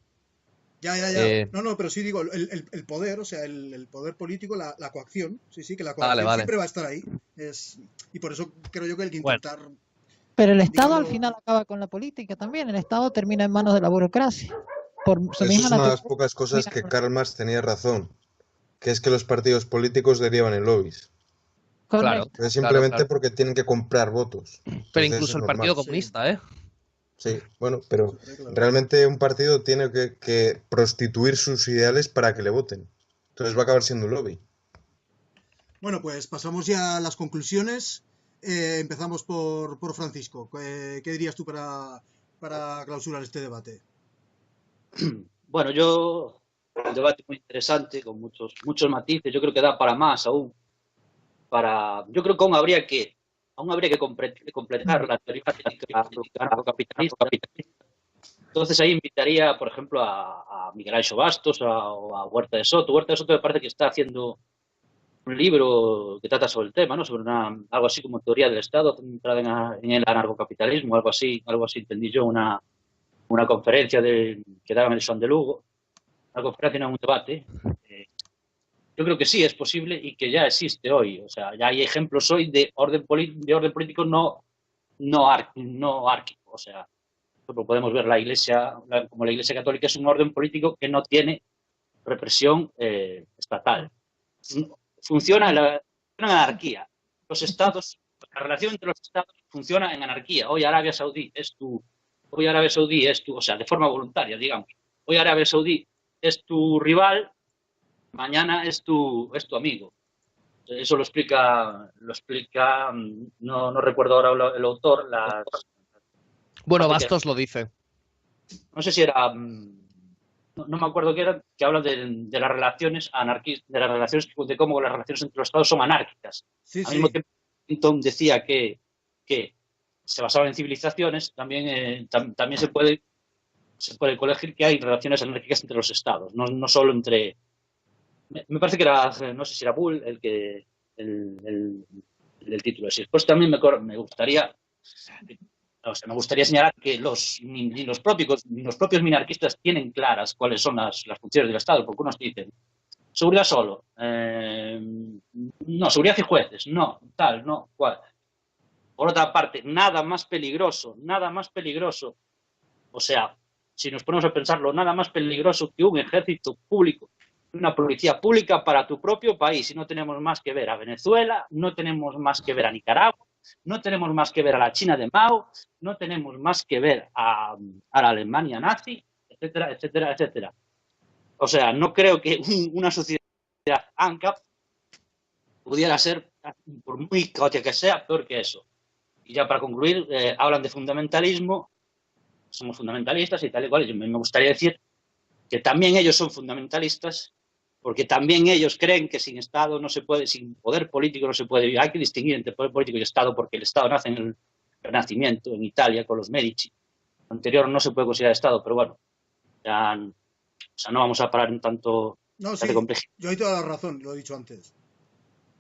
Eh, No, pero sí digo, el poder, o sea, el poder político, la coacción, sí, que la vale, coacción vale. siempre va a estar ahí. Y por eso creo yo que hay que Bueno, intentar, Pero el Estado al digamos, final acaba con la política también. El Estado termina en manos de la burocracia. Por su Eso misma es una de las naturaleza. pocas cosas termina que con- Karl Marx tenía razón, que es que los partidos políticos derivan en lobbies. claro, Correcto. Es claro, simplemente claro. porque tienen que comprar votos. Pero Entonces es incluso el Partido normal. sí, Comunista, ¿eh? Sí, bueno, pero claro. realmente un partido tiene que prostituir sus ideales para que le voten. Entonces va a acabar siendo un lobby. Bueno, pues pasamos ya a las conclusiones. Empezamos por Francisco. ¿Qué dirías tú para clausurar este debate? Bueno, un debate muy interesante, con muchos matices. Yo creo que da para más aún. Yo creo que aún habría que completar la teoría anarcocapitalista. Entonces ahí invitaría, por ejemplo, a Miguel Anxo Bastos o a Huerta de Soto. Huerta de Soto me parece que está haciendo un libro que trata sobre el tema, ¿no? Sobre algo así como teoría del Estado centrada en el anarcocapitalismo, algo así entendí yo, una conferencia que daba en el Son de Lugo, una conferencia, no un debate. Yo creo que sí es posible y que ya existe hoy. O sea, ya hay ejemplos hoy de orden político no árquico. O sea, podemos ver la Iglesia, como la Iglesia Católica es un orden político que no tiene represión estatal. Funciona en anarquía. Los estados, la relación entre los estados funciona en anarquía. Hoy Arabia Saudí es tu, o sea, de forma voluntaria, digamos. Hoy Arabia Saudí es tu rival, mañana es tu amigo. Eso lo explica, no recuerdo ahora el autor, Bueno, Bastos lo dice. no sé si era, no me acuerdo qué era, que habla de las relaciones de cómo las relaciones entre los estados son anárquicas. Sí, Al mismo sí. tiempo, Clinton decía que se basaba en civilizaciones, también se puede colegir que hay relaciones anárquicas entre los estados, no solo entre. Me parece que era, no sé si era Bull el título así. Después también me gustaría señalar que ni los propios minarquistas tienen claras cuáles son las funciones del Estado, porque unos dicen seguridad solo, no, seguridad y jueces, no, tal, no, cual. Por otra parte, nada más peligroso, o sea, si nos ponemos a pensarlo, nada más peligroso que un ejército público, una policía pública para tu propio país. Y no tenemos más que ver a Venezuela, no tenemos más que ver a Nicaragua, no tenemos más que ver a la China de Mao, no tenemos más que ver a la Alemania nazi, etcétera, etcétera, etcétera. O sea, no creo que una sociedad ANCAP pudiera ser, por muy caótica que sea, peor que eso. Y ya para concluir, hablan de fundamentalismo, somos fundamentalistas y tal y cual. Me gustaría decir que también ellos son fundamentalistas, porque también ellos creen que sin Estado no se puede, sin poder político no se puede vivir. Hay que distinguir entre poder político y Estado, porque el Estado nace en el Renacimiento, en Italia, con los Medici. Lo anterior no se puede considerar Estado, pero bueno, ya, o sea, no vamos a parar en tanto No, sí, complejidad. yo hay toda la razón, lo he dicho antes.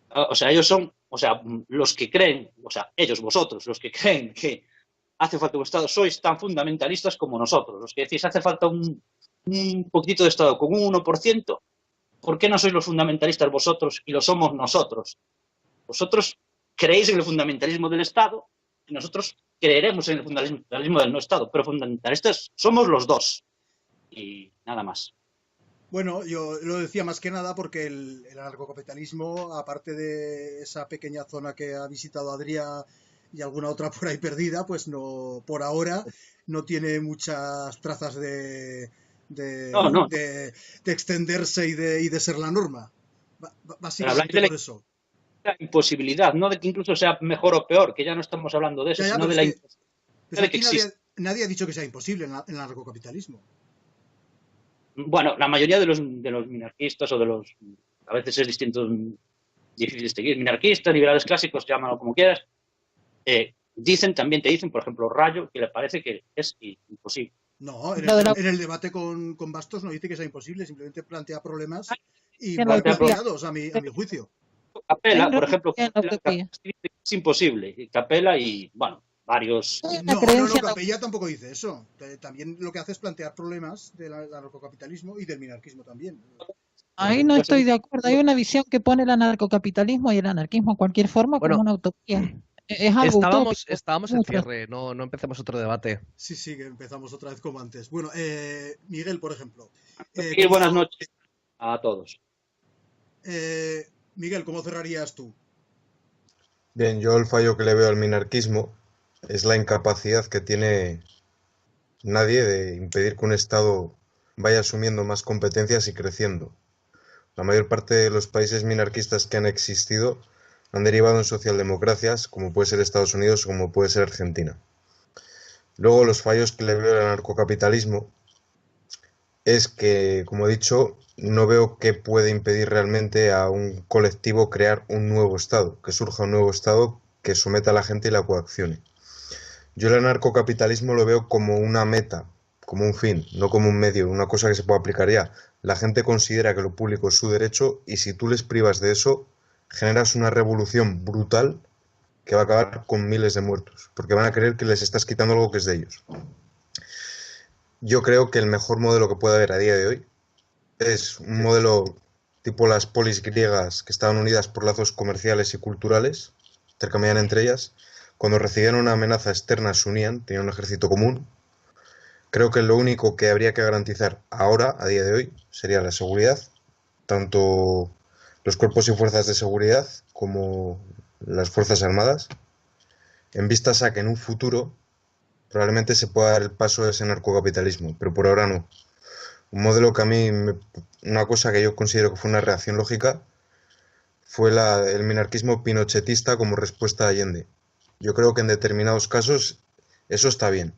O sea, ellos son, o sea, los que creen, o sea, ellos, vosotros, los que creen que hace falta un Estado, sois tan fundamentalistas como nosotros. Los que decís, hace falta un poquitito de Estado con un 1%, ¿por qué no sois los fundamentalistas vosotros y lo somos nosotros? Vosotros creéis en el fundamentalismo del Estado y nosotros creeremos en el fundamentalismo del no Estado, pero fundamentalistas somos los dos. Y nada más. Bueno, yo lo decía más que nada porque el anarcocapitalismo, aparte de esa pequeña zona que ha visitado Adrià y alguna otra por ahí perdida, pues no, por ahora no tiene muchas trazas de extenderse y de ser la norma. Básicamente por eso. La imposibilidad, no de que incluso sea mejor o peor, que ya no estamos hablando de eso, sino de la imposibilidad de que existe. Nadie ha dicho que sea imposible en el anarcocapitalismo. Bueno, la mayoría de los minarquistas o de los, a veces es distinto, difícil distinguir, minarquistas, liberales clásicos, llámalo como quieras, también te dicen, por ejemplo, Rayo, que le parece que es imposible. No, en el debate con Bastos no dice que sea imposible, simplemente plantea problemas y muy complicados a mi juicio. Capella, por ejemplo, es imposible. Capella y, bueno, varios... La creencia no. Capella tampoco dice eso. También lo que hace es plantear problemas del anarcocapitalismo y del minarquismo también. Ahí no estoy de acuerdo. Hay una visión que pone el anarcocapitalismo y el anarquismo en cualquier forma como una utopía. Es algo utópico. Estábamos en cierre, no empecemos otro debate. Sí, que empezamos otra vez como antes. Bueno, Miguel, por ejemplo. Buenas noches a todos. Miguel, ¿cómo cerrarías tú? Bien, yo el fallo que le veo al minarquismo es la incapacidad que tiene nadie de impedir que un Estado vaya asumiendo más competencias y creciendo. La mayor parte de los países minarquistas que han existido han derivado en socialdemocracias, como puede ser Estados Unidos o como puede ser Argentina. Luego, los fallos que le veo al anarcocapitalismo es que, como he dicho, no veo qué puede impedir realmente a un colectivo crear un nuevo Estado, que surja un nuevo Estado que someta a la gente y la coaccione. Yo el anarcocapitalismo lo veo como una meta, como un fin, no como un medio, una cosa que se puede aplicar ya. La gente considera que lo público es su derecho y si tú les privas de eso, generas una revolución brutal que va a acabar con miles de muertos, porque van a creer que les estás quitando algo que es de ellos. Yo creo que el mejor modelo que puede haber a día de hoy es un modelo tipo las polis griegas que estaban unidas por lazos comerciales y culturales, intercambiaban entre ellas. Cuando recibían una amenaza externa se unían, tenían un ejército común. Creo que lo único que habría que garantizar ahora, a día de hoy, sería la seguridad, tanto los cuerpos y fuerzas de seguridad como las fuerzas armadas, en vistas a que en un futuro probablemente se pueda dar el paso a ese narcocapitalismo, pero por ahora no. Un modelo que a mí, una cosa que yo considero que fue una reacción lógica, fue el minarquismo pinochetista como respuesta a Allende. Yo creo que en determinados casos eso está bien,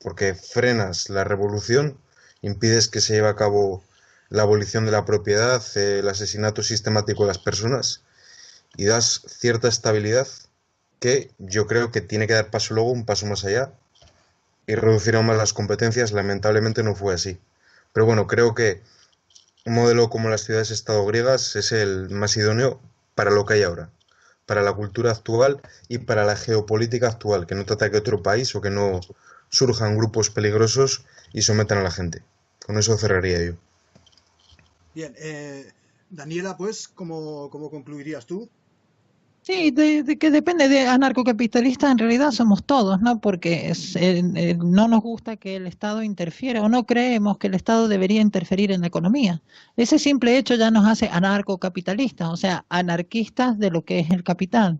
porque frenas la revolución, impides que se lleve a cabo la abolición de la propiedad, el asesinato sistemático de las personas y das cierta estabilidad que yo creo que tiene que dar paso luego, un paso más allá y reducir aún más las competencias. Lamentablemente no fue así. Pero bueno, creo que un modelo como las ciudades-estado griegas es el más idóneo para lo que hay ahora, para la cultura actual y para la geopolítica actual, que no te ataque otro país o que no surjan grupos peligrosos y sometan a la gente. Con eso cerraría yo. Bien, Daniela, pues, ¿cómo concluirías tú? Sí, de que depende de anarcocapitalistas, en realidad somos todos, ¿no? Porque no nos gusta que el Estado interfiera o no creemos que el Estado debería interferir en la economía. Ese simple hecho ya nos hace anarcocapitalistas, o sea, anarquistas de lo que es el capital.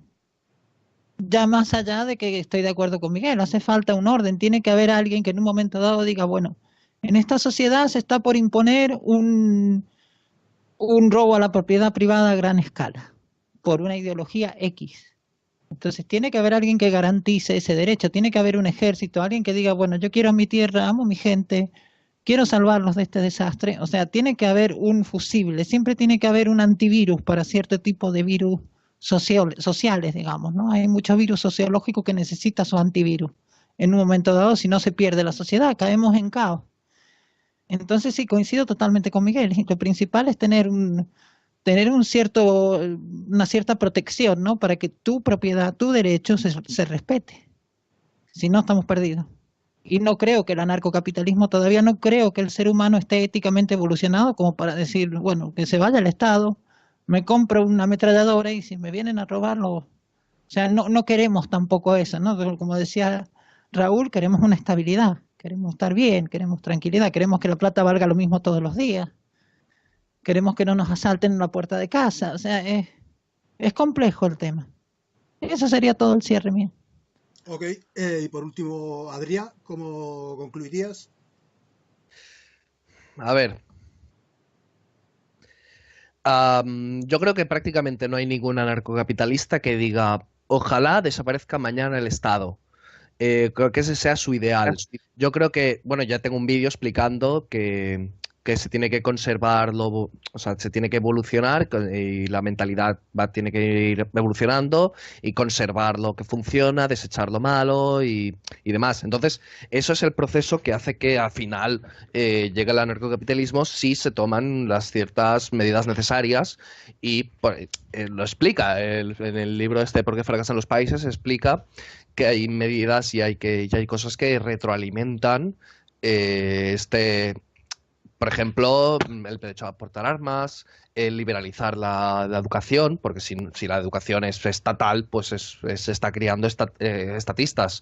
Ya más allá de que estoy de acuerdo con Miguel, hace falta un orden, tiene que haber alguien que en un momento dado diga, bueno, en esta sociedad se está por imponer un robo a la propiedad privada a gran escala por una ideología X. Entonces tiene que haber alguien que garantice ese derecho, tiene que haber un ejército, alguien que diga, bueno, yo quiero mi tierra, amo mi gente, quiero salvarlos de este desastre. O sea, tiene que haber un fusible, siempre tiene que haber un antivirus para cierto tipo de virus sociales, digamos, ¿no? Hay muchos virus sociológicos que necesitan su antivirus. En un momento dado, si no se pierde la sociedad, caemos en caos. Entonces sí, coincido totalmente con Miguel. Lo principal es tener una cierta protección, ¿no? Para que tu propiedad, tu derecho se respete. Si no, estamos perdidos. Y no creo que el anarcocapitalismo, todavía no creo que el ser humano esté éticamente evolucionado como para decir, bueno, que se vaya al Estado, me compro una ametralladora y si me vienen a robarlo. O sea, no queremos tampoco eso, ¿no? Como decía Raúl, queremos una estabilidad, queremos estar bien, queremos tranquilidad, queremos que la plata valga lo mismo todos los días. Queremos que no nos asalten en la puerta de casa. O sea, es complejo el tema. Eso sería todo el cierre mío. Ok, y por último, Adrián, ¿cómo concluirías? A ver. Yo creo que prácticamente no hay ningún anarcocapitalista que diga, ojalá desaparezca mañana el Estado. Creo que ese sea su ideal. Yo creo que, bueno, ya tengo un vídeo explicando que que se tiene que conservarlo, o sea, se tiene que evolucionar y la mentalidad tiene que ir evolucionando y conservar lo que funciona, desechar lo malo y demás. Entonces, eso es el proceso que hace que al final llegue el anarcocapitalismo si se toman las ciertas medidas necesarias y lo explica en el libro este ¿Por qué fracasan los países? Explica que hay medidas y hay cosas que retroalimentan por ejemplo, el derecho a portar armas, el liberalizar la educación, porque si la educación es estatal, pues se está criando estatistas.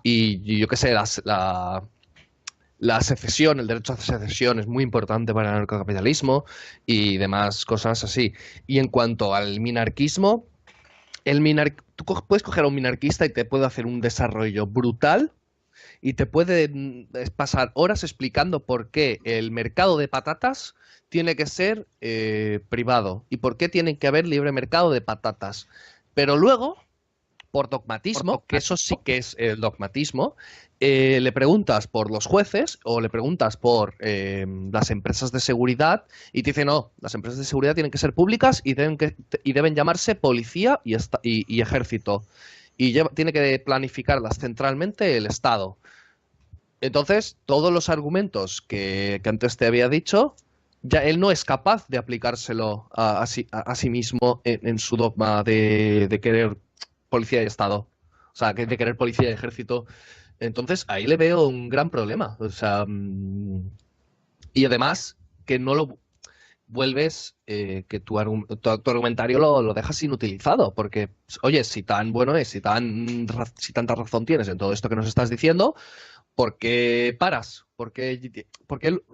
Y yo qué sé, la secesión, el derecho a secesión es muy importante para el anarcocapitalismo y demás cosas así. Y en cuanto al minarquismo, tú puedes coger a un minarquista y te puede hacer un desarrollo brutal y te puede pasar horas explicando por qué el mercado de patatas tiene que ser privado y por qué tiene que haber libre mercado de patatas. Pero luego, por dogmatismo, que eso sí que es el dogmatismo, le preguntas por los jueces o le preguntas por las empresas de seguridad y te dicen, no, las empresas de seguridad tienen que ser públicas y deben llamarse policía y ejército. Y tiene que planificarlas centralmente el Estado. Entonces, todos los argumentos que antes te había dicho, ya él no es capaz de aplicárselo a sí mismo en su dogma de querer policía y Estado. O sea, de querer policía y ejército. Entonces, ahí le veo un gran problema. O sea, y además, que no lo vuelves, que tu argumentario lo dejas inutilizado. Porque, oye, si tan bueno es, si tanta razón tienes en todo esto que nos estás diciendo, ¿por qué paras? Porque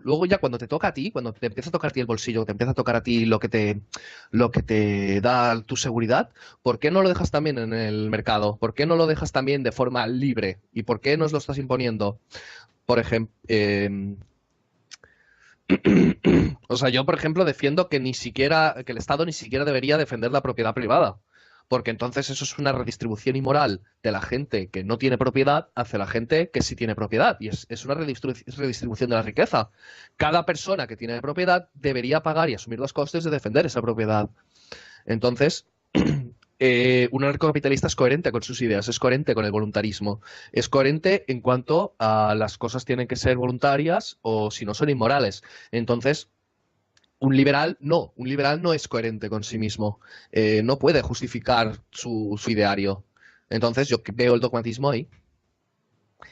luego ya cuando te toca a ti, cuando te empieza a tocar a ti el bolsillo, te empieza a tocar a ti lo que te da tu seguridad, ¿por qué no lo dejas también en el mercado? ¿Por qué no lo dejas también de forma libre? ¿Y por qué nos lo estás imponiendo? Por ejemplo, o sea, yo por ejemplo defiendo que el Estado ni siquiera debería defender la propiedad privada. Porque entonces eso es una redistribución inmoral de la gente que no tiene propiedad hacia la gente que sí tiene propiedad. Y es una redistribución de la riqueza. Cada persona que tiene propiedad debería pagar y asumir los costes de defender esa propiedad. Entonces, un anarcocapitalista es coherente con sus ideas, es coherente con el voluntarismo. Es coherente en cuanto a las cosas tienen que ser voluntarias o si no son inmorales. Entonces, un liberal no es coherente con sí mismo, no puede justificar su ideario. Entonces yo veo el dogmatismo ahí.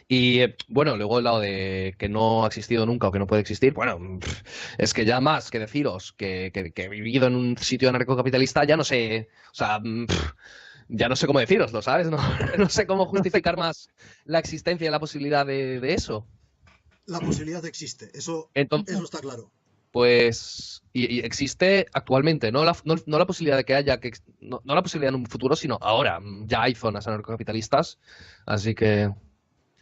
Y bueno, luego el lado de que no ha existido nunca o que no puede existir, bueno, es que ya más que deciros que he vivido en un sitio anarcocapitalista, ya no sé, o sea, ya no sé cómo deciroslo, ¿sabes? No, no sé cómo justificar más la existencia y la posibilidad de eso. La posibilidad existe, eso está claro. Pues y existe actualmente, no la posibilidad de que haya, no la posibilidad en un futuro, sino ahora. Ya hay zonas anarcocapitalistas, así que...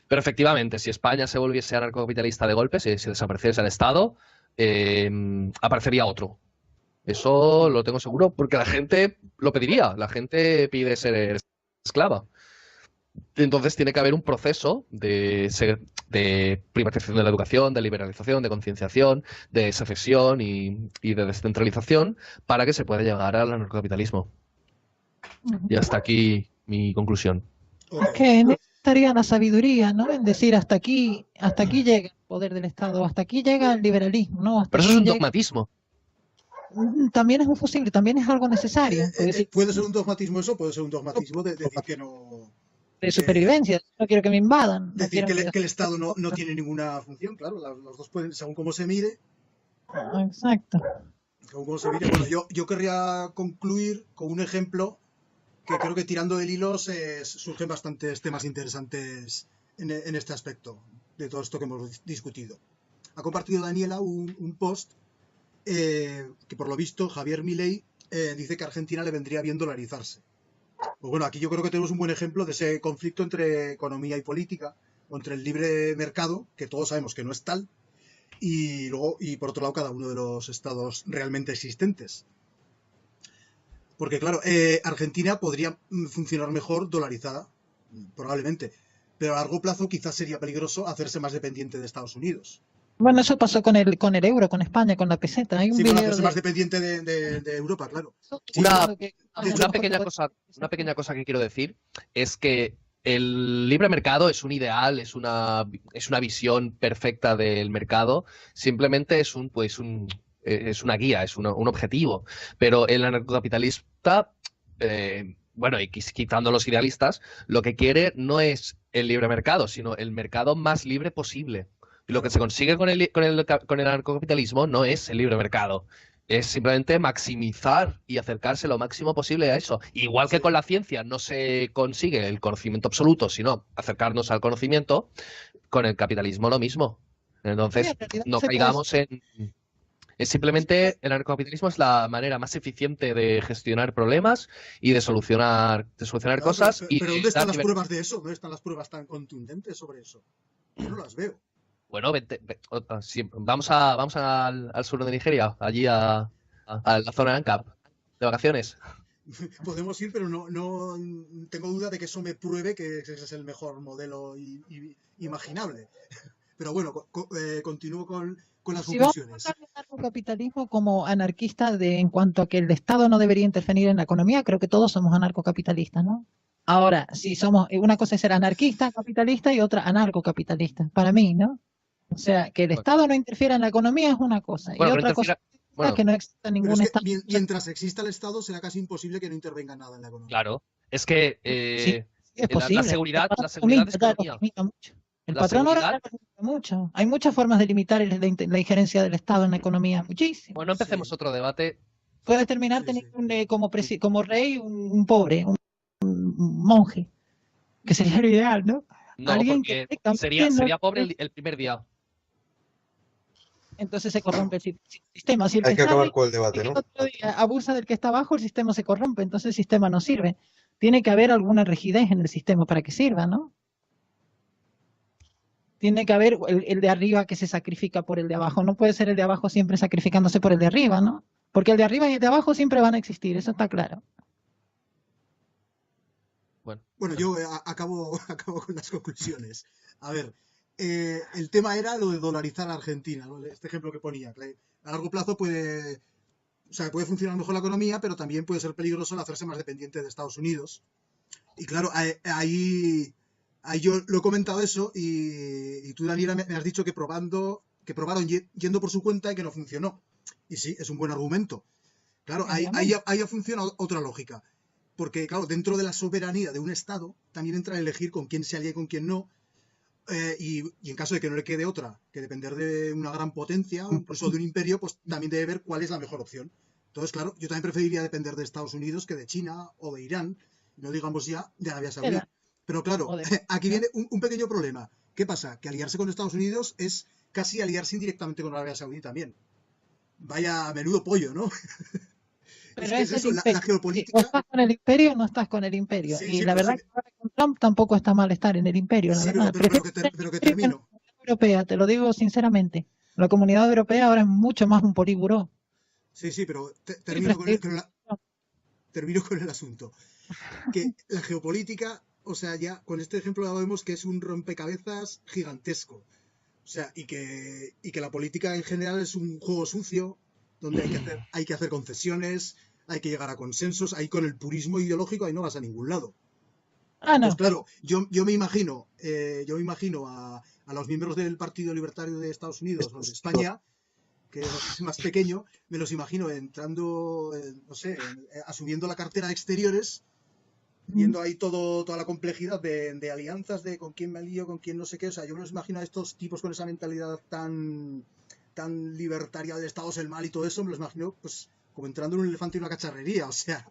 Pero efectivamente, si España se volviese anarcocapitalista de golpe, si desapareciese el Estado, aparecería otro. Eso lo tengo seguro, porque la gente lo pediría, la gente pide ser esclava. Entonces tiene que haber un proceso de privatización de la educación, de liberalización, de concienciación, de secesión y de descentralización para que se pueda llegar al anarcocapitalismo. Y hasta aquí mi conclusión. Es que necesitaría la sabiduría, ¿no? En decir hasta aquí llega el poder del Estado, hasta aquí llega el liberalismo, ¿no? Pero eso es un dogmatismo. También es un fusible, también es algo necesario. Puede ser un dogmatismo eso, puede ser un dogmatismo de decir que no... De supervivencia, no quiero que me invadan. Decir que el Estado no tiene ninguna función, claro, los dos pueden, según cómo se mire. Exacto. Según cómo se mire. Bueno, yo querría concluir con un ejemplo que creo que tirando del hilo surgen bastantes temas interesantes en este aspecto, de todo esto que hemos discutido. Ha compartido Daniela un post que por lo visto Javier Milei dice que a Argentina le vendría bien dolarizarse. Pues bueno, aquí yo creo que tenemos un buen ejemplo de ese conflicto entre economía y política, o entre el libre mercado, que todos sabemos que no es tal, y por otro lado cada uno de los estados realmente existentes. Porque claro, Argentina podría funcionar mejor dolarizada, probablemente, pero a largo plazo quizás sería peligroso hacerse más dependiente de Estados Unidos. Bueno, eso pasó con el euro, con España, con la peseta. Hay un Sí, pero la video persona más de dependiente de Europa, claro. eso Sí, Una, diciendo que de hecho, una pequeña cosa que quiero decir es que el libre mercado es un ideal, es una visión perfecta del mercado, simplemente es una guía, un objetivo. Pero el anarcocapitalista, bueno, y quitando los idealistas, lo que quiere no es el libre mercado, sino el mercado más libre posible. Y lo que claro. se consigue con el anarcocapitalismo no es el libre mercado, es simplemente maximizar y acercarse lo máximo posible a eso. Igual que Sí. con la ciencia no se consigue el conocimiento absoluto, sino acercarnos al conocimiento, con el capitalismo lo mismo. sí, Entonces, en realidad no se puede caigamos en... Es simplemente el anarcocapitalismo es la manera más eficiente de gestionar problemas y de solucionar Claro, cosas y pero de ¿dónde están dar las libertad. pruebas de eso? ¿Dónde están las pruebas tan contundentes sobre eso? Yo no las veo. Bueno, sí, vamos al sur de Nigeria, allí a la zona de ANCAP, de vacaciones. Podemos ir, pero no tengo duda de que eso me pruebe que ese es el mejor modelo imaginable. Pero bueno, continúo con las Si vamos a conclusiones. hablar del anarcocapitalismo como anarquista en cuanto a que el Estado no debería intervenir en la economía, creo que todos somos anarcocapitalistas, ¿no? Ahora, si somos, una cosa es ser anarquista, capitalista y otra anarcocapitalista, para mí, ¿no? O sea, que el Bueno, Estado no interfiera en la economía es una cosa, y que no otra cosa es bueno, que no exista Pero ningún es que Estado. mientras exista el Estado será casi imposible que no intervenga nada en la economía. claro, es que Sí, sí es la posible. seguridad El es patrón ya lo economía. limita mucho. El La patrón ahora seguridad, ya lo limita mucho. Hay muchas formas de limitar la injerencia del Estado en la economía, muchísimo. bueno, no empecemos Sí, otro debate. Puedes terminar sí, sí. teniendo como rey un pobre, un monje, que sería lo ideal, ¿no? No, Alguien que porque directamente no sería pobre quiere, el primer día. entonces se corrompe el sistema. Si el que Hay que está acabar arriba con el debate, el ¿no? otro día abusa del que está abajo, el sistema se corrompe, entonces el sistema no sirve. Tiene que haber alguna rigidez en el sistema para que sirva, ¿no? Tiene que haber el de arriba que se sacrifica por el de abajo. No puede ser el de abajo siempre sacrificándose por el de arriba, ¿no? Porque el de arriba y el de abajo siempre van a existir, eso está claro. Bueno, yo acabo con las conclusiones. A ver, el tema era lo de dolarizar a Argentina, ¿no? Este ejemplo que ponía. Que a largo plazo puede funcionar mejor la economía, pero también puede ser peligroso el hacerse más dependiente de Estados Unidos. Y claro, ahí yo lo he comentado eso y tú, Daniela, me has dicho que probaron yendo por su cuenta y que no funcionó. Y sí, es un buen argumento. Claro, ahí funciona otra lógica. Porque, claro, dentro de la soberanía de un Estado también entra elegir con quién se alía y con quién no. Y en caso de que no le quede otra que depender de una gran potencia o incluso de un imperio, pues también debe ver cuál es la mejor opción. Entonces, claro, yo también preferiría depender de Estados Unidos que de China o de Irán, no digamos ya de Arabia Saudí. Pero claro, aquí viene un pequeño problema. ¿Qué pasa? Que aliarse con Estados Unidos es casi aliarse indirectamente con Arabia Saudí también. Vaya menudo pollo, ¿no? Pero es es eso, el la imperio. geopolítica. O estás con el imperio o no estás con el imperio. Sí, Y sí, la pero verdad que ahora con Trump tampoco está mal estar en el imperio, la sí, verdad. pero que termino. La Comunidad Europea, te lo digo sinceramente. La Comunidad Europea ahora es mucho más un poliburó. Sí, pero Sí, termino con el asunto. Que la geopolítica, o sea, ya con este ejemplo ya vemos que es un rompecabezas gigantesco. O sea, y que la política en general es un juego sucio, donde hay que hacer concesiones, hay que llegar a consensos, ahí con el purismo ideológico ahí no vas a ningún lado. no. Pues claro, yo me imagino a los miembros del Partido Libertario de Estados Unidos o de España, que es más pequeño, me los imagino entrando, no sé, asumiendo la cartera de exteriores, viendo ahí toda la complejidad de alianzas, de con quién me alío, con quién no sé qué. O sea, yo me los imagino a estos tipos con esa mentalidad tan libertaria de Estados el mal y todo eso, me los imagino pues como entrando en un elefante y una cacharrería. O sea,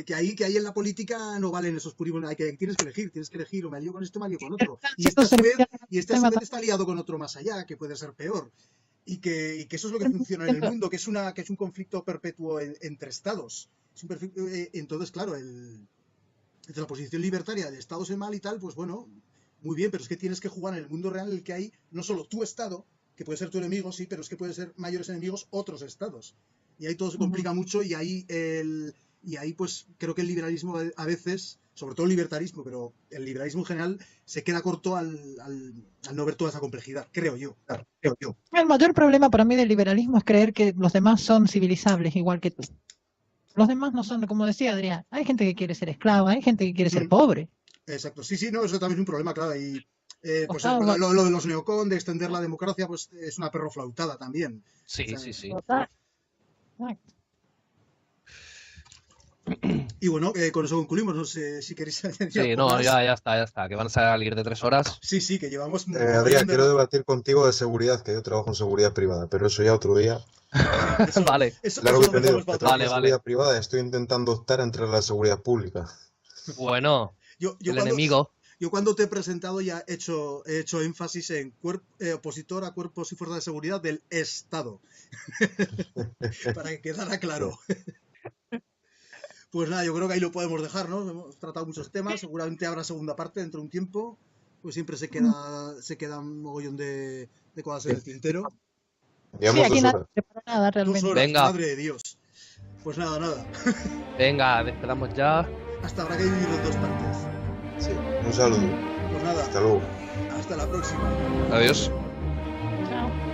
que ahí en la política no valen esos purismos, tienes que elegir, o me alío con este, me alío con otro. Y este a su vez está aliado con otro más allá, que puede ser peor. Y que eso es lo que funciona en el mundo, que es un conflicto perpetuo entre estados. Entonces, claro, desde la posición libertaria de estados en mal y tal, pues bueno, muy bien, pero es que tienes que jugar en el mundo real en el que hay no solo tu estado, que puede ser tu enemigo, sí, pero es que pueden ser mayores enemigos otros estados. Y ahí todo se complica mucho y ahí pues creo que el liberalismo a veces, sobre todo el libertarismo, pero el liberalismo en general se queda corto al no ver toda esa complejidad, creo yo. El mayor problema para mí del liberalismo es creer que los demás son civilizables igual que tú. Los demás no son, como decía Adrián, hay gente que quiere ser esclava, hay gente que quiere ser pobre. Exacto, sí, no, eso también es un problema, claro, y pues Total, lo de los neocon, de extender la democracia, pues es una perroflautada también. Sí, O sea, sí, sí. Total. Exacto. Y bueno, con eso concluimos, no sé si queréis añadir Sí, algo no, más. ya está, que van a salir de 3 horas. Sí, que llevamos... Adrián, quiero debatir contigo de seguridad, que yo trabajo en seguridad privada, pero eso ya otro día. Eso, Vale. eso Largo y lo tendido, dejamos para que otro trabajo Vale, en día. seguridad privada, estoy intentando optar entre la seguridad pública. Bueno, Yo el cuando, enemigo. Yo cuando te he presentado ya he hecho énfasis en opositor a cuerpos y fuerzas de seguridad del Estado. Para que quedara claro. Pues nada, yo creo que ahí lo podemos dejar, ¿no? Hemos tratado muchos temas, seguramente habrá segunda parte dentro de un tiempo, pues siempre se queda un mogollón de cosas en el tintero. Llevamos Sí, aquí 2 nadie horas. prepara nada 2 realmente. horas, Venga. madre de Dios. Pues nada. Venga, despedamos ya. Hasta habrá que dividirlo en 2 partes. Sí, un saludo. Pues nada, Hasta luego. hasta la próxima. Adiós. Chao.